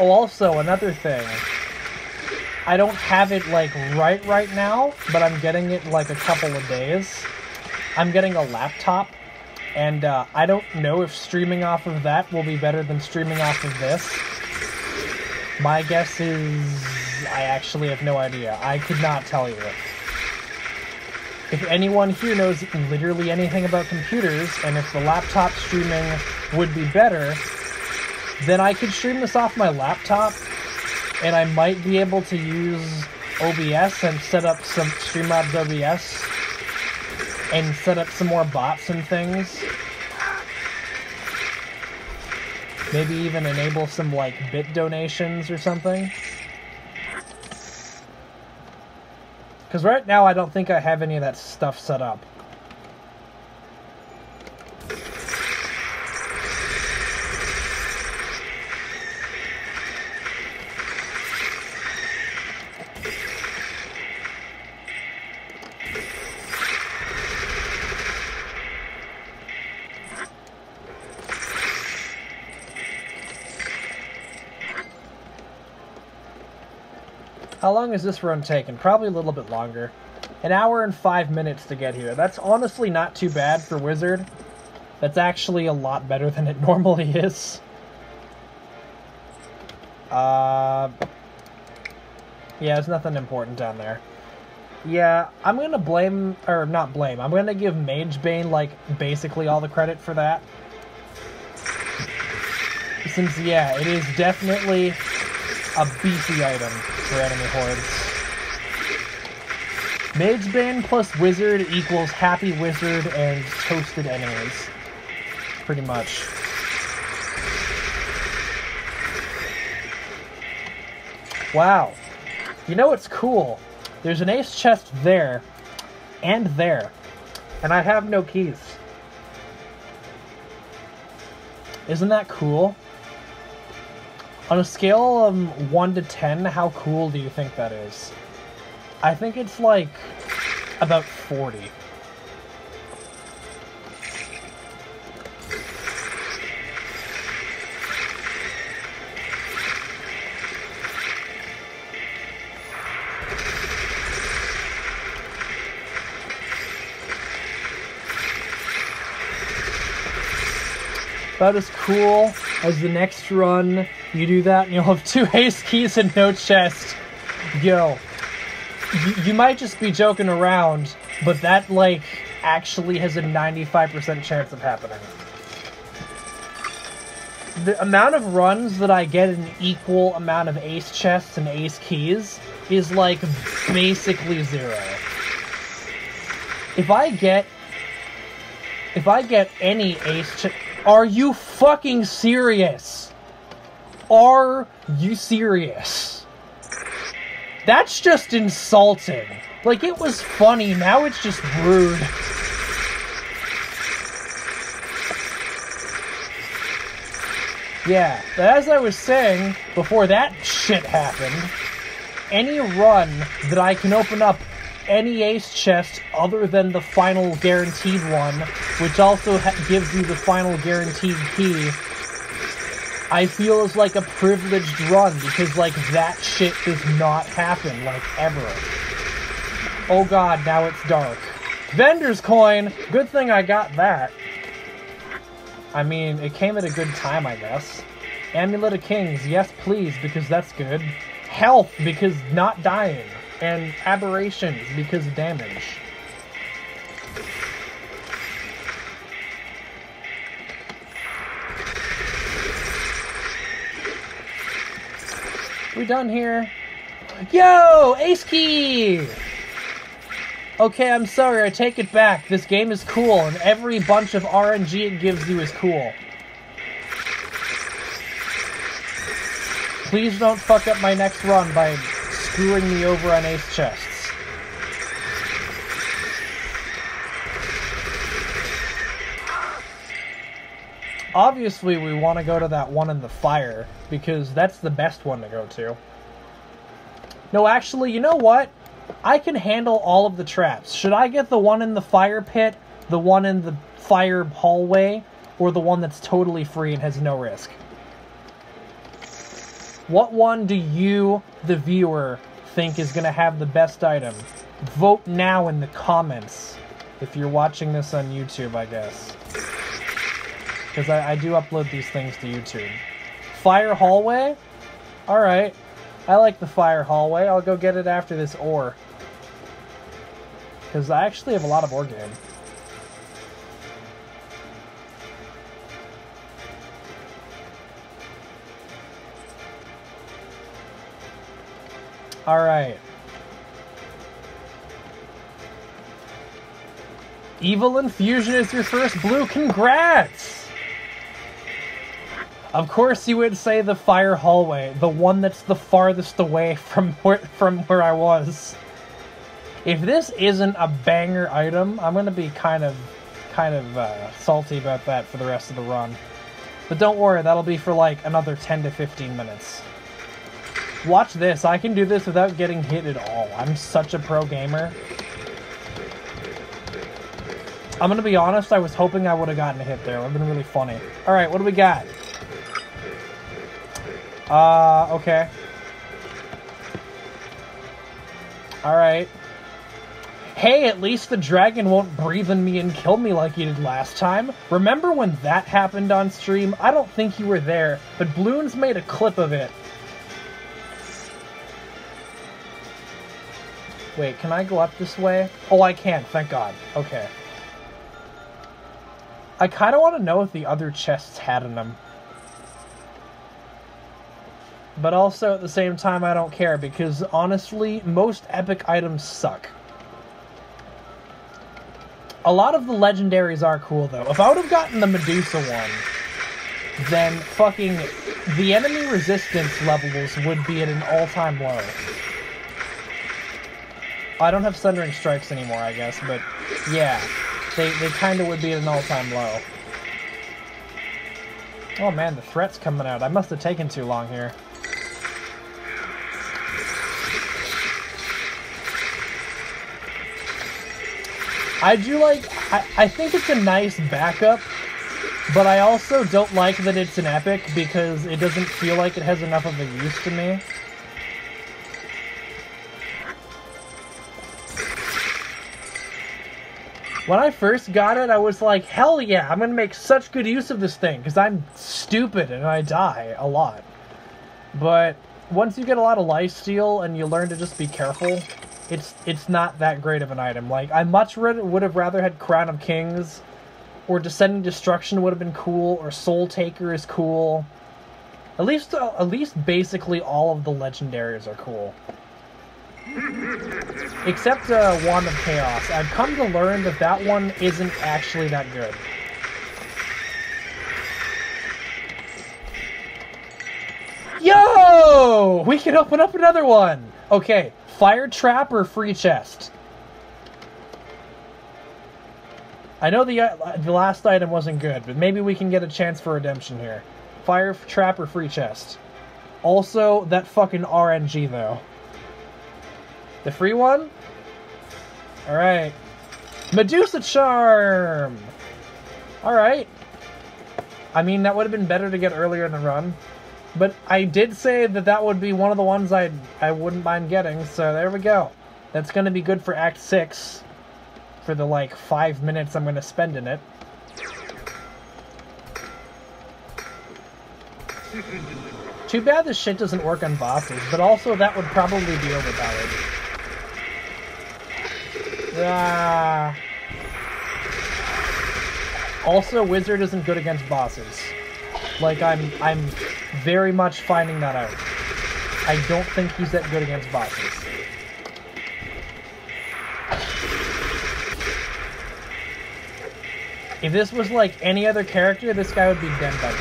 Oh, also, another thing. I don't have it, like, right now, but I'm getting it, like, a couple of days. I'm getting a laptop, and I don't know if streaming off of that will be better than streaming off of this. My guess is... I actually have no idea. I could not tell you. If anyone here knows literally anything about computers, and if the laptop streaming would be better, then I could stream this off my laptop, and I might be able to use OBS and set up some Streamlabs OBS, and set up some more bots and things. Maybe even enable some, like, bit donations or something. Because right now I don't think I have any of that stuff set up. How long is this run taking? Probably a little bit longer. 1 hour and 5 minutes to get here. That's honestly not too bad for Wizard. That's actually a lot better than it normally is. Yeah, there's nothing important down there. Yeah, I'm gonna blame, or not blame, I'm gonna give Magebane, like, basically all the credit for that. Since, yeah, it is definitely a beefy item for enemy hordes. Magebane plus Wizard equals happy Wizard and toasted enemies. Pretty much. Wow. You know what's cool? There's an ace chest there, and there. And I have no keys. Isn't that cool? On a scale of 1 to 10, how cool do you think that is? I think it's like about 40. About as cool as the next run. You do that and you'll have 2 ace keys and no chest. Yo. You might just be joking around, but that, like, actually has a 95% chance of happening. The amount of runs that I get an equal amount of ace chests and ace keys is, like, basically 0. If I get any ace chest... Are you fucking serious? Are you serious? That's just insulting. Like, it was funny, now it's just rude. Yeah, but as I was saying, before that shit happened, any run that I can open up any ace chest other than the final guaranteed one, which also gives you the final guaranteed key, I feel is like a privileged run, because, like, that shit does not happen, like, ever. Oh god, now it's dark. Vendor's coin! Good thing I got that. I mean, it came at a good time, I guess. Amulet of Kings, yes please, because that's good. Health, because not dying. And aberrations, because damage. We done here? Yo! Ace key! Okay, I'm sorry, I take it back. This game is cool, and every bunch of RNG it gives you is cool. Please don't fuck up my next run by screwing me over on ace chests. Obviously, we want to go to that one in the fire, because that's the best one to go to. No, actually, you know what? I can handle all of the traps. Should I get the one in the fire pit, the one in the fire hallway, or the one that's totally free and has no risk? What one do you, the viewer, think is going to have the best item? Vote now in the comments. If you're watching this on YouTube, I guess. Because I do upload these things to YouTube. Fire hallway? Alright. I like the fire hallway. I'll go get it after this ore. Because I actually have a lot of ore game. Alright. Evil Infusion is your first blue. Congrats! Of course you would say the fire hallway, the one that's the farthest away from where I was. If this isn't a banger item, I'm gonna be kind of salty about that for the rest of the run. But don't worry, that'll be for like another 10 to 15 minutes. Watch this, I can do this without getting hit at all. I'm such a pro gamer. I'm gonna be honest, I was hoping I would have gotten a hit there. It would have been really funny. Alright, what do we got? Okay. Alright. Hey, at least the dragon won't breathe in me and kill me like he did last time. Remember when that happened on stream? I don't think you were there, but Bloons made a clip of it. Wait, can I go up this way? Oh, I can, thank God. Okay. I kind of want to know if the other chests had in them. But also, at the same time, I don't care, because honestly, most epic items suck. A lot of the legendaries are cool, though. If I would have gotten the Medusa one, then fucking the enemy resistance levels would be at an all-time low. I don't have Sundering Strikes anymore, I guess, but yeah, they kind of would be at an all-time low. Oh man, the threat's coming out. I must have taken too long here. I do like, I think it's a nice backup, but I also don't like that it's an epic because it doesn't feel like it has enough of a use to me. When I first got it, I was like, hell yeah, I'm going to make such good use of this thing, because I'm stupid and I die a lot. But once you get a lot of lifesteal and you learn to just be careful, it's not that great of an item. Like, I much would have rather had Crown of Kings, or Descending Destruction would have been cool, or Soul Taker is cool. At least basically all of the legendaries are cool. Except Wand of Chaos. I've come to learn that that one isn't actually that good. Yo! We can open up another one! Okay, Fire Trap or Free Chest? I know the last item wasn't good, but maybe we can get a chance for redemption here. Fire Trap or Free Chest? Also, that fucking RNG, though. The free one? Alright. Medusa Charm! Alright. I mean, that would have been better to get earlier in the run. But I did say that that would be one of the ones I wouldn't mind getting, so there we go. That's going to be good for Act 6. For the, like, 5 minutes I'm going to spend in it. Too bad this shit doesn't work on bosses, but also that would probably be overpowered. Ah. Also, Wizard isn't good against bosses. Like, I'm very much finding that out. I don't think he's that good against bosses. If this was like any other character, this guy would be dead by now.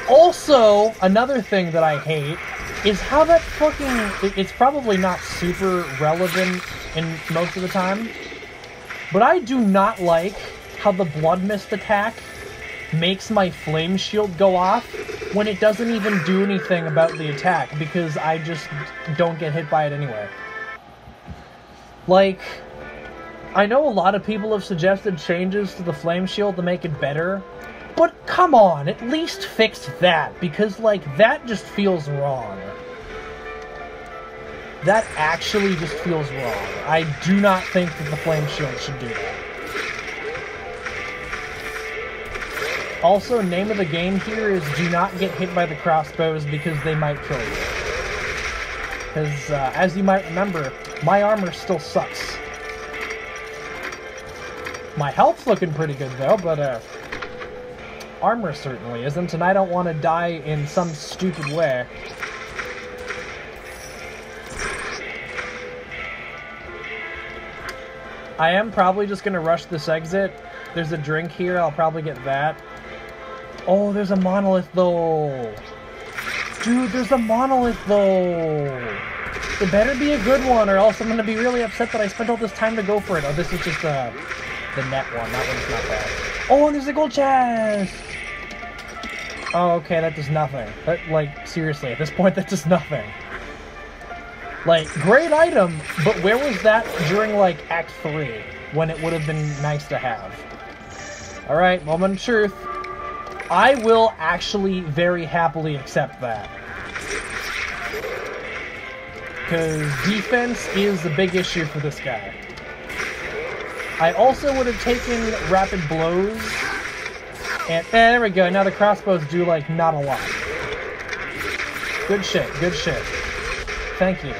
Also, another thing that I hate is how that fucking... It's probably not super relevant in most of the time, but I do not like how the Blood Mist attack makes my flame shield go off when it doesn't even do anything about the attack, because I just don't get hit by it anyway. Like, I know a lot of people have suggested changes to the flame shield to make it better, But come on, at least fix that, because, like, that just feels wrong. That actually just feels wrong. I do not think that the flame shield should do that. Also, name of the game here is do not get hit by the crossbows because they might kill you. Because, as you might remember, my armor still sucks. My health's looking pretty good, though, but, armor certainly isn't, and I don't want to die in some stupid way. I am probably just going to rush this exit. There's a drink here, I'll probably get that. Oh, there's a monolith, though. Dude, there's a monolith, though. It better be a good one, or else I'm going to be really upset that I spent all this time to go for it. Oh, this is just the net one. That one's not bad. Oh, and there's a gold chest! Oh, okay, that does nothing. That, like, seriously, at this point, that does nothing. Like, great item, but where was that during, like, Act 3, when it would have been nice to have? Alright, moment of truth. I will actually very happily accept that. Because defense is a big issue for this guy. I also would have taken rapid blows. And there we go. Now the crossbows do, like, not a lot. Good shit. Good shit. Thank you.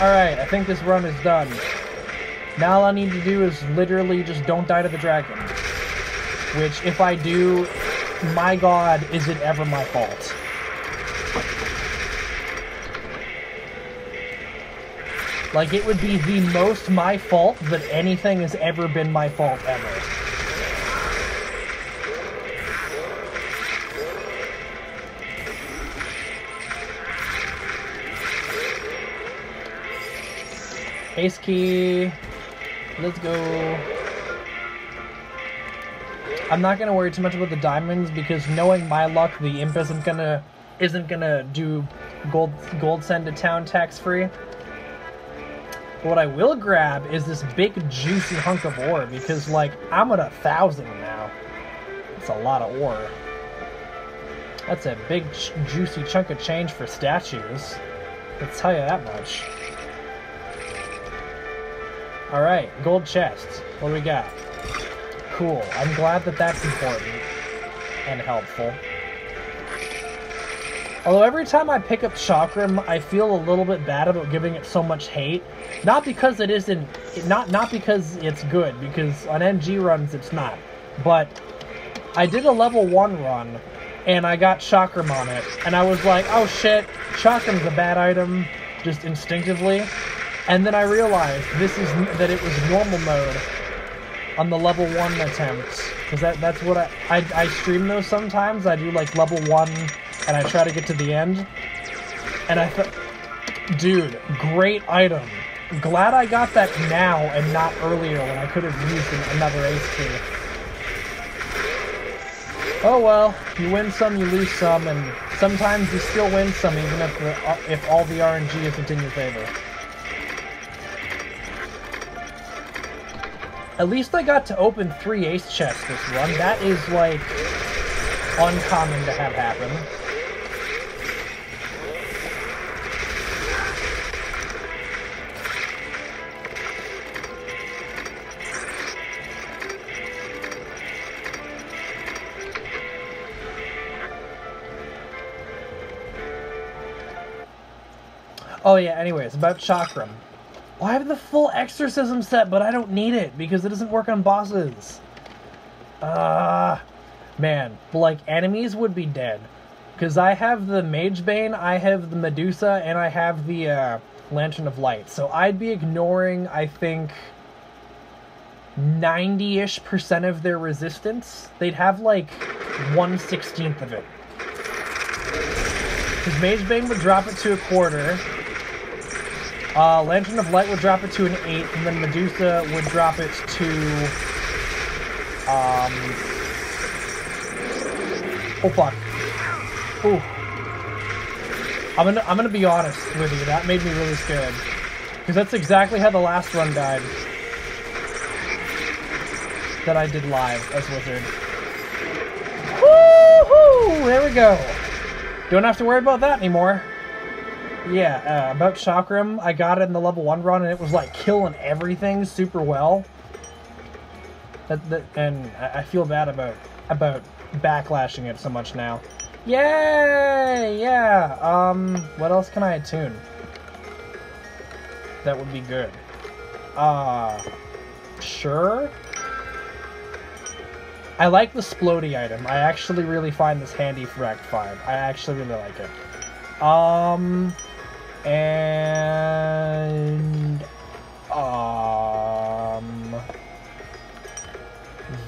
Alright, I think this run is done. Now all I need to do is literally just don't die to the dragon. Which, if I do, my god, is it ever my fault. Like, it would be the most my fault that anything has ever been my fault ever. Ace key. Let's go. I'm not gonna worry too much about the diamonds because knowing my luck, the imp isn't gonna do gold send to town tax free. What I will grab is this big juicy hunk of ore because, like, I'm at 1,000 now. That's a lot of ore. That's a big juicy chunk of change for statues. Let's tell you that much. Alright, gold chest. What do we got? Cool. I'm glad that that's important and helpful. Although every time I pick up Chakram, I feel a little bit bad about giving it so much hate. Not because it isn't, not because it's good, because on NG runs it's not. But I did a level 1 run, and I got Chakram on it, and I was like, oh shit, Chakram's a bad item, just instinctively. And then I realized that it was normal mode on the level 1 attempts. Because that's what I stream those sometimes. I do like level 1 and I try to get to the end. And I thought, dude, great item. Glad I got that now and not earlier when I could have used another ace key. Oh well, you win some, you lose some, and sometimes you still win some even if all the RNG isn't in your favor. At least I got to open 3 ace chests this run. That is, like, uncommon to have happen. Oh yeah, anyways, about Chakram. Oh, I have the full exorcism set, but I don't need it because it doesn't work on bosses. Man, like, enemies would be dead. Because I have the Mage Bane, I have the Medusa, and I have the Lantern of Light. So I'd be ignoring, I think, 90-ish% of their resistance. They'd have, like, 1/16 of it. Because Mage Bane would drop it to 1/4. Lantern of Light would drop it to 1/8, and then Medusa would drop it to, oh fuck. Ooh. I'm gonna be honest with you. That made me really scared, because that's exactly how the last run died that I did live as Wizard. Woohoo! There we go. Don't have to worry about that anymore. Yeah, about Chakram, I got it in the level 1 run, and it was like killing everything super well. And I feel bad about backlashing it so much now. Yay! Yeah. What else can I attune? That would be good. Sure. I like the Splody item. I actually really find this handy for Act 5. I actually really like it.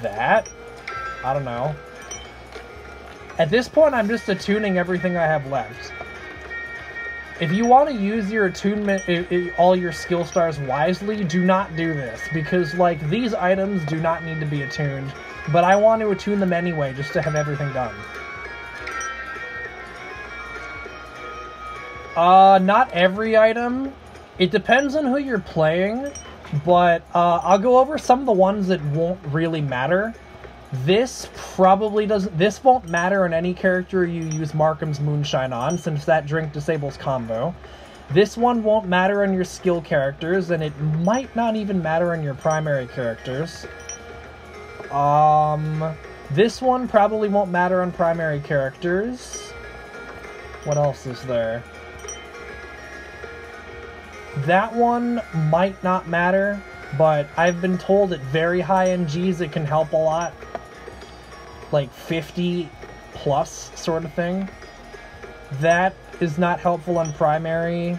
That? I don't know. At this point, I'm just attuning everything I have left. If you want to use your attunement, all your skill stars wisely, do not do this. Because, like, these items do not need to be attuned. But I want to attune them anyway, just to have everything done. Not every item. It depends on who you're playing. But, I'll go over some of the ones that won't really matter. This probably doesn't... This won't matter on any character you use Markham's Moonshine on, since that drink disables combo. This one won't matter on your skill characters, and it might not even matter on your primary characters. This one probably won't matter on primary characters. What else is there? That one might not matter, but I've been told at very high NGs it can help a lot. Like 50 plus sort of thing. That is not helpful on primary.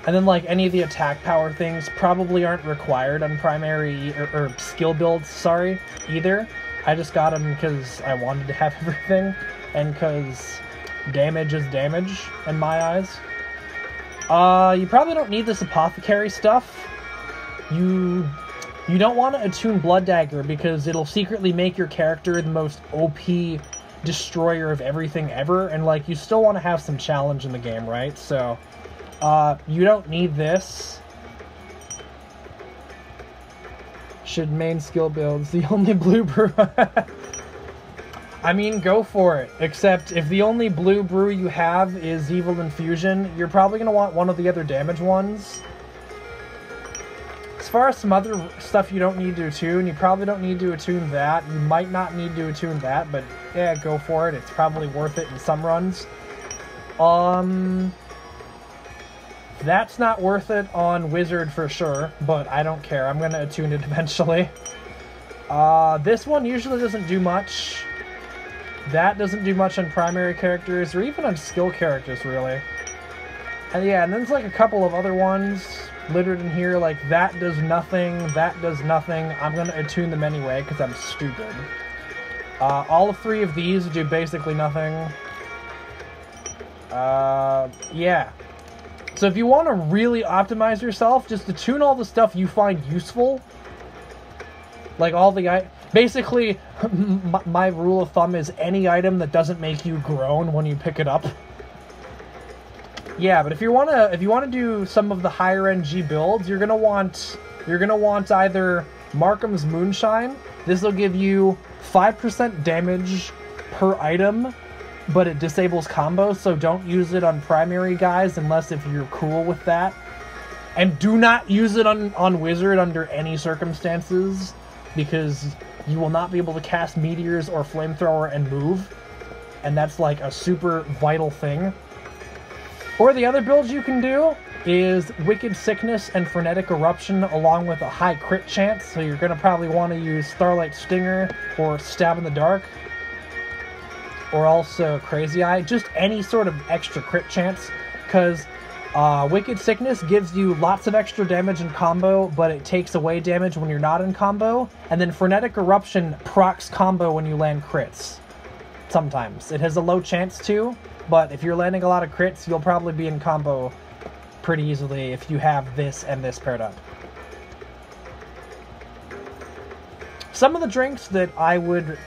And then like any of the attack power things probably aren't required on primary or skill builds, sorry, either. I just got them because I wanted to have everything and because damage is damage in my eyes. You probably don't need this apothecary stuff. You don't want to attune Blood Dagger because it'll secretly make your character the most OP destroyer of everything ever, and like you still want to have some challenge in the game, right? So you don't need this. Should main skill builds the only blue brew? I mean, go for it. Except if the only blue brew you have is Evil Infusion, you're probably going to want one of the other damage ones. As far as some other stuff you don't need to attune, you probably don't need to attune that. You might not need to attune that, but yeah, go for it. It's probably worth it in some runs. That's not worth it on Wizard for sure, but I don't care. I'm going to attune it eventually. This one usually doesn't do much. That doesn't do much on primary characters, or even on skill characters, really. And yeah, and then there's like a couple of other ones littered in here, like that does nothing, that does nothing. I'm going to attune them anyway, because I'm stupid. All three of these do basically nothing. Yeah. So if you want to really optimize yourself, just attune all the stuff you find useful. Like all the... Basically, my rule of thumb is any item that doesn't make you groan when you pick it up. Yeah, but if you wanna do some of the higher NG builds, you're gonna want either Markham's Moonshine. This will give you 5% damage per item, but it disables combos, so don't use it on primary guys unless if you're cool with that. And do not use it on Wizard under any circumstances, because you will not be able to cast meteors or flamethrower and move, and that's like a super vital thing. Or the other builds you can do is Wicked Sickness and Frenetic Eruption along with a high crit chance, so you're going to probably want to use Starlight Stinger or Stab in the Dark, or also Crazy Eye, just any sort of extra crit chance, because Wicked Sickness gives you lots of extra damage in combo, but it takes away damage when you're not in combo. And then Frenetic Eruption procs combo when you land crits. Sometimes. It has a low chance to, but if you're landing a lot of crits, you'll probably be in combo pretty easily if you have this and this paired up. Some of the drinks that I would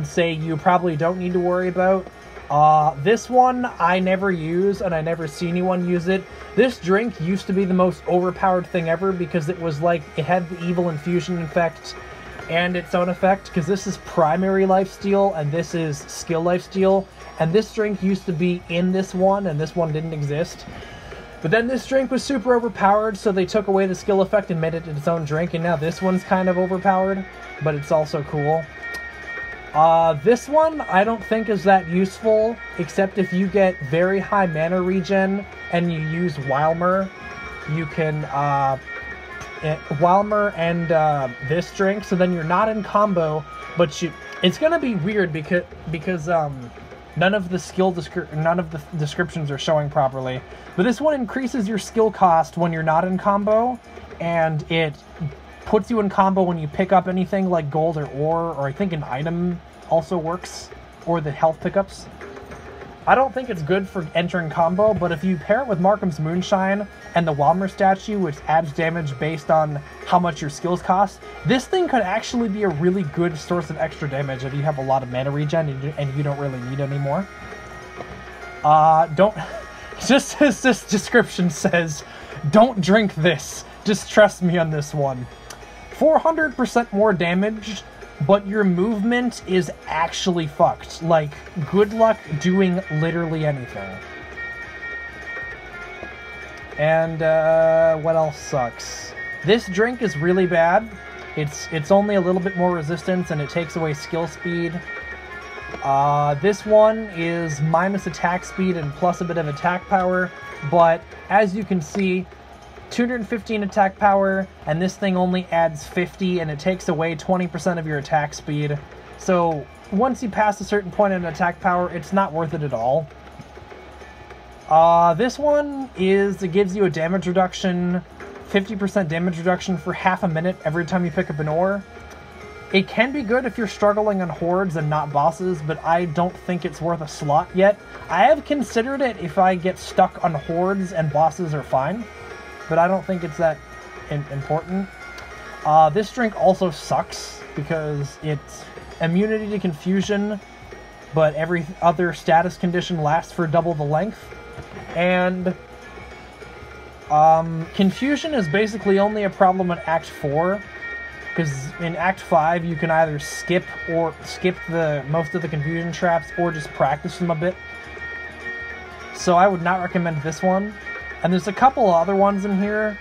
say you probably don't need to worry about This one I never use, and I never see anyone use it. This drink used to be the most overpowered thing ever because it was like, it had the evil infusion effect and its own effect, because this is primary lifesteal and this is skill lifesteal, and this drink used to be in this one and this one didn't exist. But then this drink was super overpowered, so they took away the skill effect and made it its own drink, and now this one's kind of overpowered, but it's also cool. This one I don't think is that useful, except if you get very high mana regen and you use Wilmer, you can, Wilmer and, this drink, so then you're not in combo, but it's gonna be weird because none of the descriptions are showing properly, but this one increases your skill cost when you're not in combo, and it puts you in combo when you pick up anything like gold or ore, or I think an item also works, or the health pickups. I don't think it's good for entering combo, but if you pair it with Markham's Moonshine and the Walmer statue, which adds damage based on how much your skills cost, this thing could actually be a really good source of extra damage if you have a lot of mana regen and you don't really need any more. Just as this description says, don't drink this. Just trust me on this one. 400% more damage, but your movement is actually fucked. Like, good luck doing literally anything. And, what else sucks? This drink is really bad. It's only a little bit more resistance, and it takes away skill speed. This one is minus attack speed and plus a bit of attack power, but as you can see, 215 attack power, and this thing only adds 50, and it takes away 20% of your attack speed. So once you pass a certain point in attack power, it's not worth it at all. This one it gives you a damage reduction, 50% damage reduction for half a minute every time you pick up an ore. It can be good if you're struggling on hordes and not bosses, but I don't think it's worth a slot yet. I have considered it if I get stuck on hordes and bosses are fine, but I don't think it's that important. This drink also sucks because it's immunity to confusion, but every other status condition lasts for double the length. And confusion is basically only a problem in Act 4, because in Act 5 you can either skip most of the confusion traps or just practice them a bit. So I would not recommend this one. And there's a couple other ones in here.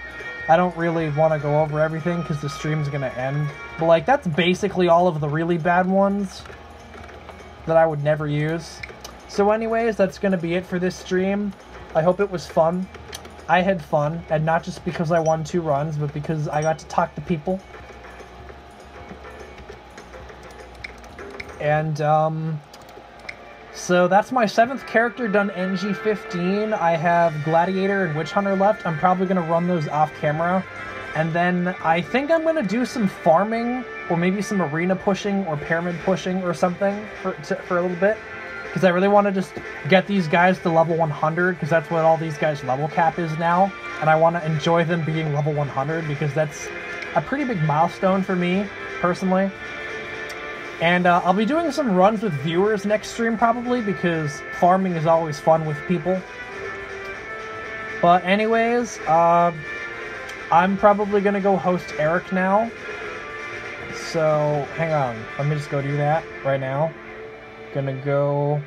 I don't really want to go over everything because the stream's going to end. But like, that's basically all of the really bad ones that I would never use. So anyways, that's going to be it for this stream. I hope it was fun. I had fun, and not just because I won 2 runs, but because I got to talk to people. And, so that's my 7th character done NG+15. I have Gladiator and Witch Hunter left. I'm probably going to run those off camera. And then I think I'm going to do some farming, or maybe some arena pushing, or pyramid pushing, or something for a little bit. Because I really want to just get these guys to level 100, because that's what all these guys' level cap is now. And I want to enjoy them being level 100, because that's a pretty big milestone for me, personally. And I'll be doing some runs with viewers next stream, probably, because farming is always fun with people. But anyways, I'm probably going to go host Eric now. So, hang on. Let me just go do that right now. Gonna go...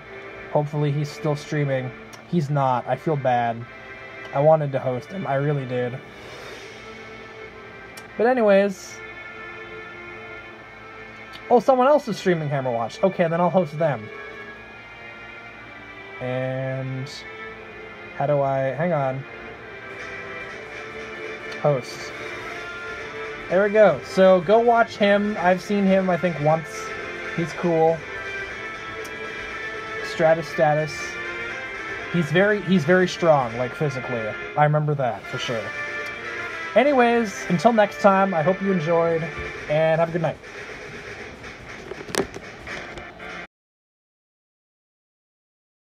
Hopefully he's still streaming. He's not. I feel bad. I wanted to host him. I really did. But anyways... Oh, someone else is streaming Hammerwatch. Okay, then I'll host them. And... How do I... Hang on. Host. There we go. So, go watch him. I've seen him, I think, once. He's cool. Stratus status. He's very strong, like, physically. I remember that, for sure. Anyways, until next time, I hope you enjoyed, and have a good night.